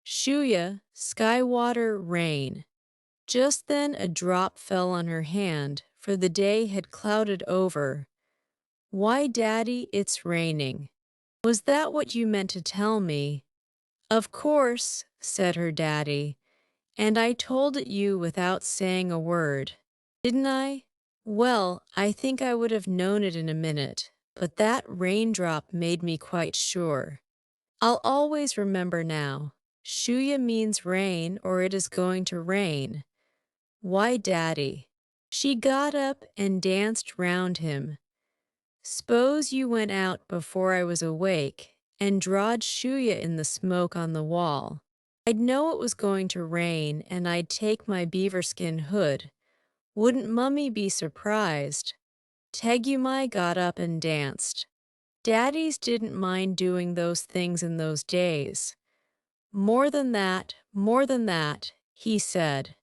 A: Shuya, sky water, rain. Just then a drop fell on her hand, for the day had clouded over. Why, Daddy, it's raining. Was that what you meant to tell me? Of course, said her daddy, and I told it you without saying a word. Didn't I? Well, I think I would have known it in a minute, but that raindrop made me quite sure. I'll always remember now. Shuya means rain, or it is going to rain. Why, Daddy? She got up and danced round him. S'pose you went out before I was awake and drawed Shuya in the smoke on the wall. I'd know it was going to rain, and I'd take my beaverskin hood. Wouldn't Mummy be surprised? Tegumai got up and danced. Daddies didn't mind doing those things in those days. More than that, he said.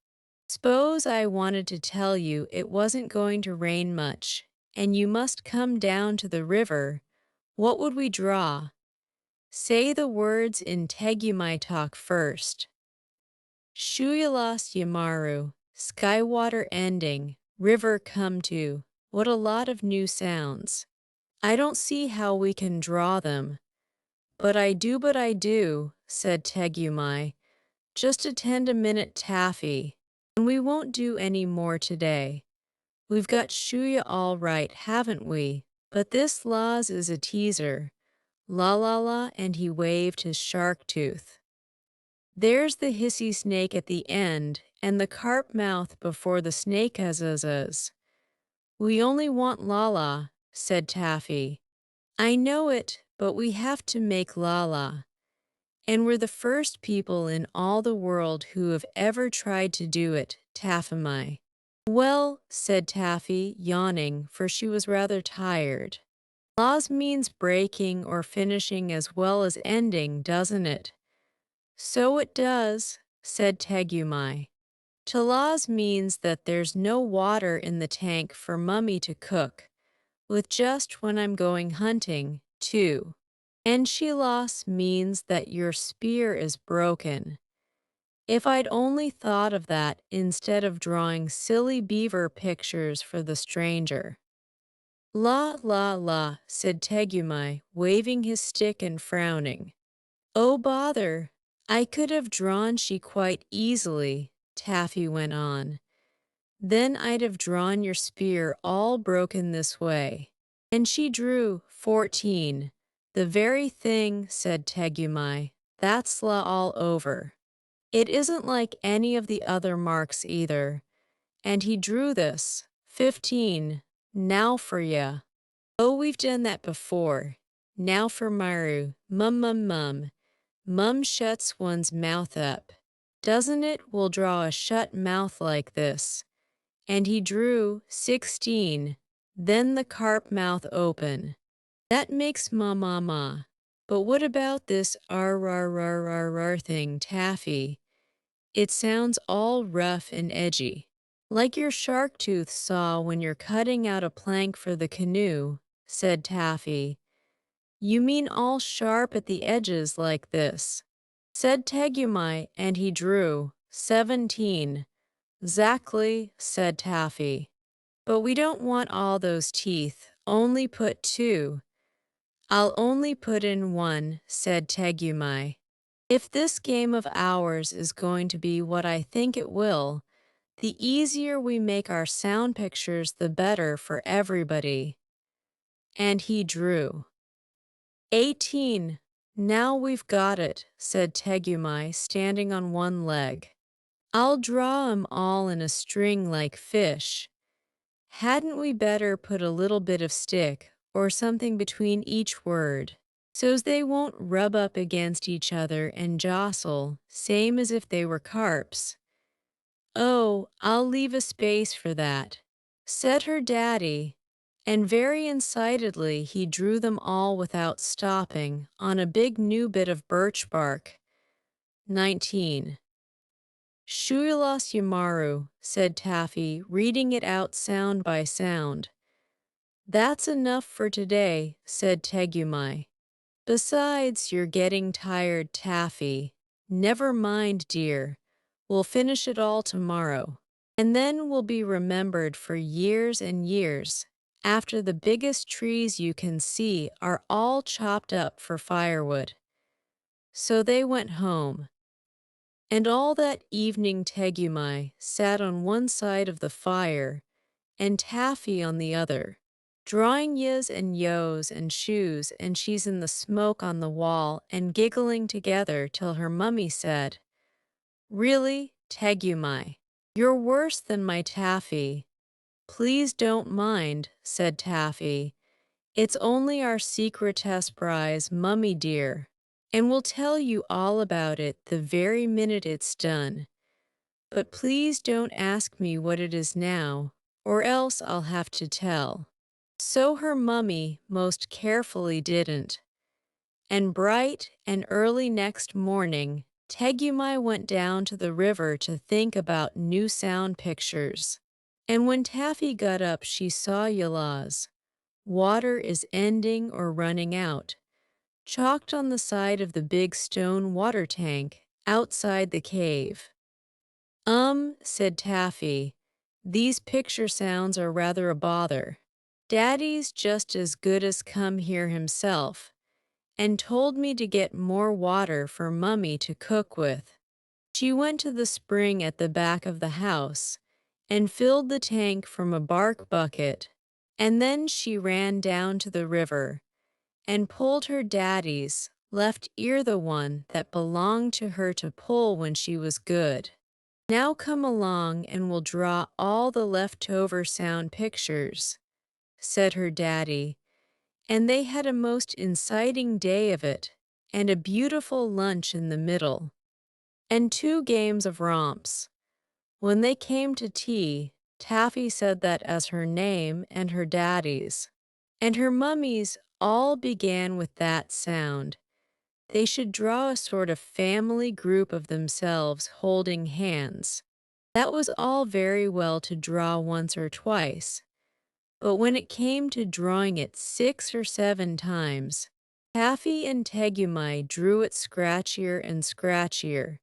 A: S'pose I wanted to tell you it wasn't going to rain much, and you must come down to the river. What would we draw? Say the words in Tegumai talk first. Shuyalas Yamaru, skywater ending, river come to. What a lot of new sounds. I don't see how we can draw them. But I do, said Tegumai. Just attend a minute, Taffy, and we won't do any more today. We've got Shuya all right, haven't we? But this Laz is a teaser. La la la, and he waved his shark tooth. There's the hissy snake at the end, and the carp mouth before the snake azazas. We only want Lala, said Taffy. I know it, but we have to make Lala. And we're the first people in all the world who have ever tried to do it, Taffamai. Well, said Taffy, yawning, for she was rather tired. Laws means breaking or finishing as well as ending, doesn't it? So it does, said Tegumai. Talaz means that there's no water in the tank for Mummy to cook, with just when I'm going hunting, too. And Shilas means that your spear is broken. If I'd only thought of that instead of drawing silly beaver pictures for the stranger. La la la, said Tegumai, waving his stick and frowning. Oh bother, I could have drawn she quite easily, Taffy went on. Then I'd have drawn your spear all broken this way. And she drew 14. The very thing, said Tegumai. That's la all over. It isn't like any of the other marks either. And he drew this. 15. Now for ya. Oh, we've done that before. Now for Maru. Mum mum mum. Mum shuts one's mouth up. Doesn't it? We'll draw a shut mouth like this. And he drew 16. Then the carp mouth open. That makes ma ma ma. But what about this r thing, Taffy? It sounds all rough and edgy. Like your shark tooth saw when you're cutting out a plank for the canoe, said Taffy. You mean all sharp at the edges like this, said Tegumai, and he drew 17. Exactly, said Taffy. But we don't want all those teeth, only put 2. I'll only put in 1, said Tegumai. If this game of ours is going to be what I think it will, the easier we make our sound pictures, the better for everybody. And he drew 18. Now we've got it, said Tegumai, standing on one leg. I'll draw 'em all in a string like fish. Hadn't we better put a little bit of stick or something between each word, so's they won't rub up against each other and jostle, same as if they were carps? Oh, I'll leave a space for that, said her daddy, and very excitedly he drew them all without stopping on a big new bit of birch bark. 19. Shuilas Yamaru, said Taffy, reading it out sound by sound. That's enough for today, said Tegumai. Besides, you're getting tired, Taffy. Never mind, dear. We'll finish it all tomorrow. And then we'll be remembered for years and years, after the biggest trees you can see are all chopped up for firewood. So they went home. And all that evening Tegumai sat on one side of the fire and Taffy on the other, drawing yas and yos and shoes and she's in the smoke on the wall and giggling together till her mummy said, Really, Tegumai, you're worse than my Taffy. Please don't mind, said Taffy. It's only our secretess prize, mummy dear, and we'll tell you all about it the very minute it's done. But please don't ask me what it is now, or else I'll have to tell. So her mummy most carefully didn't. And bright and early next morning, Tegumai went down to the river to think about new sound pictures. And when Taffy got up, she saw Yalaz. Water is ending or running out, chalked on the side of the big stone water tank outside the cave. Said Taffy, these picture sounds are rather a bother. Daddy's just as good as come here himself, and told me to get more water for Mummy to cook with. She went to the spring at the back of the house and filled the tank from a bark bucket, and then she ran down to the river and pulled her daddy's left ear, the one that belonged to her, to pull when she was good. Now come along and we'll draw all the leftover sound pictures, said her daddy, and they had a most inciting day of it, and a beautiful lunch in the middle, and 2 games of romps. When they came to tea, Taffy said that as her name and her daddy's, and her mummy's all began with that sound, they should draw a sort of family group of themselves holding hands. That was all very well to draw once or twice, but when it came to drawing it 6 or 7 times, Taffy and Tegumai drew it scratchier and scratchier.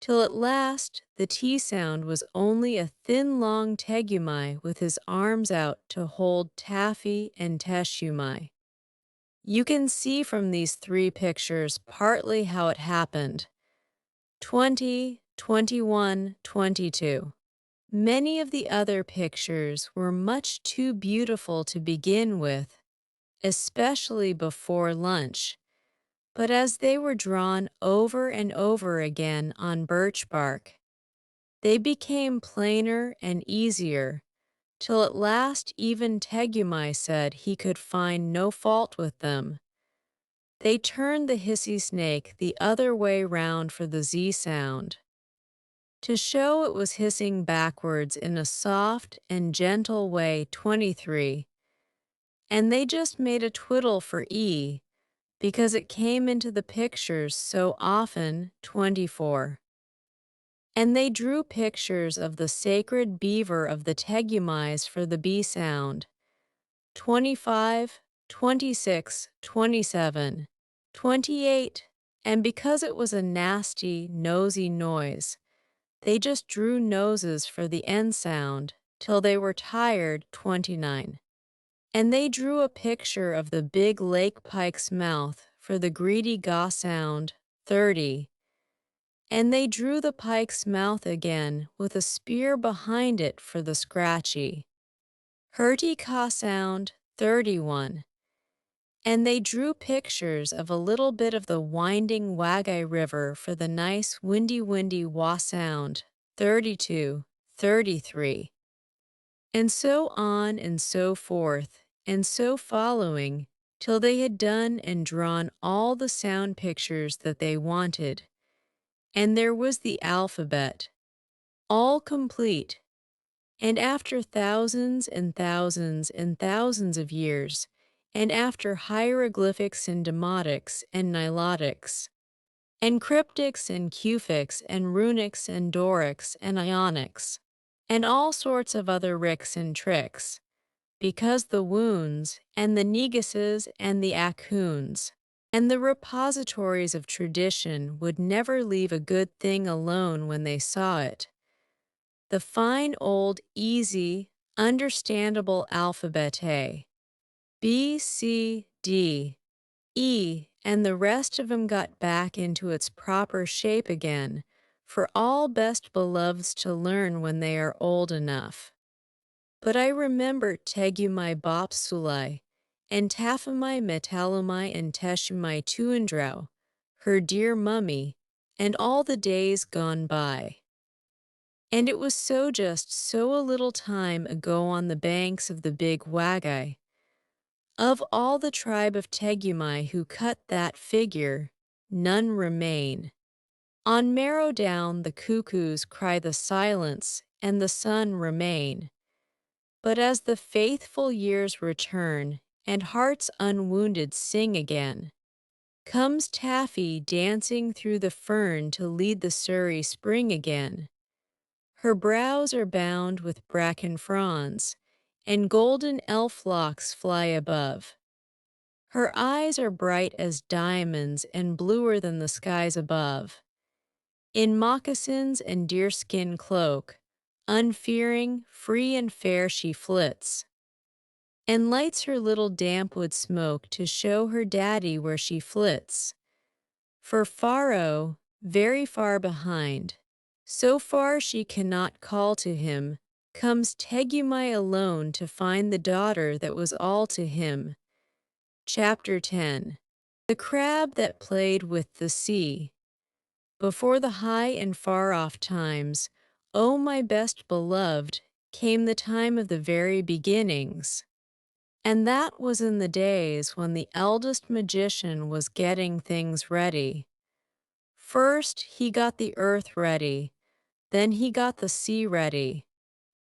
A: till at last the T sound was only a thin long tegumai with his arms out to hold Taffy and Teshumai. You can see from these three pictures partly how it happened. 20, 21, 22. Many of the other pictures were much too beautiful to begin with, especially before lunch, but as they were drawn over and over again on birch bark, they became plainer and easier, till at last even Tegumai said he could find no fault with them. They turned the hissy snake the other way round for the Z sound, to show it was hissing backwards in a soft and gentle way. 23. And they just made a twiddle for E, because it came into the pictures so often. 24. And they drew pictures of the sacred beaver of the Tegumais for the B sound. 25, 26, 27, 28, and because it was a nasty, nosy noise, they just drew noses for the N sound till they were tired. 29. And they drew a picture of the big lake pike's mouth for the greedy Ga sound. 30. And they drew the pike's mouth again with a spear behind it for the scratchy Hurty Ka sound. 31. And they drew pictures of a little bit of the winding Wagai River for the nice windy Wa sound. 32, 33. And so on and so forth, and so following, till they had done and drawn all the sound pictures that they wanted. And there was the alphabet, all complete. And after thousands and thousands and thousands of years, and after hieroglyphics and demotics and nilotics, and cryptics and cufics and runics and dorics and ionics, and all sorts of other ricks and tricks, because the wounds and the neguses and the accoons and the repositories of tradition would never leave a good thing alone when they saw it. The fine old, easy, understandable alphabet A, B, C, D, E, and the rest of 'em got back into its proper shape again, for all best beloveds to learn when they are old enough. But I remember Tegumai Bopsulai, and Taphamai Metalumai and Teshumai Tuandrau, her dear mummy, and all the days gone by. And it was just so a little time ago on the banks of the big Wagai. Of all the tribe of Tegumai who cut that figure, none remain. On Marrow Down the cuckoos cry the silence, and the sun remain. But as the faithful years return, and hearts unwounded sing again, comes Taffy dancing through the fern to lead the Surrey spring again. Her brows are bound with bracken fronds, and golden elf locks fly above. Her eyes are bright as diamonds and bluer than the skies above. In moccasins and deerskin cloak, unfearing, free and fair she flits, and lights her little dampwood smoke to show her daddy where she flits. For far very far behind, so far she cannot call to him, comes Tegumai alone to find the daughter that was all to him. Chapter 10. The crab that played with the sea. Before the high and far-off times, O my best beloved, came the time of the very beginnings. And that was in the days when the eldest magician was getting things ready. First he got the earth ready, then he got the sea ready,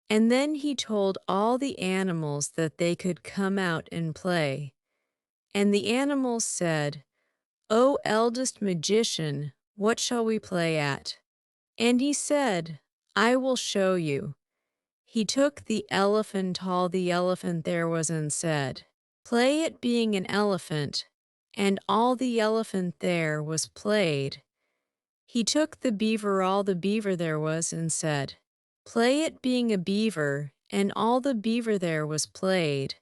A: and then he told all the animals that they could come out and play. And the animals said, O eldest magician, what shall we play at? And he said, I will show you. He took the elephant all the elephant there was and said, Play at being an elephant, and all the elephant there was played. He took the beaver all the beaver there was and said, "Play it being a beaver," and all the beaver there was played.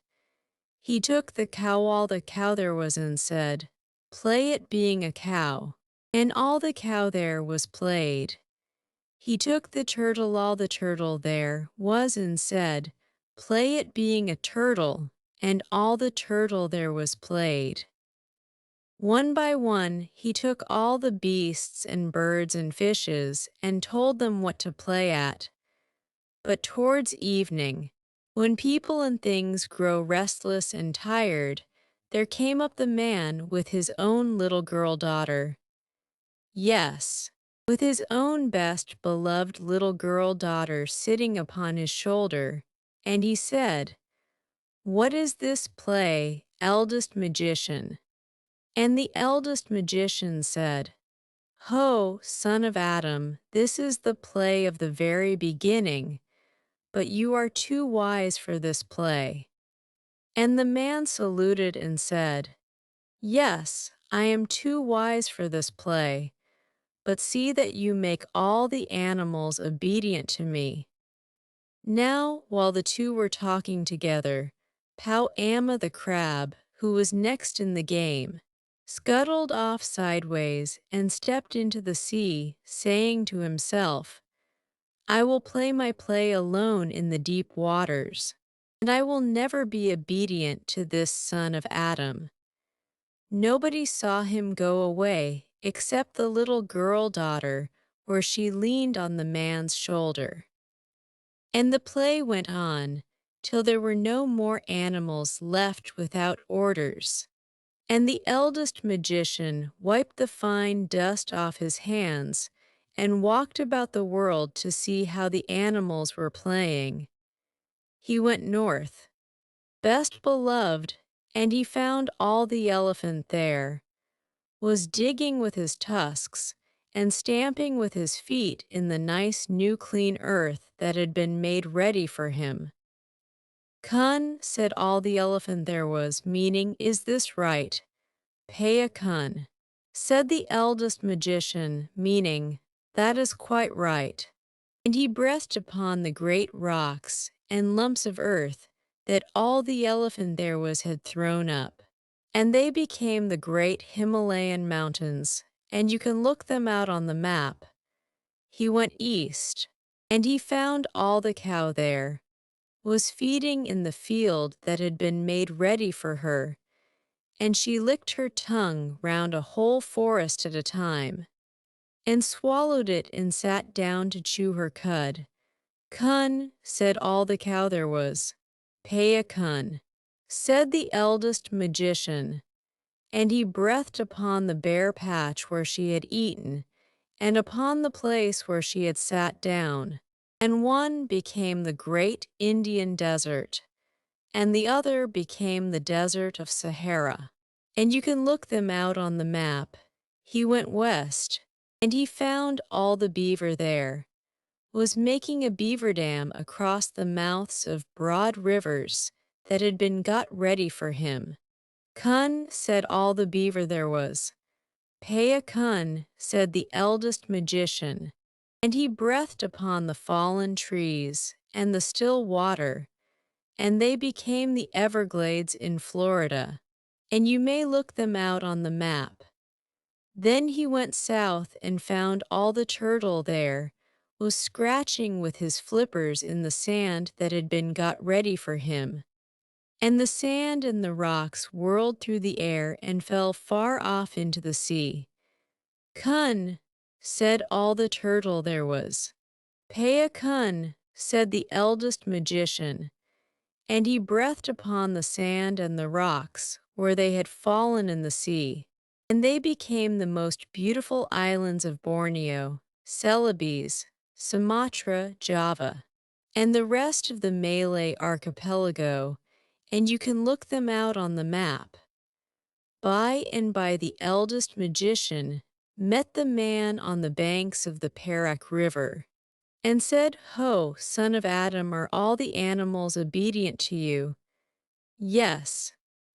A: He took the cow all the cow there was and said, "Play it being a cow," and all the cow there was played. He took the turtle all the turtle there was and said, "Play it being a turtle," and all the turtle there was played. One by one he took all the beasts and birds and fishes and told them what to play at. But towards evening, when people and things grow restless and tired, there came up the man with his own little girl daughter. Yes, with his own best beloved little girl daughter sitting upon his shoulder, and he said, "What is this play, eldest magician?" And the eldest magician said, "Ho, son of Adam, this is the play of the very beginning, but you are too wise for this play." And the man saluted and said, "Yes, I am too wise for this play, but see that you make all the animals obedient to me." Now, while the two were talking together, Amma the crab, who was next in the game, scuttled off sideways and stepped into the sea, saying to himself, "I will play my play alone in the deep waters, and I will never be obedient to this son of Adam." Nobody saw him go away except the little girl daughter, where she leaned on the man's shoulder. And the play went on till there were no more animals left without orders. And the eldest magician wiped the fine dust off his hands and walked about the world to see how the animals were playing. He went north, best beloved, and he found all the elephant there, was digging with his tusks and stamping with his feet in the nice new clean earth that had been made ready for him. "Kun," said all the elephant there was, meaning, "Is this right?" "Pay a kun," said the eldest magician, meaning, "That is quite right." And he breathed upon the great rocks and lumps of earth that all the elephant there was had thrown up, and they became the great Himalayan mountains, and you can look them out on the map. He went east, and he found all the cow there was feeding in the field that had been made ready for her, and she licked her tongue round a whole forest at a time, and swallowed it and sat down to chew her cud. "Kun," said all the cow there was. "Pay a kun," said the eldest magician, and he breathed upon the bare patch where she had eaten, and upon the place where she had sat down, and one became the great Indian desert, and the other became the desert of Sahara. And you can look them out on the map. He went west, and he found all the beaver there, was making a beaver dam across the mouths of broad rivers that had been got ready for him. "Kun," said all the beaver there was. "Pay a kun," said the eldest magician, and he breathed upon the fallen trees and the still water, and they became the Everglades in Florida, and you may look them out on the map. Then he went south and found all the turtle there was scratching with his flippers in the sand that had been got ready for him, and the sand and the rocks whirled through the air and fell far off into the sea. "Kun," said all the turtle there was. "Pay a kun," said the eldest magician, and he breathed upon the sand and the rocks where they had fallen in the sea, and they became the most beautiful islands of Borneo, Celebes, Sumatra, Java, and the rest of the Malay archipelago, and you can look them out on the map. By and by the eldest magician met the man on the banks of the Perak River, and said, "Ho, son of Adam, are all the animals obedient to you?" "Yes,"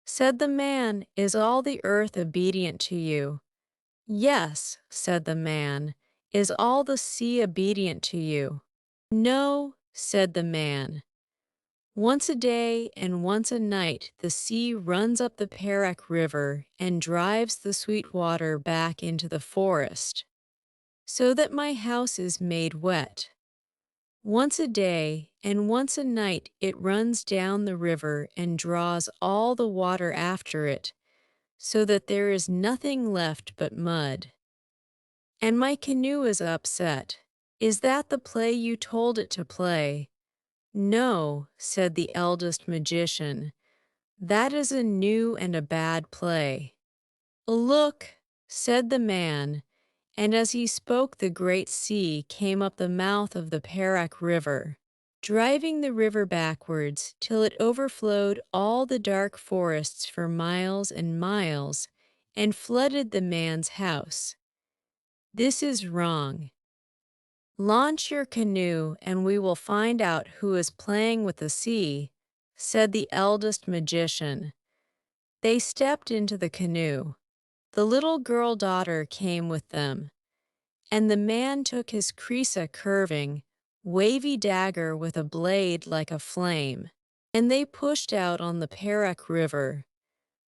A: said the man, "is all the earth obedient to you?" Yes, said the man. Is all the sea obedient to you? No, said the man. Once a day and once a night the sea runs up the Perak River and drives the sweet water back into the forest, so that my house is made wet. Once a day and once a night it runs down the river and draws all the water after it, so that there is nothing left but mud. And my canoe is upset. Is that the play you told it to play? No, said the eldest magician. That is a new and a bad play. Look, said the man, and as he spoke the great sea came up the mouth of the Perak River, driving the river backwards till it overflowed all the dark forests for miles and miles, and flooded the man's house. This is wrong. Launch your canoe and we will find out who is playing with the sea, said the eldest magician. They stepped into the canoe. The little girl daughter came with them, and the man took his Krisa curving, wavy dagger with a blade like a flame, and they pushed out on the Perak River.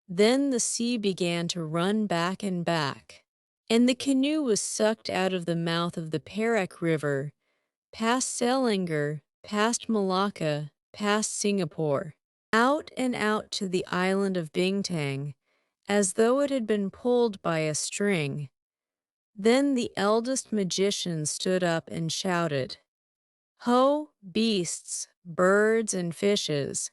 A: Then the sea began to run back and back, and the canoe was sucked out of the mouth of the Perak River, past Selinger, past Malacca, past Singapore, out and out to the island of Bintang, as though it had been pulled by a string. Then the eldest magician stood up and shouted, Ho, beasts, birds, and fishes,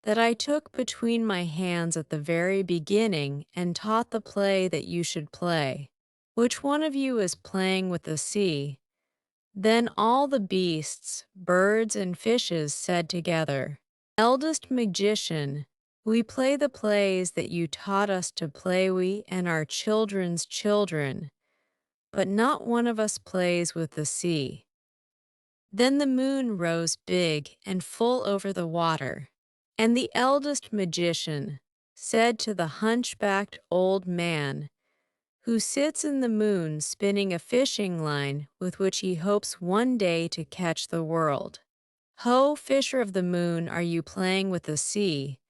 A: that I took between my hands at the very beginning and taught the play that you should play. Which one of you is playing with the sea? Then all the beasts, birds, and fishes said together, Eldest magician, we play the plays that you taught us to play, we and our children's children, but not one of us plays with the sea. Then the moon rose big and full over the water, and the eldest magician said to the hunchbacked old man, who sits in the moon spinning a fishing line with which he hopes one day to catch the world. Ho, fisher of the moon, are you playing with the sea?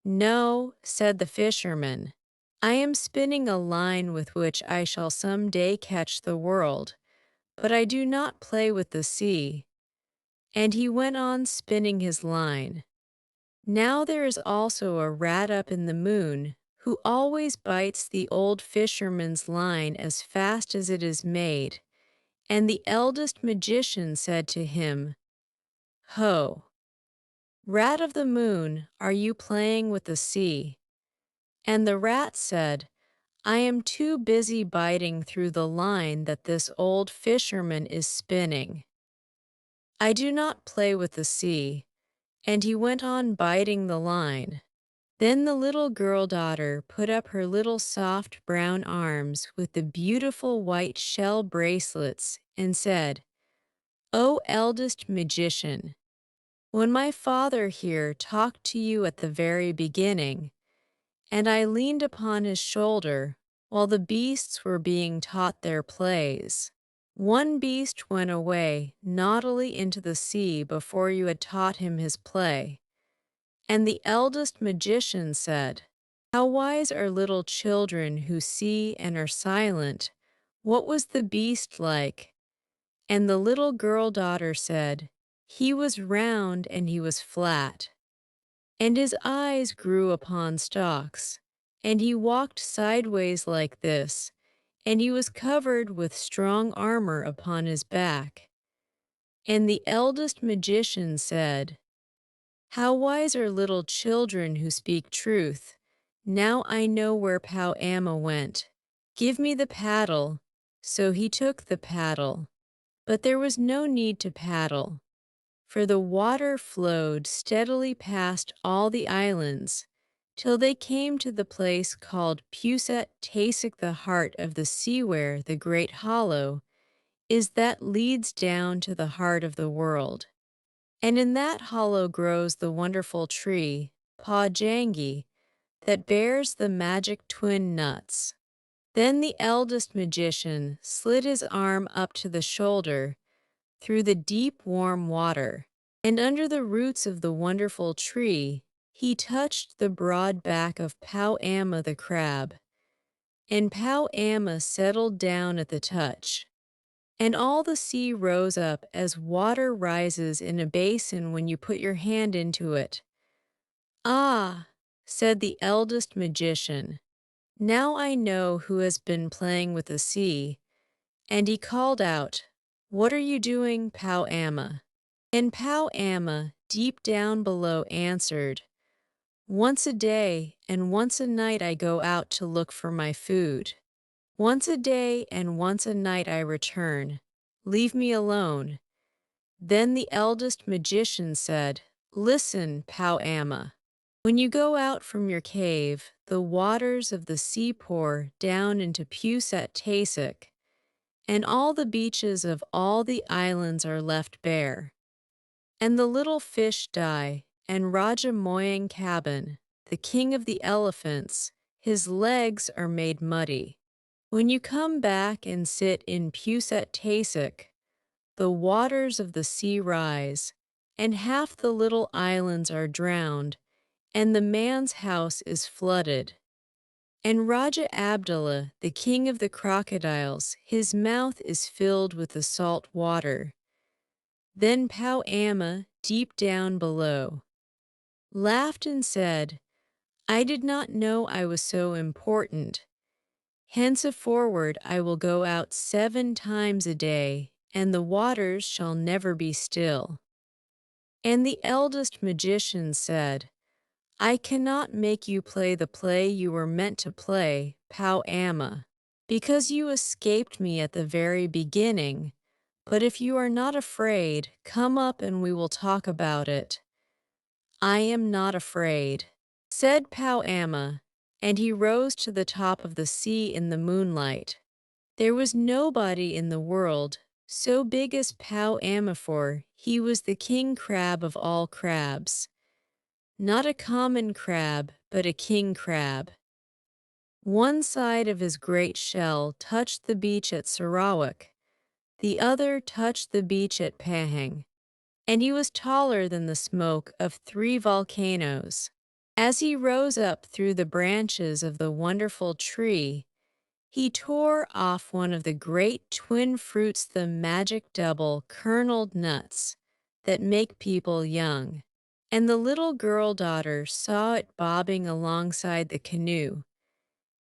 A: No, said the fisherman. I am spinning a line with which I shall some day catch the world, but I do not play with the sea. And he went on spinning his line. Now there is also a rat up in the moon, who always bites the old fisherman's line as fast as it is made, and the eldest magician said to him, Ho, rat of the moon, are you playing with the sea? And the rat said, I am too busy biting through the line that this old fisherman is spinning. I do not play with the sea, and he went on biting the line. Then the little girl daughter put up her little soft brown arms with the beautiful white shell bracelets and said, O eldest magician, when my father here talked to you at the very beginning, and I leaned upon his shoulder while the beasts were being taught their plays, one beast went away naughtily into the sea before you had taught him his play. And the eldest magician said, How wise are little children who see and are silent. What was the beast like? And the little girl daughter said, He was round and he was flat, and his eyes grew upon stalks, and he walked sideways like this, and he was covered with strong armor upon his back. And the eldest magician said, How wise are little children who speak truth. Now I know where Pau Amma went. Give me the paddle. So he took the paddle. But there was no need to paddle, for the water flowed steadily past all the islands, till they came to the place called Pusat Tasik, the heart of the sea, where the great hollow is that leads down to the heart of the world. And in that hollow grows the wonderful tree, Pa Jangi, that bears the magic twin nuts. Then the eldest magician slid his arm up to the shoulder through the deep warm water, and under the roots of the wonderful tree he touched the broad back of Pow Amma the crab, and Pow Amma settled down at the touch. And all the sea rose up as water rises in a basin when you put your hand into it. "Ah," said the eldest magician, "now I know who has been playing with the sea." And he called out, "What are you doing, Pow Amma?" And Pow Amma, deep down below, answered, "Once a day and once a night I go out to look for my food. Once a day and once a night I return. Leave me alone." Then the eldest magician said, "Listen, Pow Amma. When you go out from your cave, the waters of the sea pour down into Pusat Tasik, and all the beaches of all the islands are left bare. And the little fish die, and Raja Moyang Cabin, the king of the elephants, his legs are made muddy. When you come back and sit in Pusat Tasik, the waters of the sea rise, and half the little islands are drowned, and the man's house is flooded. And Raja Abdullah, the king of the crocodiles, his mouth is filled with the salt water." Then Pow Amma, deep down below, laughed and said, "I did not know I was so important. Henceforward I will go out 7 times a day, and the waters shall never be still." And the eldest magician said, "I cannot make you play the play you were meant to play, Pow Amma, because you escaped me at the very beginning. But if you are not afraid, come up and we will talk about it." "I am not afraid," said Pow Amma, and he rose to the top of the sea in the moonlight. There was nobody in the world so big as Pow Amma, for he was the king crab of all crabs. Not a common crab, but a king crab. One side of his great shell touched the beach at Sarawak, the other touched the beach at Pahang, and he was taller than the smoke of 3 volcanoes. As he rose up through the branches of the wonderful tree, he tore off one of the great twin fruits, the magic double kerneled nuts that make people young. And the little girl daughter saw it bobbing alongside the canoe,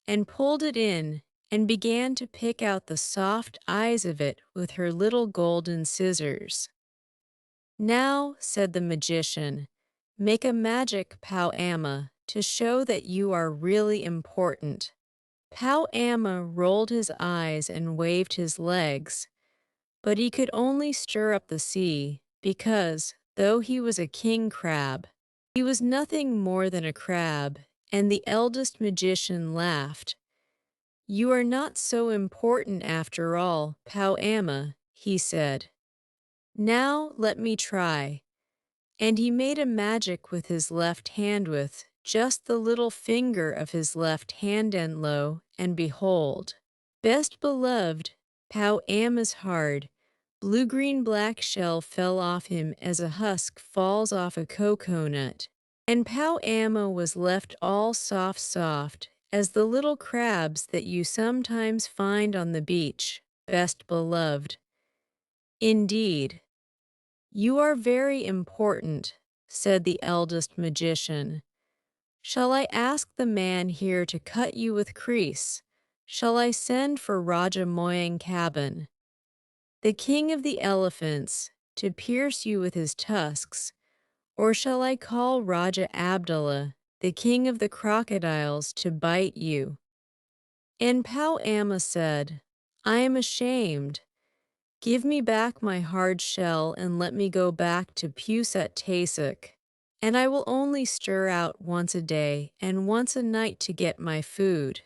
A: and pulled it in, and began to pick out the soft eyes of it with her little golden scissors. "Now," said the magician, "make a magic, Pow Amma, to show that you are really important." Pow Amma rolled his eyes and waved his legs, but he could only stir up the sea, because, though he was a king crab, he was nothing more than a crab, and the eldest magician laughed. "You are not so important after all, Pow Amma," he said. "Now let me try." And he made a magic with his left hand with just the little finger of his left hand, and lo, and behold, best beloved, Pow Amma's hard, blue-green-black shell fell off him as a husk falls off a cocoa-nut, and Pow Amma was left all soft, as the little crabs that you sometimes find on the beach, best beloved. "Indeed, you are very important," said the eldest magician. "Shall I ask the man here to cut you with crease? Shall I send for Raja Moyang Cabin, the king of the elephants, to pierce you with his tusks? Or shall I call Raja Abdullah, the king of the crocodiles, to bite you?" And Pow Amma said, "I am ashamed. Give me back my hard shell and let me go back to Pusat Tasik, and I will only stir out once a day and once a night to get my food."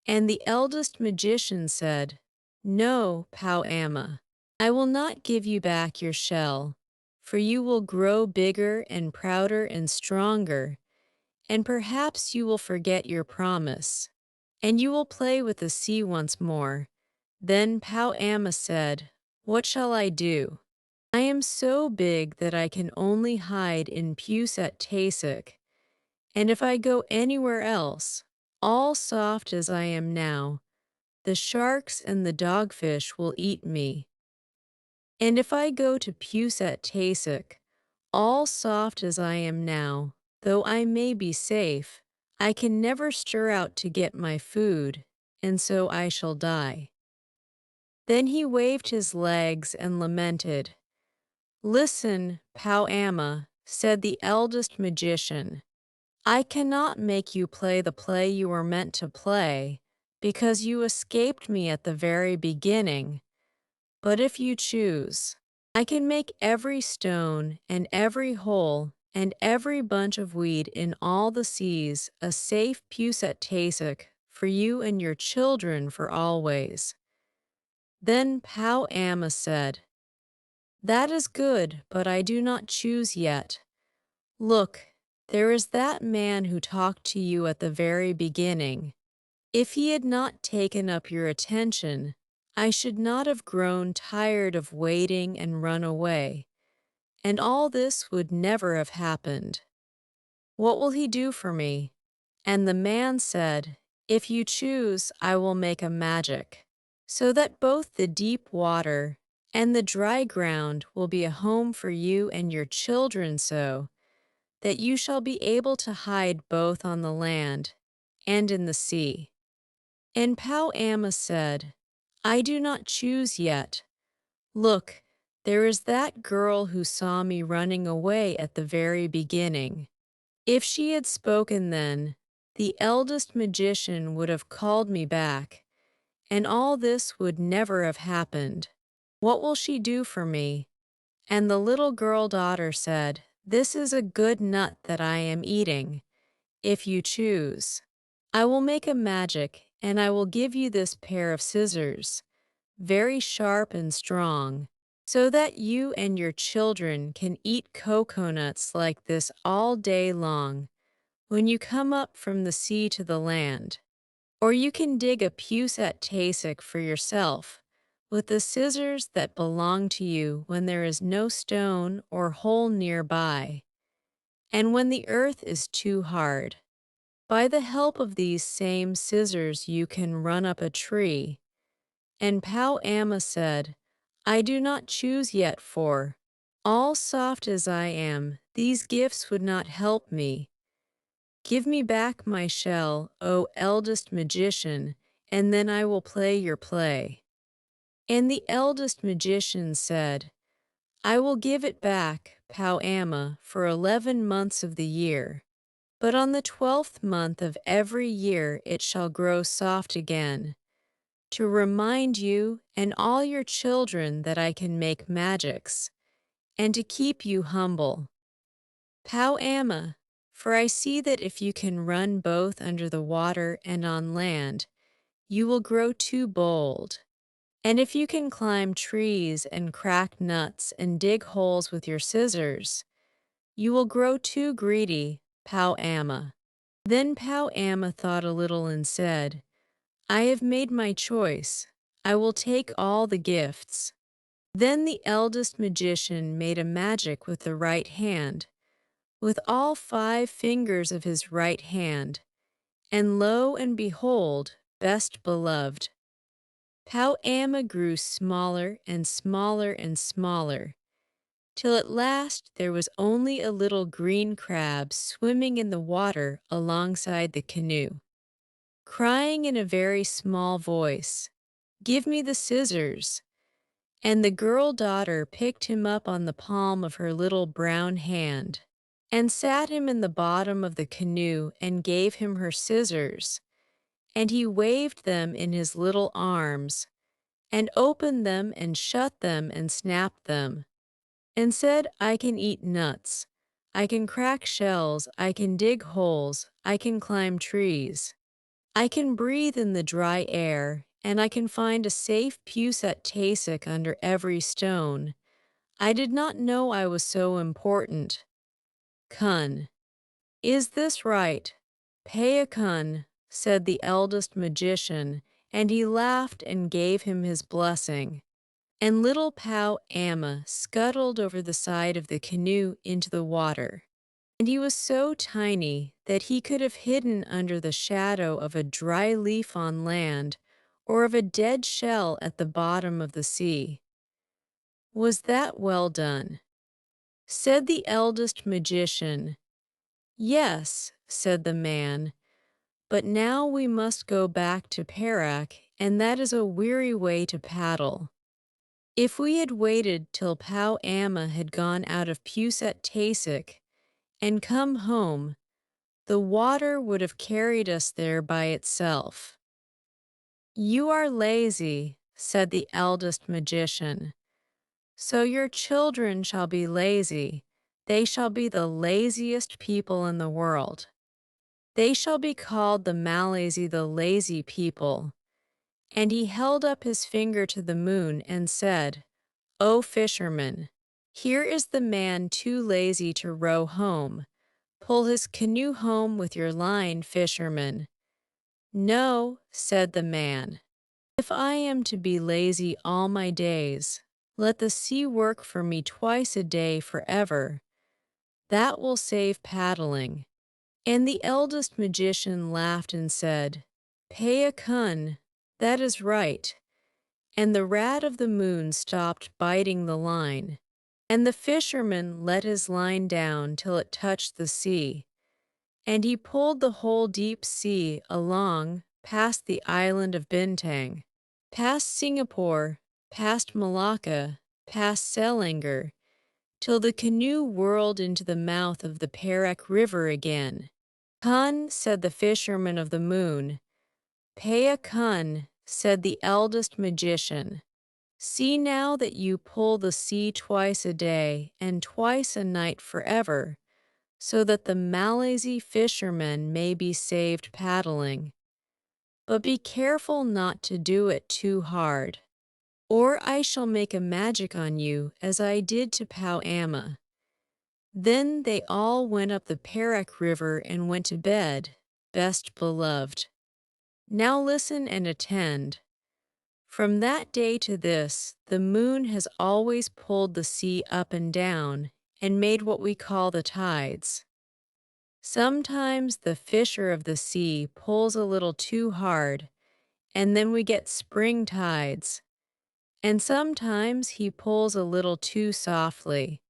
A: And the eldest magician said, "No, Pow Amma, I will not give you back your shell, for you will grow bigger and prouder and stronger, and perhaps you will forget your promise. and you will play with the sea once more." Then Pau Amma said, "What shall I do? I am so big that I can only hide in Pusat Tasik, and if I go anywhere else, all soft as I am now, the sharks and the dogfish will eat me. And if I go to Pusat Tasik, all soft as I am now, though I may be safe, I can never stir out to get my food, and so I shall die." Then he waved his legs and lamented. "Listen, Pau Amma," said the eldest magician. "I cannot make you play the play you were meant to play, because you escaped me at the very beginning. But if you choose, I can make every stone and every hole and every bunch of weed in all the seas a safe Pusat Tasik for you and your children for always." Then Pau Amma said, "That is good, but I do not choose yet. Look, there is that man who talked to you at the very beginning. If he had not taken up your attention, I should not have grown tired of waiting and run away, and all this would never have happened. What will he do for me?" And the man said, "If you choose, I will make a magic, so that both the deep water and the dry ground will be a home for you and your children, so that you shall be able to hide both on the land and in the sea." And Pau Amma said, "I do not choose yet. Look, there is that girl who saw me running away at the very beginning. If she had spoken then, the eldest magician would have called me back, and all this would never have happened. What will she do for me?" And the little girl daughter said, "This is a good nut that I am eating. If you choose, I will make a magic, and I will give you this pair of scissors, very sharp and strong, so that you and your children can eat coconuts like this all day long when you come up from the sea to the land. Or you can dig a Pusat Tasik for yourself with the scissors that belong to you when there is no stone or hole nearby, and when the earth is too hard. By the help of these same scissors you can run up a tree." And Pau Amma said, "I do not choose yet, for, all soft as I am, these gifts would not help me. Give me back my shell, O eldest magician, and then I will play your play." And the eldest magician said, "I will give it back, Pau Amma, for 11 months of the year. But on the 12th month of every year it shall grow soft again, to remind you and all your children that I can make magics, and to keep you humble. Pau Amma, for I see that if you can run both under the water and on land, you will grow too bold. And if you can climb trees and crack nuts and dig holes with your scissors, you will grow too greedy, Pau Amma." Then Pau Amma thought a little and said, "I have made my choice. I will take all the gifts." Then the eldest magician made a magic with the right hand, with all 5 fingers of his right hand, and lo and behold, best beloved, Pau Amma grew smaller and smaller and smaller, till at last there was only a little green crab swimming in the water alongside the canoe, crying in a very small voice, "Give me the scissors." And the girl daughter picked him up on the palm of her little brown hand, and sat him in the bottom of the canoe and gave him her scissors, and he waved them in his little arms, and opened them and shut them and snapped them, and said, "I can eat nuts, I can crack shells, I can dig holes, I can climb trees. I can breathe in the dry air, and I can find a safe Pusat Tasik under every stone. I did not know I was so important. Kun. Is this right? Pay a kun, said the eldest magician, and he laughed and gave him his blessing. And little Pau Amma scuttled over the side of the canoe into the water. And he was so tiny that he could have hidden under the shadow of a dry leaf on land or of a dead shell at the bottom of the sea. "Was that well done?" said the eldest magician. "Yes," said the man, "but now we must go back to Perak, and that is a weary way to paddle. If we had waited till Pau Amma had gone out of Puset Tasik and come home, the water would have carried us there by itself." "You are lazy," said the eldest magician. "So your children shall be lazy. They shall be the laziest people in the world. They shall be called the Malaysy, the lazy people." And he held up his finger to the moon and said, "O fisherman, here is the man too lazy to row home. Pull his canoe home with your line, fisherman." "No," said the man. "If I am to be lazy all my days, let the sea work for me twice a day forever. That will save paddling." And the eldest magician laughed and said, "Pay a kun, that is right." And the rat of the moon stopped biting the line, and the fisherman let his line down till it touched the sea, and he pulled the whole deep sea along past the island of Bintang, past Singapore, past Malacca, past Selangor, till the canoe whirled into the mouth of the Perak River again. "Kun," said the fisherman of the moon. "Pay a kun," said the eldest magician. "See now that you pull the sea twice a day and twice a night forever, so that the Malaysy fishermen may be saved paddling. But be careful not to do it too hard, or I shall make a magic on you as I did to Pau Amma." Then they all went up the Perak River and went to bed, best beloved. Now listen and attend. From that day to this, the moon has always pulled the sea up and down and made what we call the tides. Sometimes the fisher of the sea pulls a little too hard, and then we get spring tides. And sometimes he pulls a little too softly,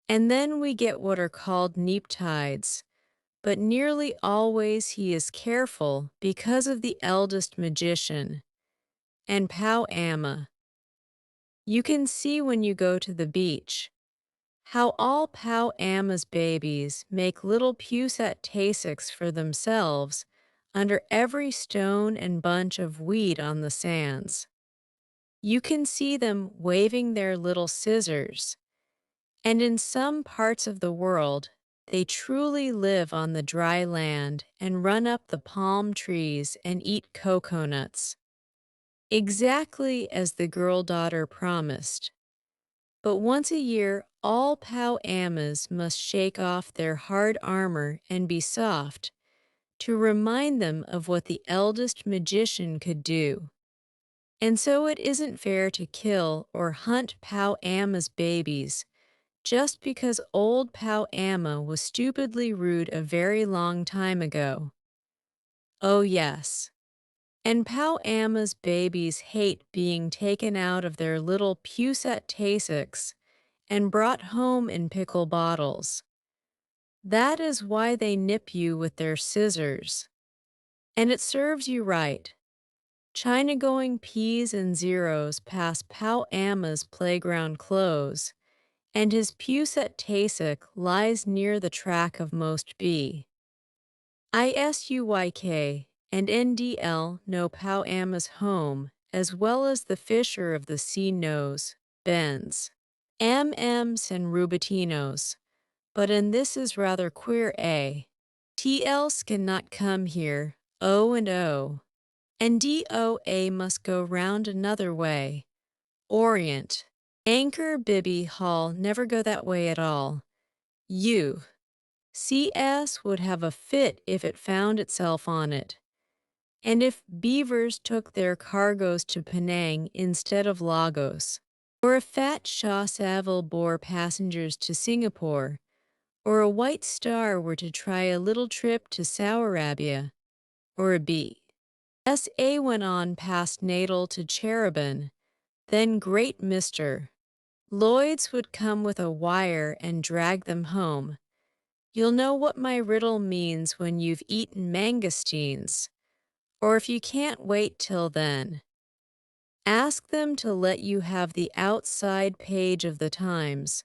A: and then we get what are called neap tides. But nearly always he is careful because of the eldest magician and Pau Amma. You can see when you go to the beach how all Pau Amma's babies make little Puset Tasics for themselves under every stone and bunch of weed on the sands. You can see them waving their little scissors, and in some parts of the world, they truly live on the dry land and run up the palm trees and eat coconuts, exactly as the girl-daughter promised. But once a year, all Pau Ammas must shake off their hard armor and be soft, to remind them of what the eldest magician could do. And so it isn't fair to kill or hunt Pau Amma's babies just because old Pau Amma was stupidly rude a very long time ago. Oh yes. And Pau Amma's babies hate being taken out of their little Puset Tasics and brought home in pickle bottles. That is why they nip you with their scissors. And it serves you right. China-going peas and zeros pass Pau Amma's playground clothes, and his Puset Tasic lies near the track of most B. ISUYK and NDL know Pau Amma's home, as well as the fisher of the sea knows, Ben's. MMs and Rubatinos, but and this is rather queer TLs cannot come here, O and O. And DOA must go round another way, Orient. Anchor Bibby Hall never go that way at all. CS would have a fit if it found itself on it. and if beavers took their cargoes to Penang instead of Lagos, or a fat Shah Savile bore passengers to Singapore, or a White Star were to try a little trip to Saudi Arabia, or a B.S.A. went on past Natal to Cherubin, then Great Mister Lloyd's would come with a wire and drag them home. You'll know what my riddle means when you've eaten mangosteens, or if you can't wait till then. Ask them to let you have the outside page of the Times.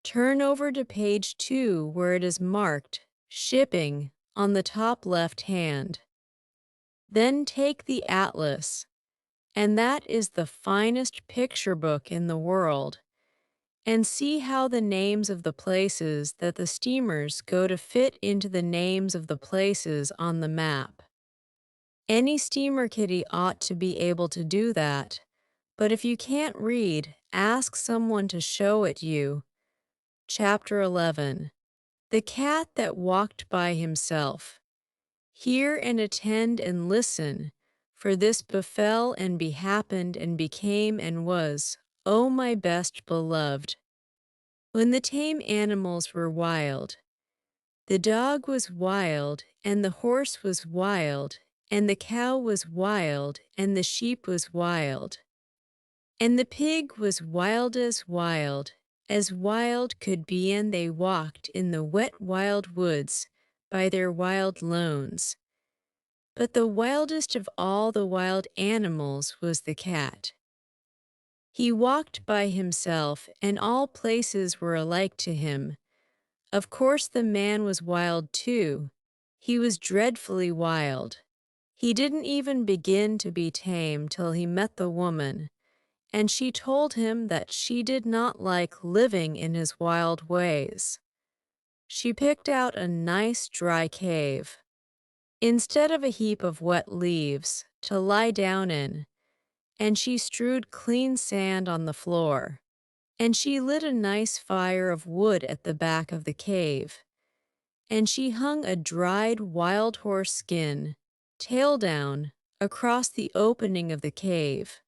A: Turn over to page 2 where it is marked Shipping on the top left hand. Then take the atlas, and that is the finest picture book in the world, and see how the names of the places that the steamers go to fit into the names of the places on the map. Any steamer kitty ought to be able to do that, but if you can't read, ask someone to show it you. Chapter 11. The Cat That Walked by Himself. Hear and attend and listen, for this befell and behappened and became and was, O my best beloved. When the tame animals were wild, the dog was wild, and the horse was wild, and the cow was wild, and the sheep was wild, and the pig was as wild could be, and they walked in the wet wild woods by their wild lones. But the wildest of all the wild animals was the cat. He walked by himself, and all places were alike to him. Of course the man was wild too. He was dreadfully wild. He didn't even begin to be tame till he met the woman, and she told him that she did not like living in his wild ways. She picked out a nice dry cave, instead of a heap of wet leaves, to lie down in, and she strewed clean sand on the floor, and she lit a nice fire of wood at the back of the cave, and she hung a dried wild horse skin, tail down, across the opening of the cave.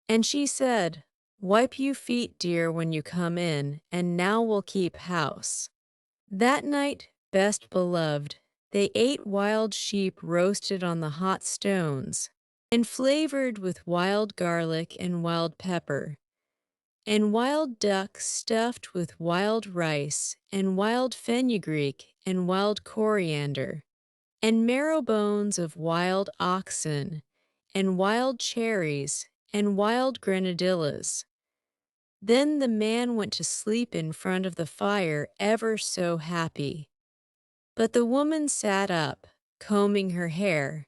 A: And she said, "Wipe you feet, dear, when you come in, and now we'll keep house." That night, best beloved, they ate wild sheep roasted on the hot stones, and flavored with wild garlic and wild pepper, and wild duck stuffed with wild rice, and wild fenugreek, and wild coriander, and marrow bones of wild oxen, and wild cherries, and wild grenadillas. Then the man went to sleep in front of the fire ever so happy. But the woman sat up, combing her hair.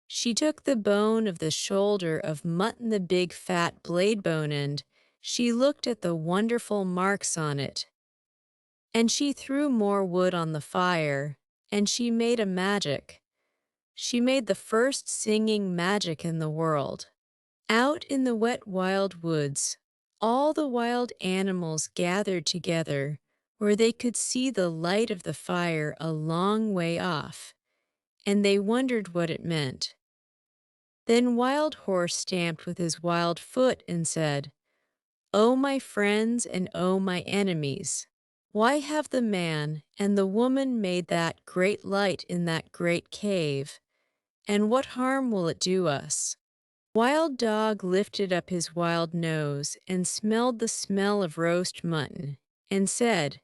A: She took the bone of the shoulder of mutton, the big fat blade bone, and she looked at the wonderful marks on it. And she threw more wood on the fire, and she made a magic. She made the first singing magic in the world. Out in the wet wild woods, all the wild animals gathered together where they could see the light of the fire a long way off, and they wondered what it meant. Then Wild Horse stamped with his wild foot and said, "O my friends and O my enemies, why have the man and the woman made that great light in that great cave, and what harm will it do us?" Wild Dog lifted up his wild nose and smelled the smell of roast mutton, and said,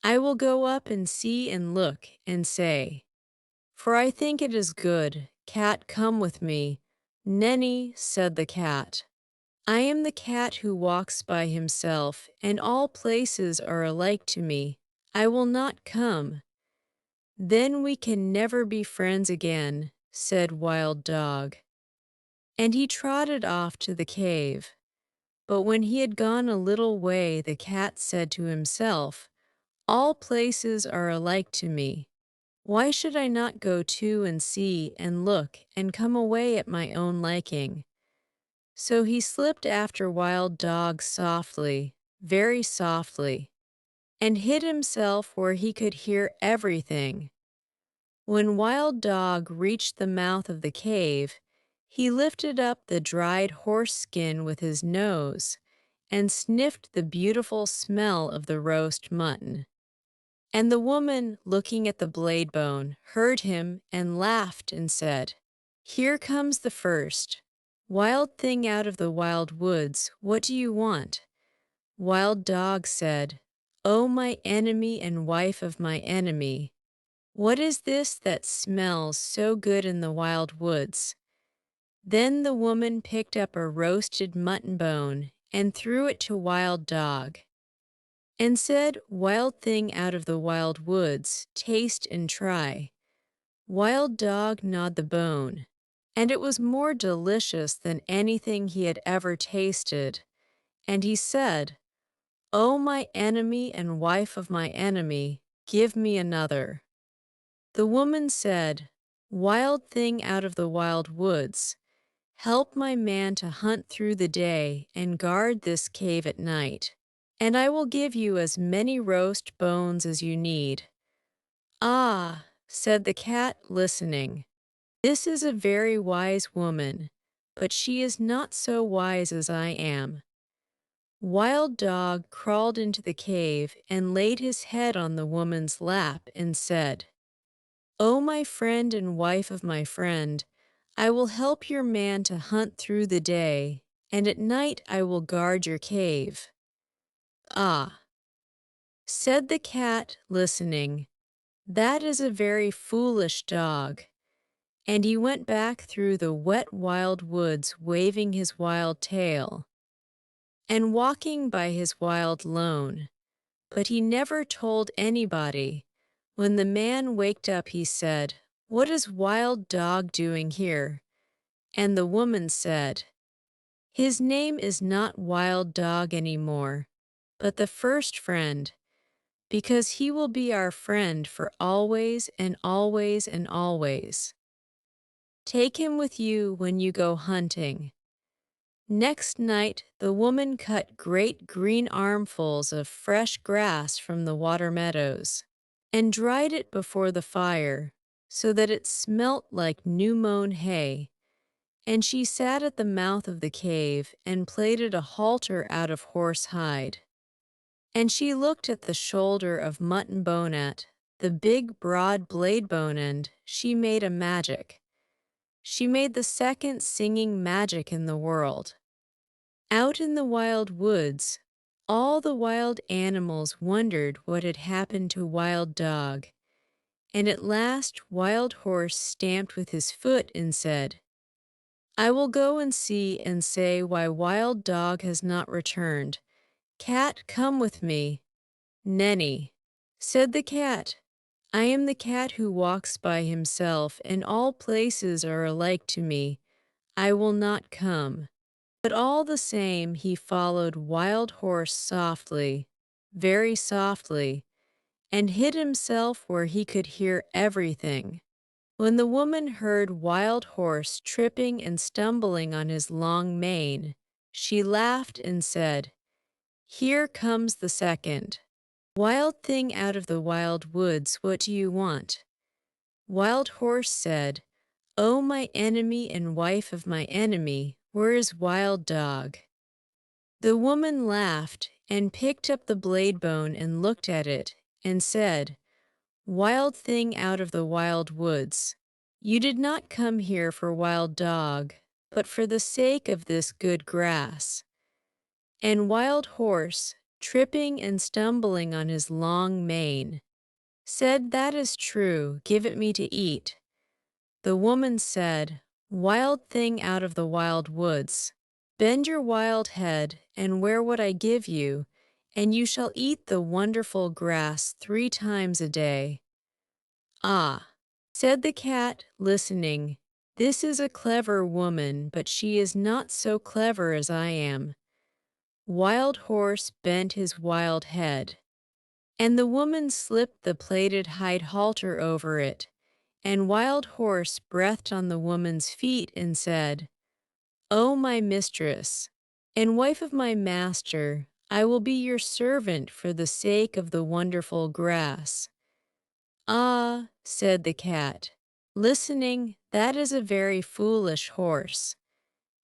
A: "I will go up and see and look and say, for I think it is good. Cat, come with me." "Nenny," said the cat, "I am the cat who walks by himself, and all places are alike to me. I will not come." "Then we can never be friends again," said Wild Dog. And he trotted off to the cave. But when he had gone a little way, the cat said to himself, "All places are alike to me. Why should I not go too and see and look and come away at my own liking?" So he slipped after Wild Dog softly, very softly, and hid himself where he could hear everything. When Wild Dog reached the mouth of the cave, he lifted up the dried horse skin with his nose and sniffed the beautiful smell of the roast mutton. And the woman, looking at the blade bone, heard him and laughed and said, "Here comes the first. Wild thing out of the wild woods, what do you want?" Wild Dog said, "O my enemy and wife of my enemy, what is this that smells so good in the wild woods?" Then the woman picked up a roasted mutton bone and threw it to Wild Dog, and said, "Wild thing out of the wild woods, taste and try." Wild Dog gnawed the bone, and it was more delicious than anything he had ever tasted, and he said, "O my enemy and wife of my enemy, give me another." The woman said, "Wild thing out of the wild woods, help my man to hunt through the day and guard this cave at night, and I will give you as many roast bones as you need." "Ah," said the cat, listening, "this is a very wise woman, but she is not so wise as I am." Wild Dog crawled into the cave and laid his head on the woman's lap and said, "O my friend and wife of my friend, I will help your man to hunt through the day, and at night I will guard your cave." "Ah," said the cat, listening, "that is a very foolish dog." And he went back through the wet wild woods waving his wild tail, and walking by his wild lone. But he never told anybody. When the man waked up, he said, "What is Wild Dog doing here?" And the woman said, "His name is not Wild Dog anymore, but the first friend, because he will be our friend for always and always and always. Take him with you when you go hunting." Next night, the woman cut great green armfuls of fresh grass from the water meadows and dried it before the fire so that it smelt like new-mown hay, and she sat at the mouth of the cave and plaited a halter out of horse hide. And she looked at the shoulder of mutton bone at the big broad blade bone, and she made a magic. She made the second singing magic in the world. Out in the wild woods, all the wild animals wondered what had happened to Wild Dog, and at last Wild Horse stamped with his foot and said, "I will go and see and say why Wild Dog has not returned. Cat, come with me." "Nenny," said the cat, "I am the cat who walks by himself, and all places are alike to me. I will not come." But all the same he followed Wild Horse softly, very softly, and hid himself where he could hear everything. When the woman heard Wild Horse tripping and stumbling on his long mane, she laughed and said, "Here comes the second. Wild thing out of the wild woods, what do you want?" Wild Horse said, "O my enemy and wife of my enemy, where is Wild Dog?" The woman laughed and picked up the blade bone and looked at it and said, "Wild thing out of the wild woods, you did not come here for Wild Dog, but for the sake of this good grass." And Wild Horse, tripping and stumbling on his long mane, said, "That is true, give it me to eat." The woman said, "Wild thing out of the wild woods, bend your wild head and wear what I give you, and you shall eat the wonderful grass 3 times a day." "Ah," said the cat, listening, "this is a clever woman, but she is not so clever as I am." Wild Horse bent his wild head, and the woman slipped the plaited hide halter over it, and Wild Horse breathed on the woman's feet and said, "O my mistress, and wife of my master, I will be your servant for the sake of the wonderful grass." "Ah," said the cat, listening, "that is a very foolish horse."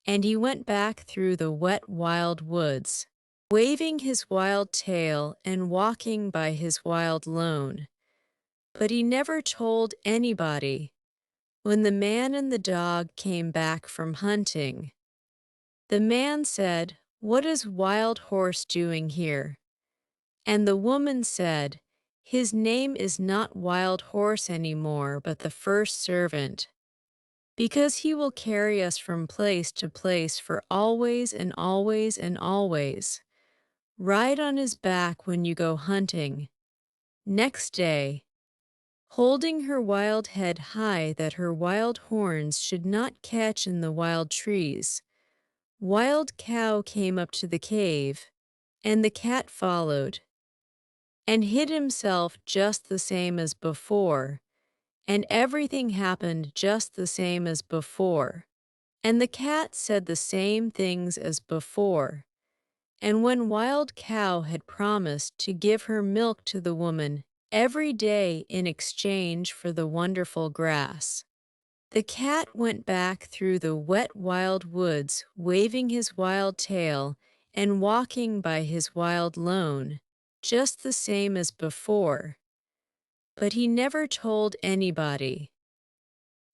A: And he went back through the wet wild woods, waving his wild tail and walking by his wild lone. But he never told anybody. When the man and the dog came back from hunting, the man said, "What is Wild Horse doing here?" And the woman said, "His name is not Wild Horse anymore, but the first servant, because he will carry us from place to place for always and always and always. Ride on his back when you go hunting." Next day, holding her wild head high that her wild horns should not catch in the wild trees, Wild Cow came up to the cave, and the cat followed, and hid himself just the same as before, and everything happened just the same as before. And the cat said the same things as before. And when Wild Cow had promised to give her milk to the woman every day in exchange for the wonderful grass, the cat went back through the wet wild woods, waving his wild tail and walking by his wild lone, just the same as before. But he never told anybody.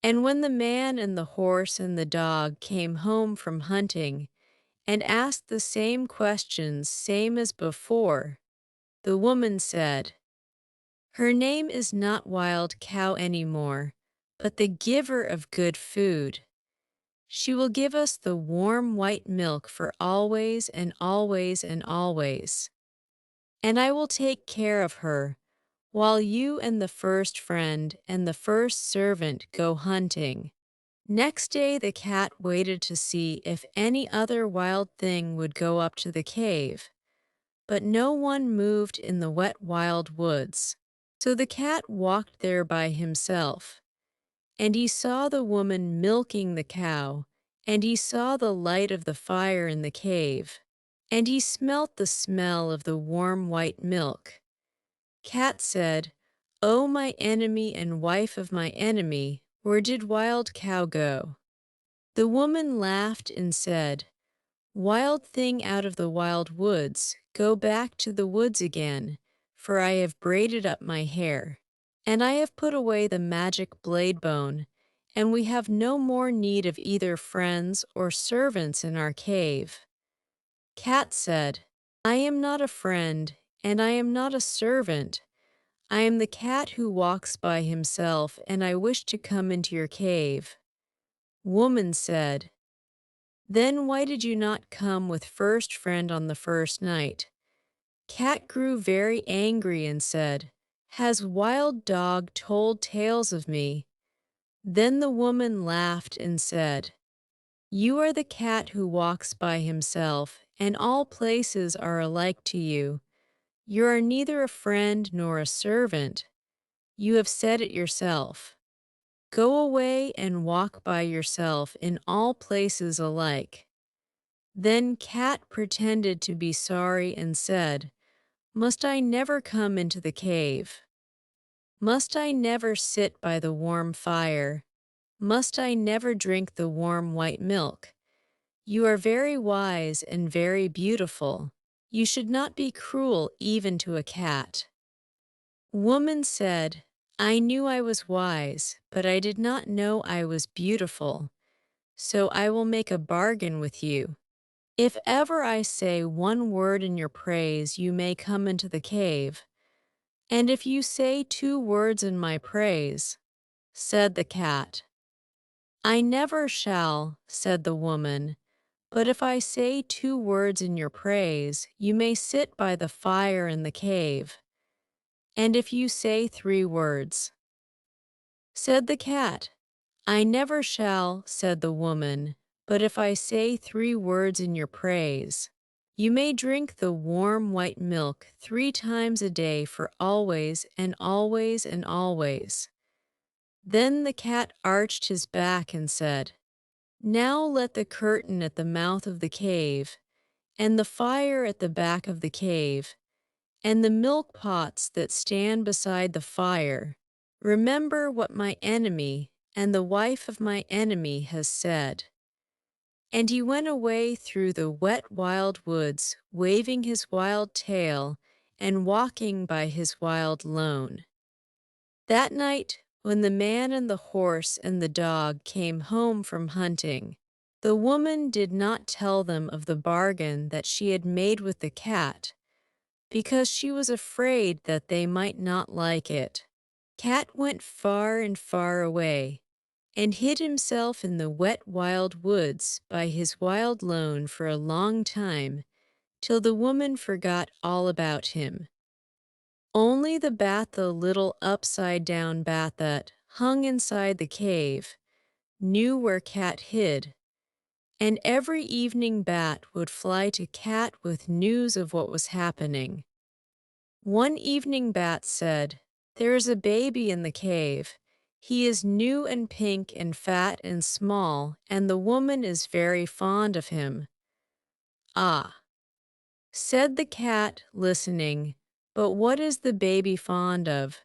A: And when the man and the horse and the dog came home from hunting and asked the same questions, same as before, the woman said, "Her name is not Wild Cow anymore, but the giver of good food. She will give us the warm white milk for always and always and always. And I will take care of her, while you and the first friend and the first servant go hunting." Next day the cat waited to see if any other wild thing would go up to the cave, but no one moved in the wet wild woods. So the cat walked there by himself, and he saw the woman milking the cow, and he saw the light of the fire in the cave, and he smelt the smell of the warm white milk. Cat said, "O my enemy and wife of my enemy, where did Wild Cow go?" The woman laughed and said, "Wild thing out of the wild woods, go back to the woods again, for I have braided up my hair, and I have put away the magic blade bone, and we have no more need of either friends or servants in our cave." Cat said, "I am not a friend, and I am not a servant. I am the cat who walks by himself, and I wish to come into your cave." Woman said, "Then why did you not come with first friend on the first night?" Cat grew very angry and said, "Has Wild Dog told tales of me?" Then the woman laughed and said, "You are the cat who walks by himself, and all places are alike to you. You are neither a friend nor a servant. You have said it yourself. Go away and walk by yourself in all places alike." Then Cat pretended to be sorry and said, "Must I never come into the cave? Must I never sit by the warm fire? Must I never drink the warm white milk? You are very wise and very beautiful. You should not be cruel even to a cat." Woman said, "I knew I was wise, but I did not know I was beautiful. So I will make a bargain with you. If ever I say one word in your praise, you may come into the cave. And if you say 2 words in my praise," said the cat. "I never shall," said the woman, "but if I say 2 words in your praise, you may sit by the fire in the cave. And if you say 3 words," said the cat. "I never shall," said the woman, "but if I say 3 words in your praise, you may drink the warm white milk 3 times a day for always and always and always." Then the cat arched his back and said, "Now let the curtain at the mouth of the cave, and the fire at the back of the cave, and the milk pots that stand beside the fire, Remember what my enemy and the wife of my enemy has said. And he went away through the wet wild woods, waving his wild tail and walking by his wild lone. That night, when the man and the horse and the dog came home from hunting, the woman did not tell them of the bargain that she had made with the cat, because she was afraid that they might not like it. Cat went far and far away, and hid himself in the wet wild woods by his wild lone for a long time, till the woman forgot all about him. Only the bat, the little upside-down bat that hung inside the cave, knew where Cat hid, and every evening Bat would fly to Cat with news of what was happening. One evening Bat said, "There is a baby in the cave. He is new and pink and fat and small, and the woman is very fond of him." "Ah," said the Cat, listening, "but what is the baby fond of?"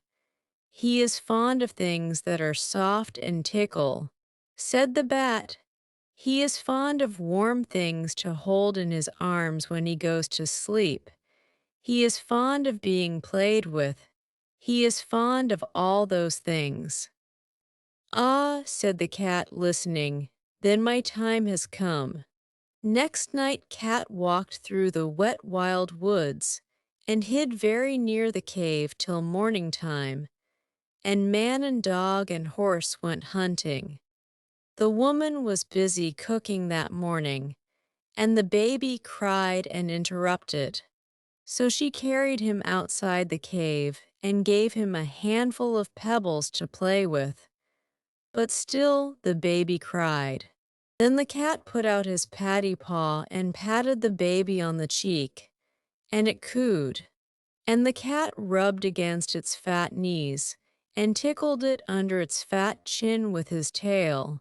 A: "He is fond of things that are soft and tickle." Said the Bat, "He is fond of warm things to hold in his arms when he goes to sleep. He is fond of being played with. He is fond of all those things." "Ah," said the Cat, listening, "then my time has come." Next night Cat walked through the wet wild woods, and hid very near the cave till morning time, and man and dog and horse went hunting. The woman was busy cooking that morning, and the baby cried and interrupted. So she carried him outside the cave and gave him a handful of pebbles to play with. But still the baby cried. Then the Cat put out his patty paw and patted the baby on the cheek, and it cooed. And the Cat rubbed against its fat knees and tickled it under its fat chin with his tail.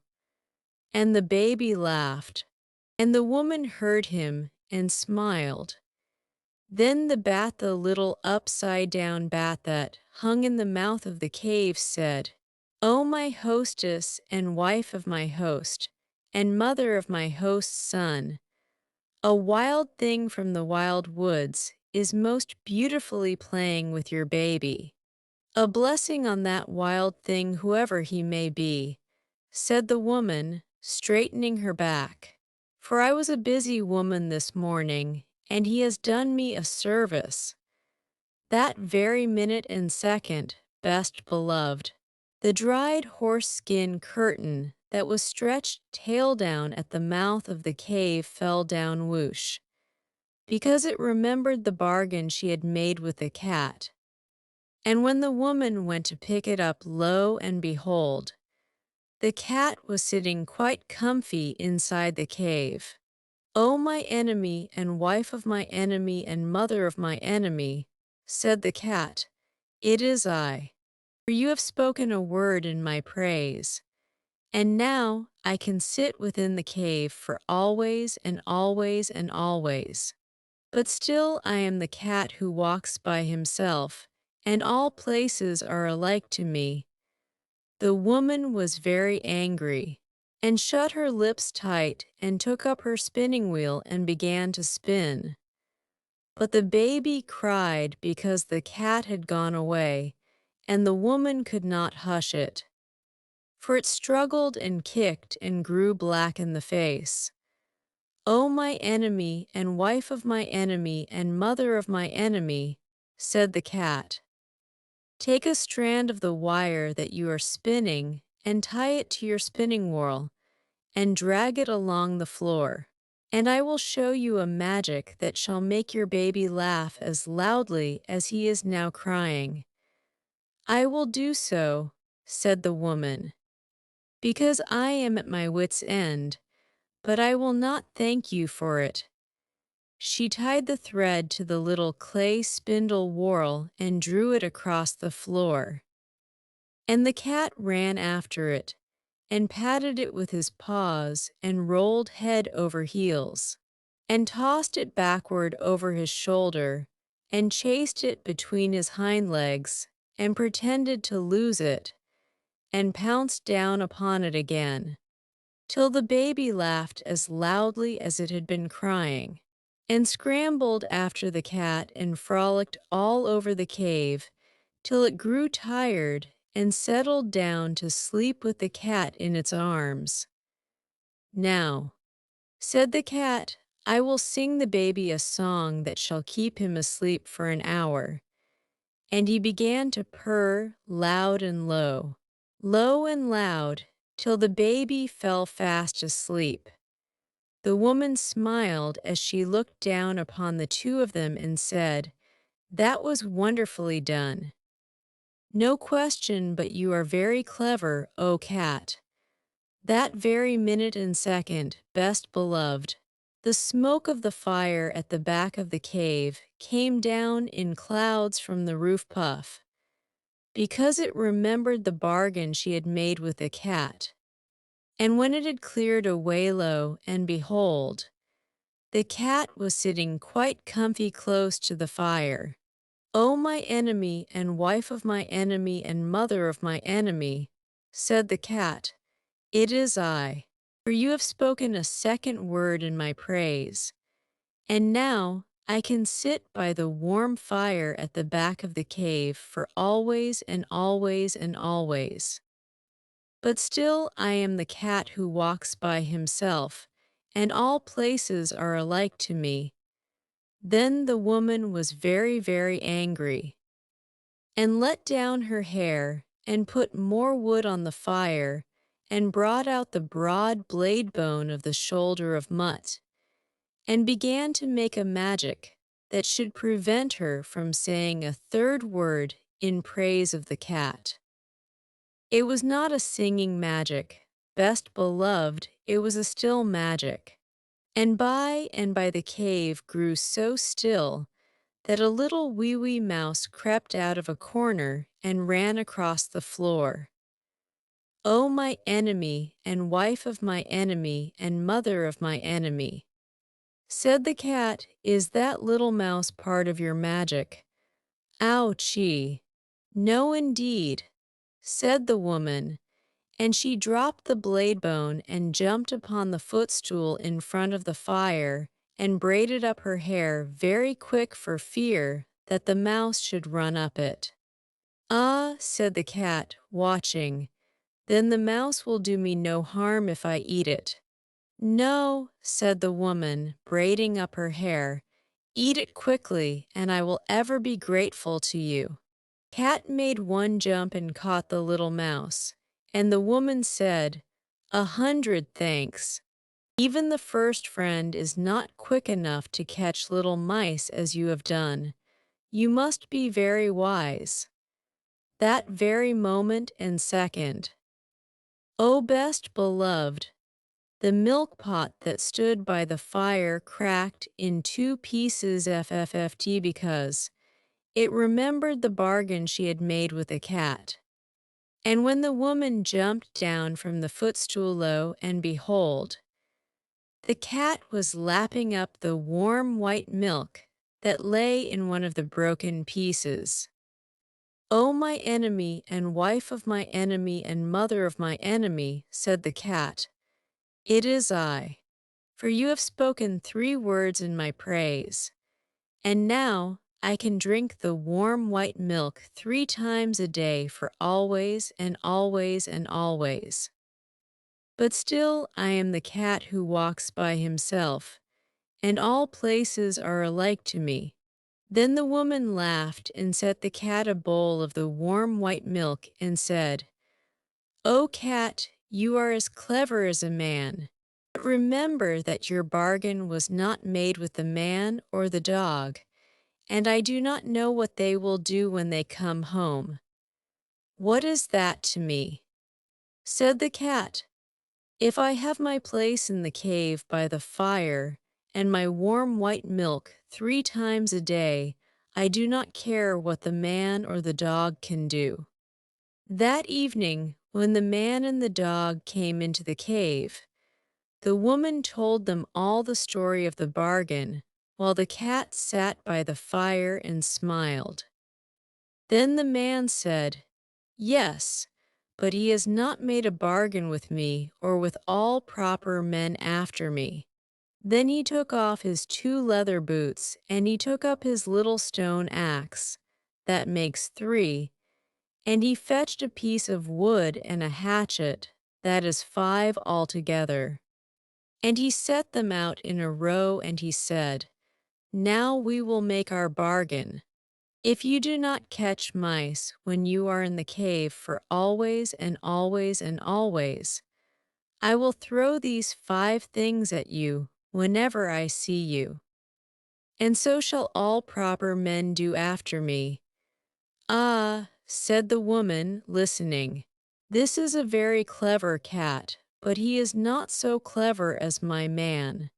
A: And the baby laughed, and the woman heard him and smiled. Then the Bat, the little upside-down bat that hung in the mouth of the cave, said, "O my hostess and wife of my host, and mother of my host's son, a wild thing from the wild woods is most beautifully playing with your baby. A blessing on that wild thing, whoever he may be," said the woman, straightening her back. "For I was a busy woman this morning, and he has done me a service. That very minute and second, best beloved, the dried horse skin curtain that was stretched tail down at the mouth of the cave fell down whoosh, because it remembered the bargain she had made with the cat. And when the woman went to pick it up, lo and behold, the cat was sitting quite comfy inside the cave. "O my enemy and wife of my enemy and mother of my enemy," said the cat, "it is I, for you have spoken a word in my praise. And now I can sit within the cave for always and always and always. But still I am the cat who walks by himself, and all places are alike to me." The woman was very angry, and shut her lips tight and took up her spinning wheel and began to spin. But the baby cried because the cat had gone away, and the woman could not hush it. For it struggled and kicked and grew black in the face. "O my enemy and wife of my enemy and mother of my enemy," said the cat, "take a strand of the wire that you are spinning and tie it to your spinning wheel and drag it along the floor, and I will show you a magic that shall make your baby laugh as loudly as he is now crying." "I will do so," said the woman, "because I am at my wit's end, but I will not thank you for it." She tied the thread to the little clay spindle whorl and drew it across the floor. And the cat ran after it, and patted it with his paws, and rolled head over heels, and tossed it backward over his shoulder, and chased it between his hind legs, and pretended to lose it, and pounced down upon it again, till the baby laughed as loudly as it had been crying, and scrambled after the cat and frolicked all over the cave till it grew tired and settled down to sleep with the cat in its arms. "Now," said the cat, "I will sing the baby a song that shall keep him asleep for an hour." And he began to purr loud and low, low and loud, till the baby fell fast asleep. The woman smiled as she looked down upon the two of them and said, "That was wonderfully done. No question but you are very clever, O cat. That very minute and second, best beloved." The smoke of the fire at the back of the cave came down in clouds from the roof puff, because it remembered the bargain she had made with the cat. And when it had cleared away low, and behold, the cat was sitting quite comfy close to the fire. "O my enemy, and wife of my enemy, and mother of my enemy," said the cat, "it is I, for you have spoken a second word in my praise. And now I can sit by the warm fire at the back of the cave for always and always and always. But still I am the cat who walks by himself, and all places are alike to me." Then the woman was very, very angry, and let down her hair, and put more wood on the fire, and brought out the broad blade bone of the shoulder of Mutt, and began to make a magic that should prevent her from saying a third word in praise of the cat. It was not a singing magic, best beloved, it was a still magic. And by the cave grew so still that a little wee mouse crept out of a corner and ran across the floor. "O my enemy, and wife of my enemy, and mother of my enemy," said the cat, "is that little mouse part of your magic?" "Ouchie! No, indeed," said the woman, and she dropped the blade bone and jumped upon the footstool in front of the fire and braided up her hair very quick for fear that the mouse should run up it. "Ah," said the cat, watching, "then the mouse will do me no harm if I eat it." "No," said the woman, braiding up her hair, "eat it quickly, and I will ever be grateful to you." Cat made one jump and caught the little mouse, and the woman said, "100 thanks. Even the first friend is not quick enough to catch little mice as you have done. You must be very wise." That very moment and second, O best beloved, the milk pot that stood by the fire cracked in two pieces FFFT because it remembered the bargain she had made with the cat. And when the woman jumped down from the footstool low, and behold, the cat was lapping up the warm white milk that lay in one of the broken pieces. "O my enemy, and wife of my enemy, and mother of my enemy," said the cat, "it is I, for you have spoken 3 words in my praise. And now I can drink the warm white milk 3 times a day for always and always and always. But still I am the cat who walks by himself, and all places are alike to me." Then the woman laughed and set the cat a bowl of the warm white milk and said, "O cat, you are as clever as a man. But remember that your bargain was not made with the man or the dog, and I do not know what they will do when they come home." "What is that to me?" said the cat. "If I have my place in the cave by the fire and my warm white milk 3 times a day, I do not care what the man or the dog can do." That evening, when the man and the dog came into the cave, the woman told them all the story of the bargain, while the cat sat by the fire and smiled. Then the man said, "Yes, but he has not made a bargain with me or with all proper men after me." Then he took off his 2 leather boots, and he took up his little stone axe, that makes 3, and he fetched a piece of wood and a hatchet, that is 5 altogether. And he set them out in a row, and he said, "Now we will make our bargain. If you do not catch mice when you are in the cave for always and always and always, I will throw these 5 things at you whenever I see you. And so shall all proper men do after me." "Ah," said the woman, listening, "this is a very clever cat, but he is not so clever as my man."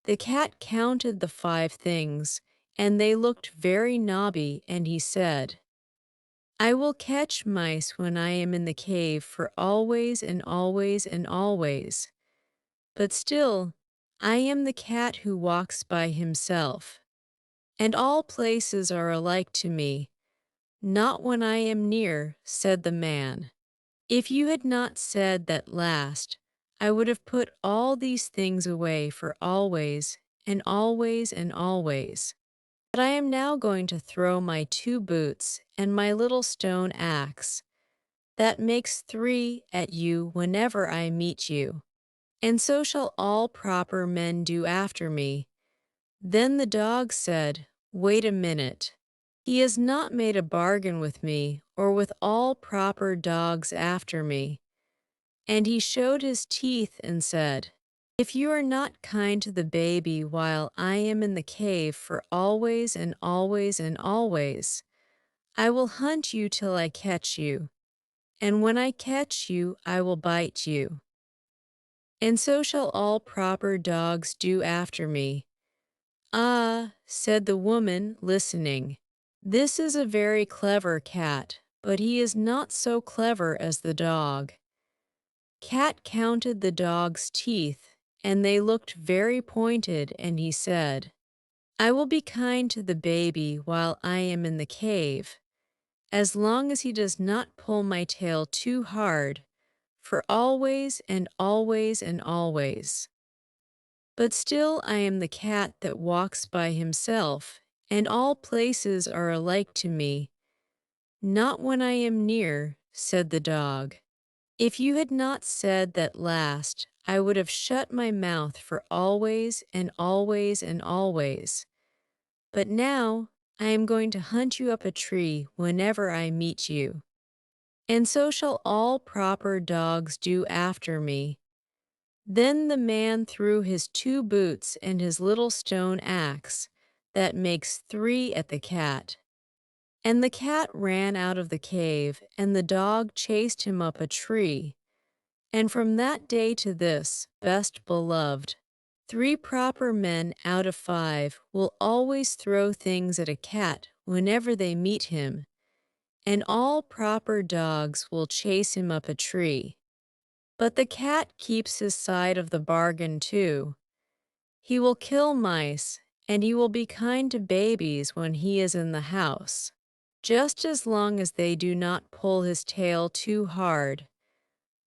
A: The cat counted the 5 things, and they looked very knobby, and he said, "I will catch mice when I am in the cave for always and always and always. But still, I am the cat who walks by himself, and all places are alike to me. Not when I am near," said the man. "If you had not said that last, I would have put all these things away for always and always and always. But I am now going to throw my 2 boots and my little stone axe, that makes 3, at you whenever I meet you. And so shall all proper men do after me." Then the dog said, "Wait a minute. He has not made a bargain with me or with all proper dogs after me." And he showed his teeth and said, "If you are not kind to the baby while I am in the cave for always and always and always, I will hunt you till I catch you, and when I catch you I will bite you. And so shall all proper dogs do after me." "Ah," said the woman, listening, "this is a very clever cat, but he is not so clever as the dog." Cat counted the dog's teeth, and they looked very pointed, and he said, "I will be kind to the baby while I am in the cave, as long as he does not pull my tail too hard, for always and always and always. But still I am the cat that walks by himself, and all places are alike to me. Not when I am near," said the dog. "If you had not said that last, I would have shut my mouth for always and always and always. But now I am going to hunt you up a tree whenever I meet you. And so shall all proper dogs do after me." Then the man threw his 2 boots and his little stone axe, that makes 3, at the cat. And the cat ran out of the cave, and the dog chased him up a tree. And from that day to this, best beloved, 3 proper men out of 5 will always throw things at a cat whenever they meet him, and all proper dogs will chase him up a tree. But the cat keeps his side of the bargain too. He will kill mice, and he will be kind to babies when he is in the house, just as long as they do not pull his tail too hard.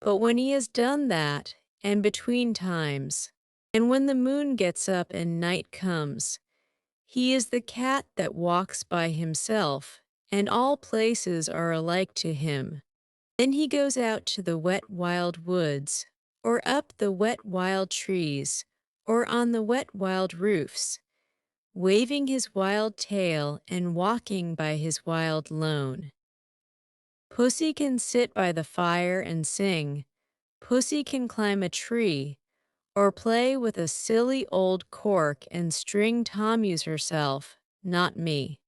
A: But when he has done that, and between times, and when the moon gets up and night comes, he is the cat that walks by himself, and all places are alike to him. Then he goes out to the wet wild woods, or up the wet wild trees, or on the wet wild roofs, waving his wild tail and walking by his wild lone. Pussy can sit by the fire and sing. Pussy can climb a tree, or play with a silly old cork and string tommies herself, not me.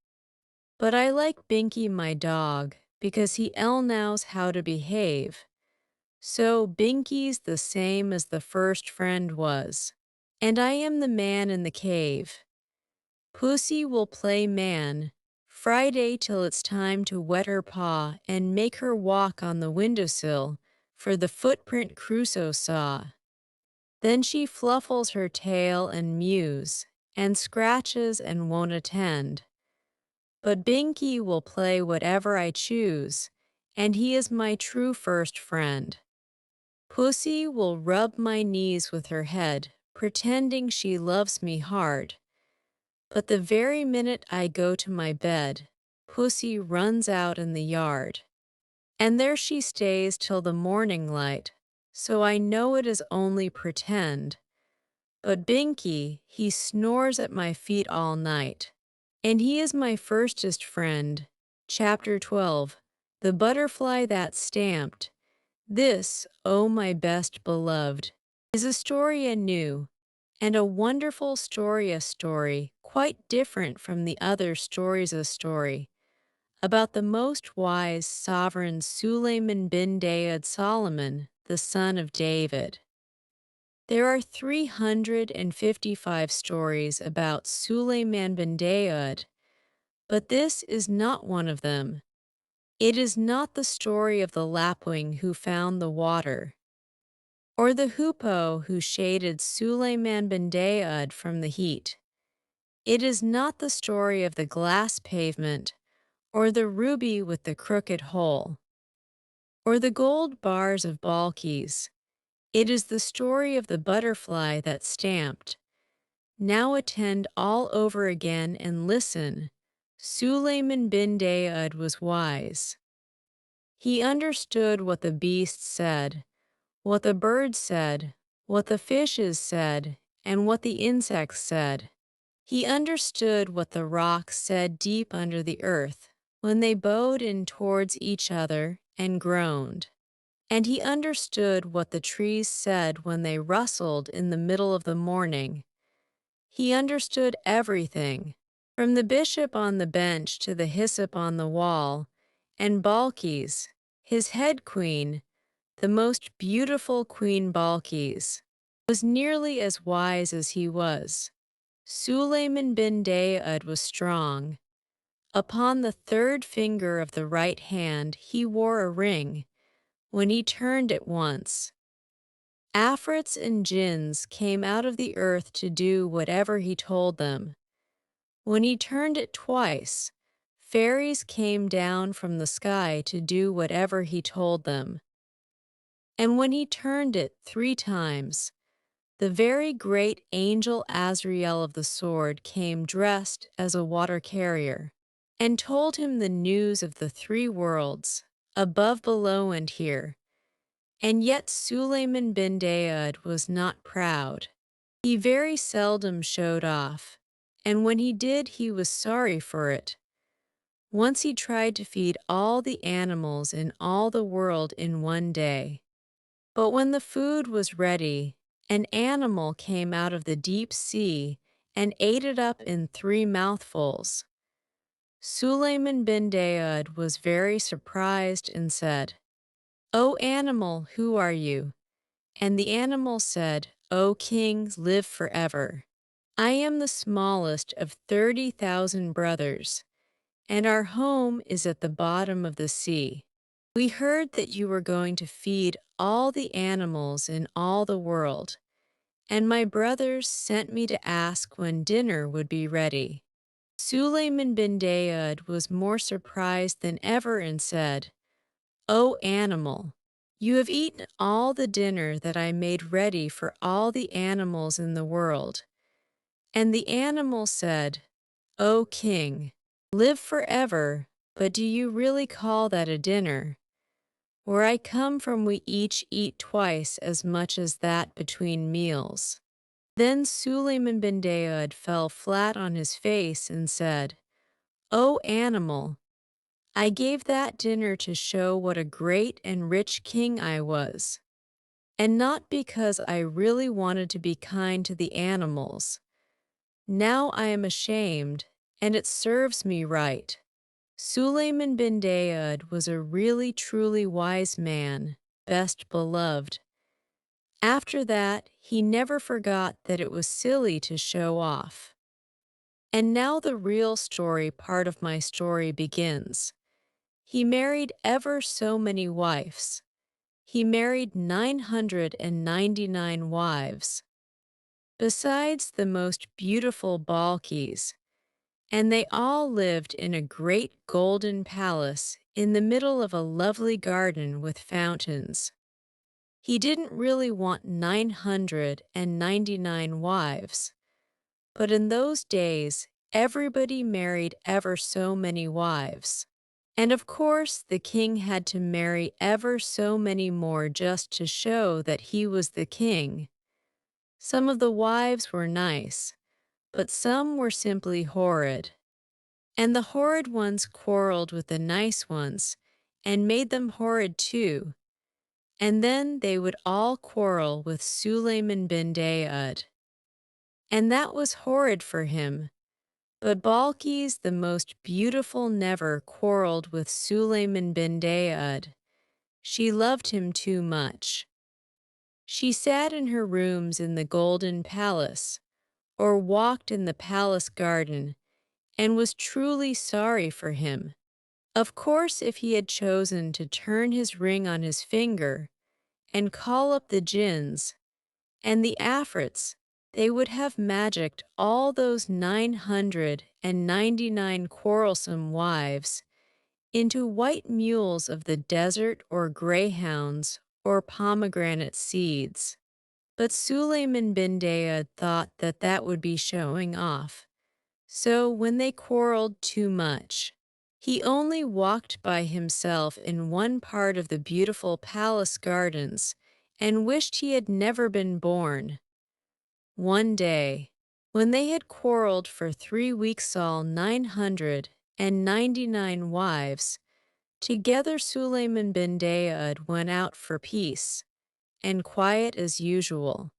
A: But I like Binky my dog, because he knows how to behave. So Binky's the same as the first friend was, and I am the man in the cave. Pussy will play man Friday till it's time to wet her paw and make her walk on the windowsill for the footprint Crusoe saw. Then she fluffles her tail and mews, and scratches and won't attend. but Binky will play whatever I choose, and he is my true first friend. Pussy will rub my knees with her head, pretending she loves me hard. But the very minute I go to my bed, Pussy runs out in the yard. And there she stays till the morning light, so I know it is only pretend. But Binky, he snores at my feet all night. And he is my firstest friend. Chapter 12. The Butterfly That Stamped. This, oh my best beloved, is a story anew, and a wonderful story, a story quite different from the other stories, a story about the most wise sovereign Sulayman bin Daud Solomon, the son of David. There are 355 stories about Sulayman bin Daud, but this is not one of them. It is not the story of the lapwing who found the water, or the hoopoe who shaded Sulayman bin Daud from the heat. It is not the story of the glass pavement, or the ruby with the crooked hole, or the gold bars of Balkis. It is the story of the butterfly that stamped. Now attend all over again and listen. Sulayman bin Daud was wise. He understood what the beasts said, what the birds said, what the fishes said, and what the insects said. He understood what the rocks said deep under the earth when they bowed in towards each other and groaned. And he understood what the trees said when they rustled in the middle of the morning. He understood everything, from the bishop on the bench to the hyssop on the wall, and Balkis, his head queen, the most beautiful Queen Balkis, was nearly as wise as he was. Sulayman bin Daud was strong. Upon the third finger of the right hand he wore a ring. When he turned it once, Afrits and jinns came out of the earth to do whatever he told them. When he turned it twice, fairies came down from the sky to do whatever he told them. And when he turned it 3 times, the very great angel Azrael of the sword came dressed as a water carrier, and told him the news of the 3 worlds, above, below, and here. And yet Sulayman bin Daud was not proud. He very seldom showed off, and when he did he was sorry for it. Once he tried to feed all the animals in all the world in one day. But when the food was ready, an animal came out of the deep sea and ate it up in 3 mouthfuls. Sulayman bin Daud was very surprised and said, "O animal, who are you?" And the animal said, "O king, live forever. I am the smallest of 30,000 brothers, and our home is at the bottom of the sea. We heard that you were going to feed all the animals in all the world, and my brothers sent me to ask when dinner would be ready." Sulayman bin Daud was more surprised than ever and said, "O animal, you have eaten all the dinner that I made ready for all the animals in the world." And the animal said, "O king, live forever, but do you really call that a dinner? Where I come from we each eat twice as much as that between meals." Then Sulayman bin Daud fell flat on his face and said, "O animal, I gave that dinner to show what a great and rich king I was, and not because I really wanted to be kind to the animals. Now I am ashamed, and it serves me right." Sulayman bin Daud was a really truly wise man, best beloved. After that, he never forgot that it was silly to show off. And now the real story part of my story begins. He married ever so many wives. He married 999 wives, besides the most beautiful Balkis, and they all lived in a great golden palace in the middle of a lovely garden with fountains. He didn't really want 999 wives, but in those days, everybody married ever so many wives. And of course, the king had to marry ever so many more just to show that he was the king. Some of the wives were nice, but some were simply horrid. And the horrid ones quarreled with the nice ones and made them horrid too. And then they would all quarrel with Sulayman bin Daud. And that was horrid for him. But Balkis the most beautiful never quarreled with Sulayman bin Daud. She loved him too much. She sat in her rooms in the golden palace, or walked in the palace garden, and was truly sorry for him. Of course, if he had chosen to turn his ring on his finger and call up the jinns and the afrits, they would have magicked all those 999 quarrelsome wives into white mules of the desert or greyhounds or pomegranate seeds. But Sulayman bin Daud thought that that would be showing off. So when they quarreled too much, he only walked by himself in one part of the beautiful palace gardens and wished he had never been born. One day, when they had quarreled for 3 weeks all 999 wives, together Sulayman bin Daud went out for peace, and quiet as usual.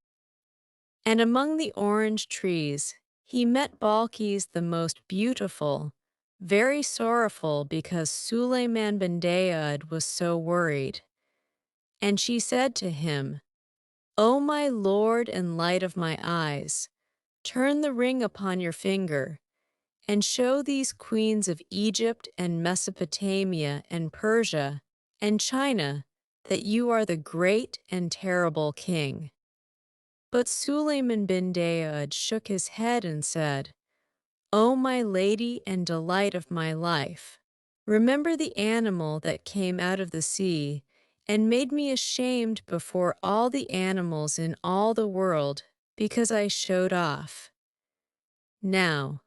A: And among the orange trees, he met Balkis the most beautiful, very sorrowful because Sulayman bin Daud was so worried. And she said to him, "O my lord and light of my eyes, turn the ring upon your finger, and show these queens of Egypt and Mesopotamia and Persia and China that you are the great and terrible king." But Sulayman bin Daud shook his head and said, "O my lady and delight of my life, remember the animal that came out of the sea and made me ashamed before all the animals in all the world because I showed off. Now,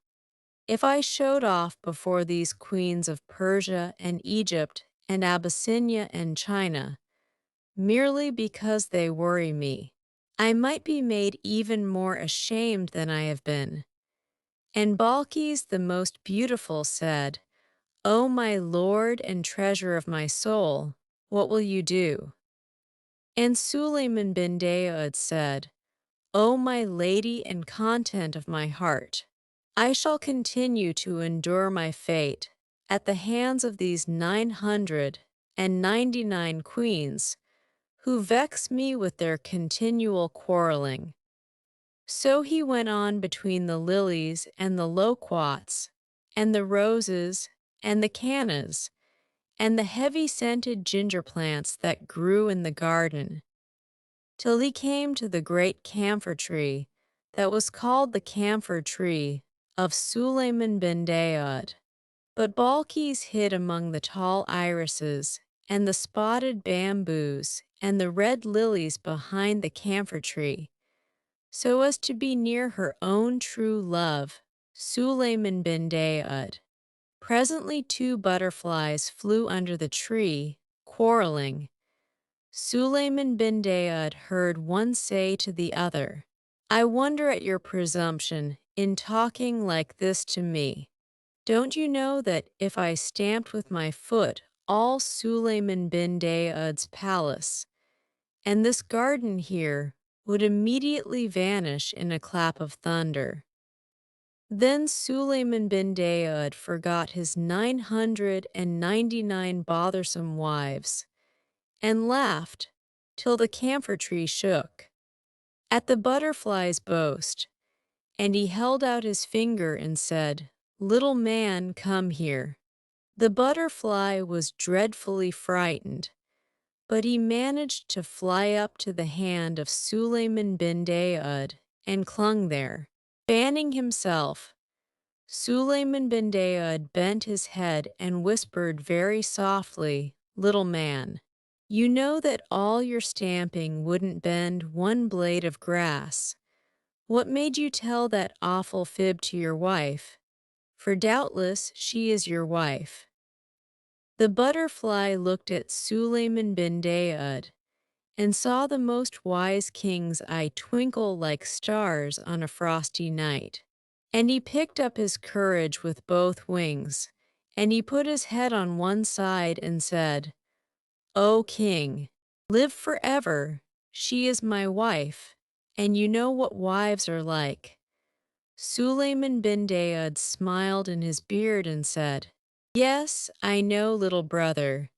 A: if I showed off before these queens of Persia and Egypt and Abyssinia and China, merely because they worry me, I might be made even more ashamed than I have been." And Balkis the most beautiful said, "O my lord and treasure of my soul, what will you do?" And Sulayman bin Daud said, "O my lady and content of my heart, I shall continue to endure my fate at the hands of these 999 queens who vex me with their continual quarreling." So he went on between the lilies and the loquats, and the roses and the cannas, and the heavy-scented ginger plants that grew in the garden, till he came to the great camphor tree that was called the camphor tree of Sulayman bin Daud. But Balkis hid among the tall irises and the spotted bamboos and the red lilies behind the camphor tree, so as to be near her own true love, Sulayman bin Daud. Presently 2 butterflies flew under the tree, quarreling. Sulayman bin Daud heard one say to the other, "I wonder at your presumption in talking like this to me. Don't you know that if I stamped with my foot all Sulayman bin Daud's palace, and this garden here would immediately vanish in a clap of thunder?" Then Sulayman bin Daud forgot his 999 bothersome wives, and laughed till the camphor tree shook at the butterfly's boast, and he held out his finger and said, "Little man, come here." The butterfly was dreadfully frightened, but he managed to fly up to the hand of Sulayman bin Daud and clung there, fanning himself. Sulayman bin Daud bent his head and whispered very softly, "Little man, you know that all your stamping wouldn't bend one blade of grass. What made you tell that awful fib to your wife? For doubtless she is your wife." The butterfly looked at Sulayman bin Daud and saw the most wise king's eye twinkle like stars on a frosty night. And he picked up his courage with both wings, and he put his head on one side and said, "O king, live forever. She is my wife, and you know what wives are like." Sulayman bin Daud smiled in his beard and said, "Yes, I know, little brother.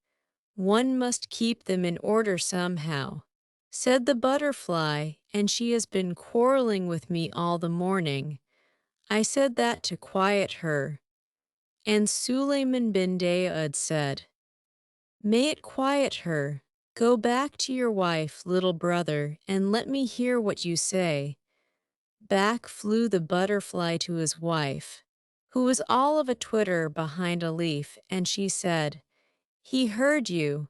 A: One must keep them in order somehow," said the butterfly, "and she has been quarreling with me all the morning. I said that to quiet her." And Sulayman bin Daud said, "May it quiet her. Go back to your wife, little brother, and let me hear what you say." Back flew the butterfly to his wife, who was all of a twitter behind a leaf, and she said, "He heard you.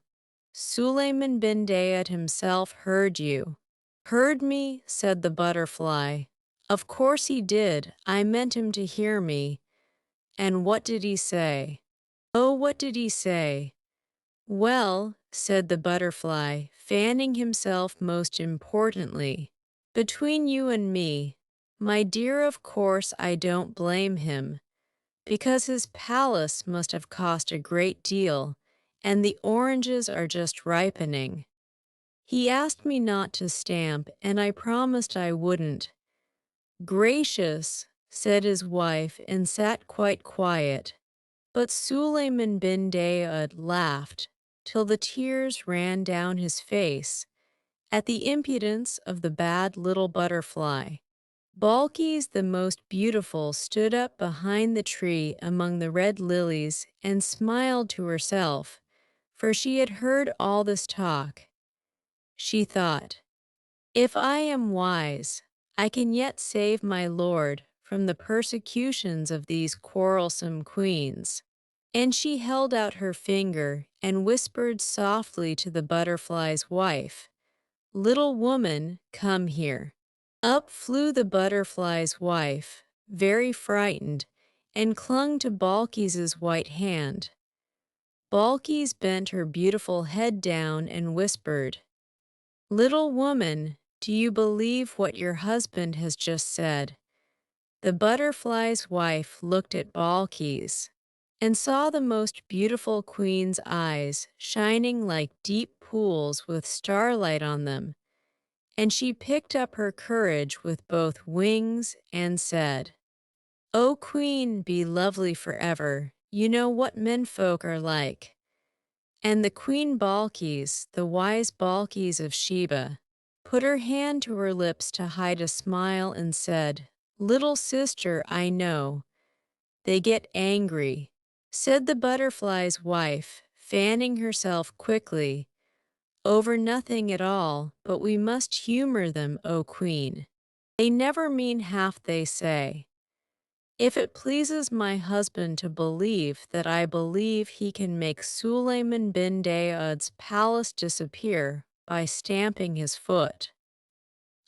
A: Sulayman bin Daud himself heard you." "Heard me?" said the butterfly. "Of course he did. I meant him to hear me." "And what did he say?" "Oh, what did he say?" "Well," said the butterfly, fanning himself most importantly, "between you and me, my dear, of course I don't blame him, because his palace must have cost a great deal, and the oranges are just ripening. He asked me not to stamp, and I promised I wouldn't." "Gracious," said his wife, and sat quite quiet. But Sulayman bin Daud laughed till the tears ran down his face at the impudence of the bad little butterfly. Balkis the most beautiful stood up behind the tree among the red lilies and smiled to herself, for she had heard all this talk. She thought, "If I am wise, I can yet save my lord from the persecutions of these quarrelsome queens." And she held out her finger and whispered softly to the butterfly's wife, "Little woman, come here." Up flew the butterfly's wife, very frightened, and clung to Balkis's white hand. Balkis bent her beautiful head down and whispered, "Little woman, do you believe what your husband has just said?" The butterfly's wife looked at Balkis and saw the most beautiful queen's eyes shining like deep pools with starlight on them, and she picked up her courage with both wings and said, "O queen, be lovely forever. You know what menfolk are like." And the queen Balkis, the wise Balkis of Sheba, put her hand to her lips to hide a smile and said, "Little sister, I know. They get angry," said the butterfly's wife, fanning herself quickly, "over nothing at all, but we must humor them, O queen. They never mean half they say. If it pleases my husband to believe that I believe he can make Sulayman bin Daud's palace disappear by stamping his foot,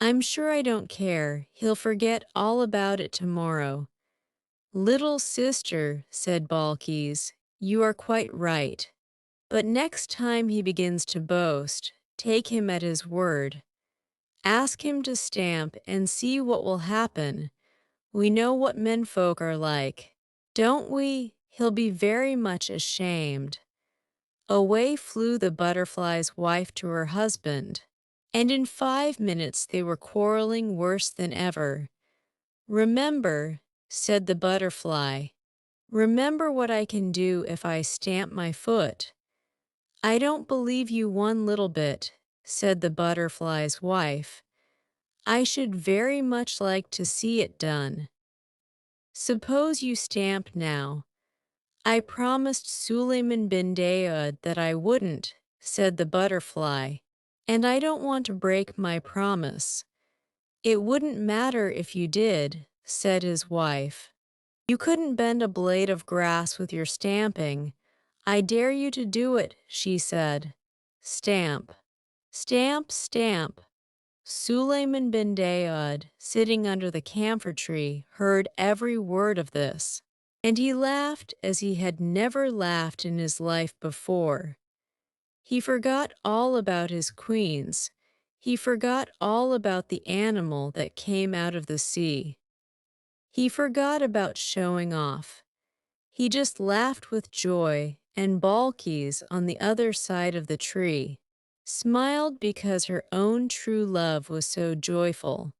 A: I'm sure I don't care. He'll forget all about it tomorrow." "Little sister," said Balkis, "you are quite right. But next time he begins to boast, take him at his word. Ask him to stamp and see what will happen. We know what menfolk are like, don't we? He'll be very much ashamed." Away flew the butterfly's wife to her husband, and in 5 minutes they were quarreling worse than ever. "Remember," said the butterfly, "remember what I can do if I stamp my foot." "I don't believe you one little bit," said the butterfly's wife. "I should very much like to see it done. Suppose you stamp now." "I promised Sulayman bin Daud that I wouldn't," said the butterfly, "and I don't want to break my promise." "It wouldn't matter if you did," said his wife. You couldn't bend a blade of grass with your stamping. I dare you to do it, she said. Stamp. Stamp, stamp. Sulayman bin Daud, sitting under the camphor tree, heard every word of this, and he laughed as he had never laughed in his life before. He forgot all about his queens. He forgot all about the animal that came out of the sea. He forgot about showing off. He just laughed with joy, and Balkis, on the other side of the tree, smiled because her own true love was so joyful.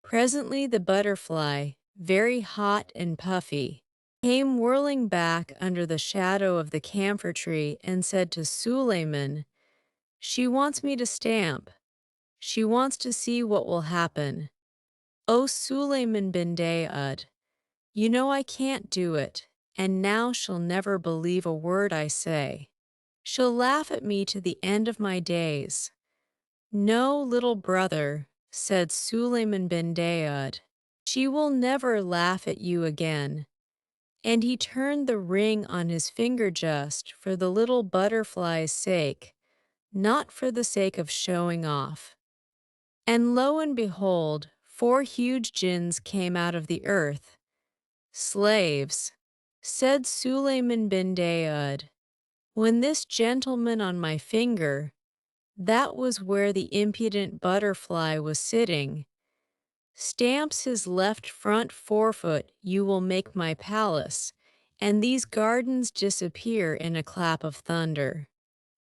A: Presently the butterfly, very hot and puffy, came whirling back under the shadow of the camphor tree and said to Sulayman, "She wants me to stamp. She wants to see what will happen. O Sulayman bin Daud, you know I can't do it, and now she'll never believe a word I say. She'll laugh at me to the end of my days." "No, little brother," said Sulayman bin Daud, "she will never laugh at you again." And he turned the ring on his finger just for the little butterfly's sake, not for the sake of showing off. And lo and behold, 4 huge jinns came out of the earth. "Slaves," said Sulayman bin Daud, "when this gentleman on my finger," that was where the impudent butterfly was sitting, "stamps his left front forefoot, you will make my palace, and these gardens disappear in a clap of thunder.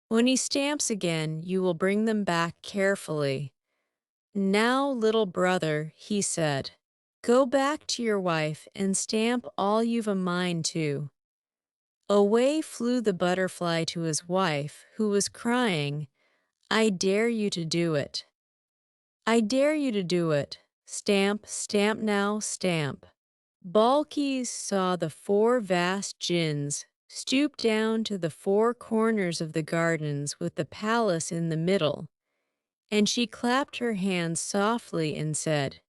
A: When he stamps again, you will bring them back carefully. Now, little brother," he said, "go back to your wife and stamp all you've a mind to." Away flew the butterfly to his wife, who was crying, "I dare you to do it. I dare you to do it. Stamp, stamp now, stamp." Balkis saw the 4 vast jinns stoop down to the 4 corners of the gardens with the palace in the middle, and she clapped her hands softly and said,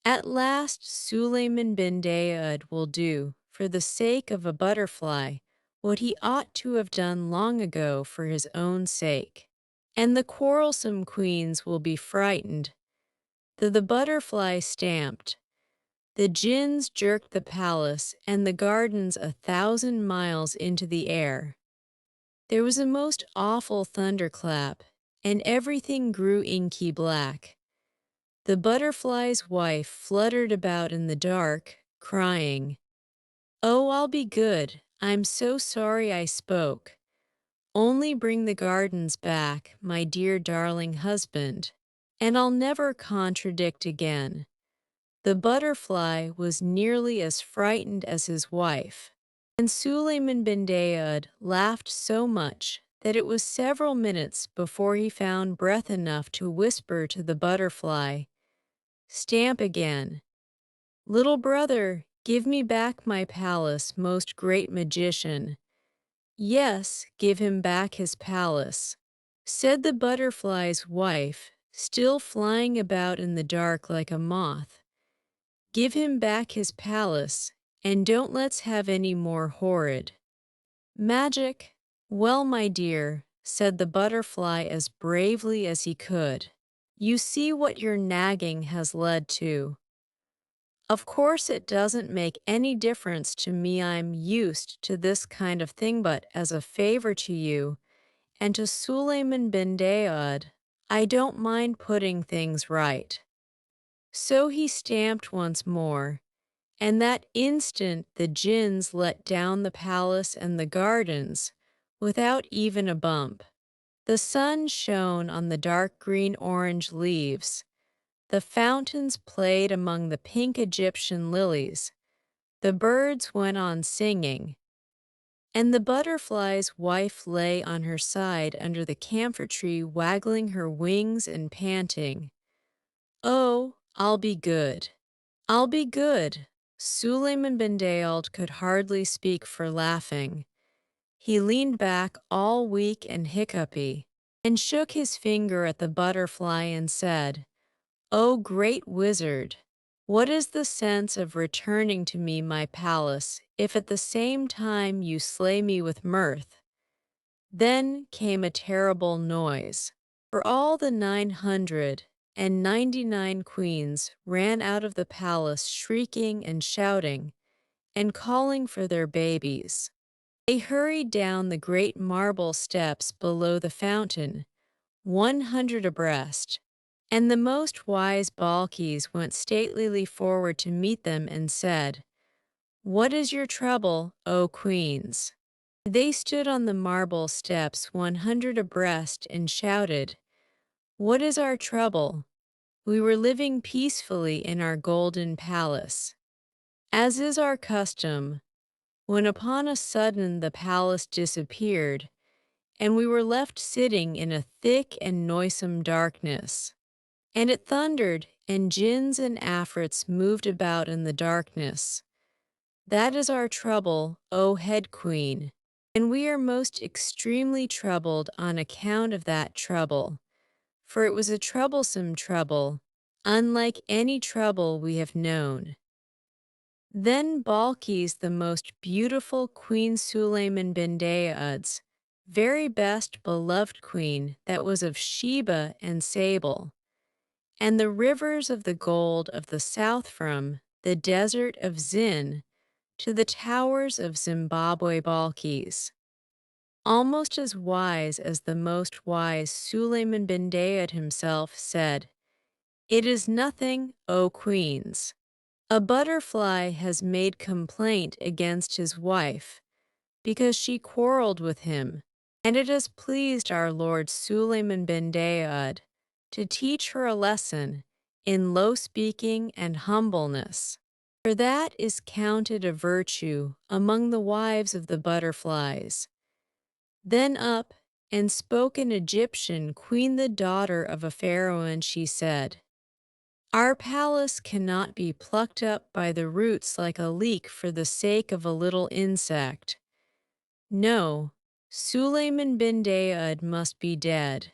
A: "At last Sulayman bin Daud will do, for the sake of a butterfly, what he ought to have done long ago for his own sake." And the quarrelsome queens will be frightened. The butterfly stamped. The jinns jerked the palace and the gardens 1,000 miles into the air. There was a most awful thunderclap, and everything grew inky black. The butterfly's wife fluttered about in the dark, crying, "Oh, I'll be good. I'm so sorry I spoke. Only bring the gardens back, my dear darling husband, and I'll never contradict again." The butterfly was nearly as frightened as his wife, and Sulayman bin Daud laughed so much that it was several minutes before he found breath enough to whisper to the butterfly, "Stamp again. Little brother, give me back my palace, most great magician." "Yes, give him back his palace," said the butterfly's wife, still flying about in the dark like a moth. "Give him back his palace, and don't let's have any more horrid magic." "Well, my dear," said the butterfly as bravely as he could, "you see what your nagging has led to. Of course it doesn't make any difference to me. I'm used to this kind of thing, but as a favor to you and to Sulayman bin Daud, I don't mind putting things right." So he stamped once more, and that instant the jinns let down the palace and the gardens without even a bump. The sun shone on the dark green-orange leaves. The fountains played among the pink Egyptian lilies. The birds went on singing, and the butterfly's wife lay on her side under the camphor tree, waggling her wings and panting, "Oh, I'll be good. I'll be good." Sulayman bin Daud could hardly speak for laughing. He leaned back all weak and hiccupy, and shook his finger at the butterfly and said, "Oh, great wizard, What is the sense of returning to me my palace, if at the same time you slay me with mirth? Then came a terrible noise, for all the 999 queens ran out of the palace shrieking and shouting, and calling for their babies. They hurried down the great marble steps below the fountain, 100 abreast, and the most wise Balkis went statelily forward to meet them and said, "What is your trouble, O queens?" They stood on the marble steps 100 abreast and shouted, "What is our trouble? We were living peacefully in our golden palace, as is our custom, when upon a sudden the palace disappeared, and we were left sitting in a thick and noisome darkness. And it thundered, and jinns and afrits moved about in the darkness. That is our trouble, O head queen, and we are most extremely troubled on account of that trouble, for it was a troublesome trouble, unlike any trouble we have known." Then Balkis, the most beautiful Queen Sulayman bin Dayaud's very best beloved queen that was of Sheba and sable, and the rivers of the gold of the south from the desert of Zin to the towers of Zimbabwe Balkis, almost as wise as the most wise Sulayman bin Dayaud himself, said, "It is nothing, O queens. A butterfly has made complaint against his wife, because she quarreled with him, and it has pleased our lord Sulayman bin Dayaud to teach her a lesson in low speaking and humbleness, for that is counted a virtue among the wives of the butterflies." Then up and spoke an Egyptian queen, the daughter of a pharaoh, and she said, "Our palace cannot be plucked up by the roots like a leek for the sake of a little insect. No, Sulayman bin Dayaud must be dead."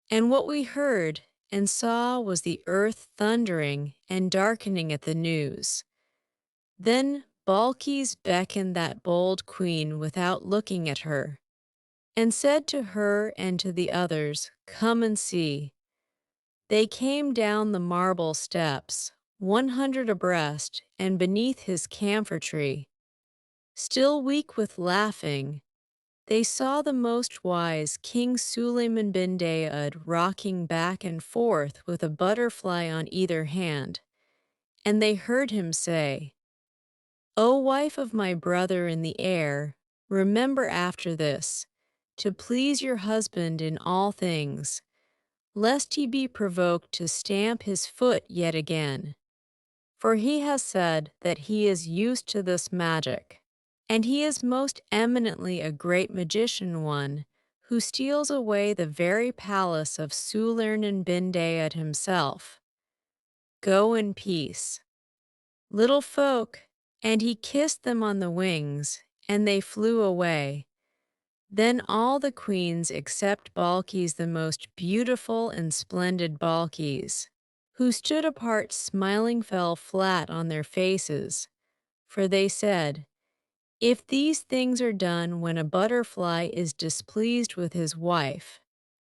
A: And what we heard and saw was the earth thundering and darkening at the news. Then Balkis beckoned that bold queen without looking at her, and said to her and to the others, "Come and see." They came down the marble steps, 100 abreast, and beneath his camphor tree, still weak with laughing, they saw the most wise King Sulayman bin Dayaud rocking back and forth with a butterfly on either hand, and they heard him say, "O wife of my brother in the air, remember after this, to please your husband in all things, lest he be provoked to stamp his foot yet again. For he has said that he is used to this magic, and he is most eminently a great magician one, who steals away the very palace of Sulayman bin Dayaud himself. Go in peace, little folk." And he kissed them on the wings, and they flew away. Then all the queens except Balkis, the most beautiful and splendid Balkis, who stood apart smiling, fell flat on their faces, for they said, "If these things are done when a butterfly is displeased with his wife,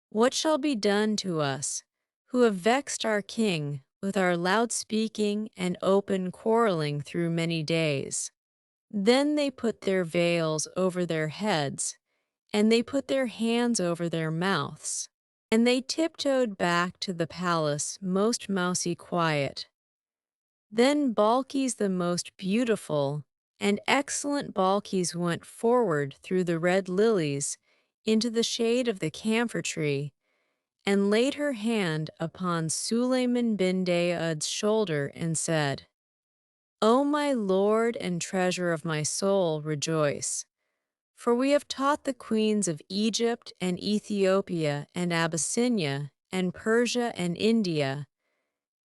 A: what shall be done to us, who have vexed our king with our loud speaking and open quarreling through many days?" Then they put their veils over their heads, and they put their hands over their mouths, and they tiptoed back to the palace most mousy quiet. Then Balkis, the most beautiful and excellent Balkis, went forward through the red lilies into the shade of the camphor tree, and laid her hand upon Sulayman bin Dayaud's shoulder and said, "O my lord and treasure of my soul, rejoice. For we have taught the queens of Egypt and Ethiopia and Abyssinia and Persia and India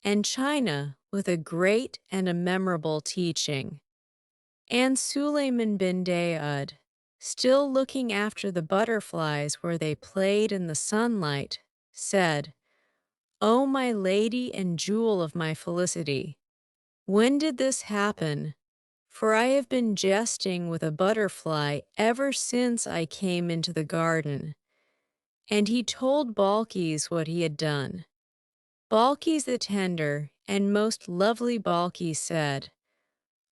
A: and China with a great and a memorable teaching." And Sulayman bin Dayaud, still looking after the butterflies where they played in the sunlight, said, "O my lady and jewel of my felicity, When did this happen? For I have been jesting with a butterfly ever since I came into the garden. And he told Balkis what he had done. Balkis the tender and most lovely Balkis said,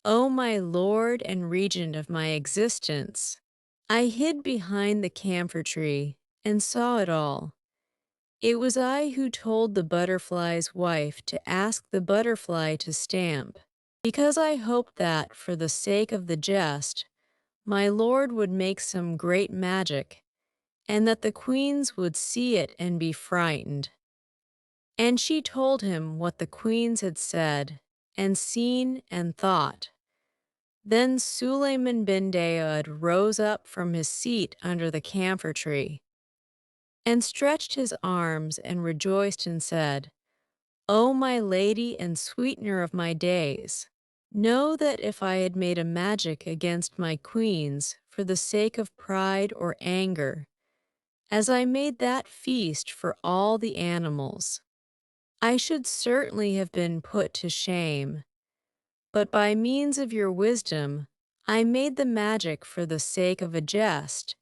A: O my lord and regent of my existence, I hid behind the camphor tree and saw it all. It was I who told the butterfly's wife to ask the butterfly to stamp, because I hoped that, for the sake of the jest, my lord would make some great magic, and that the queens would see it and be frightened. And she told him what the queens had said, and seen, and thought. Then Sulayman bin Daud rose up from his seat under the camphor tree, and stretched his arms and rejoiced and said, O my lady and sweetener of my days, know that if I had made a magic against my queens for the sake of pride or anger, as I made that feast for all the animals, I should certainly have been put to shame. But by means of your wisdom, I made the magic for the sake of a jest,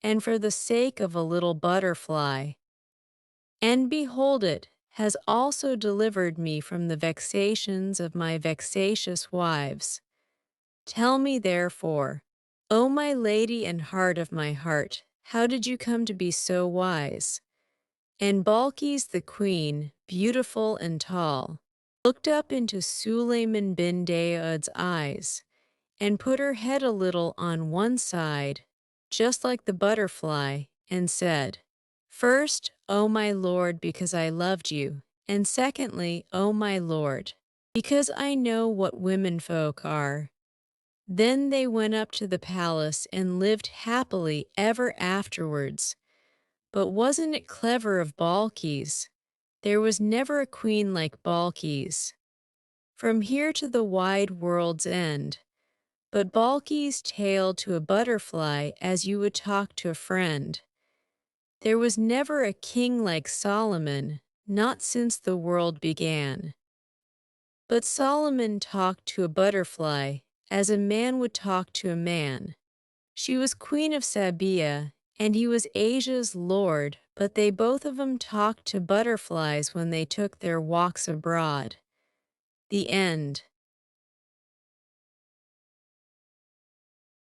A: and for the sake of a little butterfly. And behold, it has also delivered me from the vexations of my vexatious wives. Tell me therefore, O my lady and heart of my heart, how did you come to be so wise? And Balkis the queen, beautiful and tall, looked up into Sulayman bin Daud's eyes, and put her head a little on one side, just like the butterfly, and said, First, O my lord, because I loved you, and secondly, O my lord, because I know what womenfolk are. Then they went up to the palace and lived happily ever afterwards. But wasn't it clever of Balkis? There was never a queen like Balkis. From here to the wide world's end. But Balkis tailed to a butterfly as you would talk to a friend. There was never a king like Solomon, not since the world began. But Solomon talked to a butterfly as a man would talk to a man. She was queen of Sabia, and he was Asia's lord, but they both of them talked to butterflies when they took their walks abroad. The end.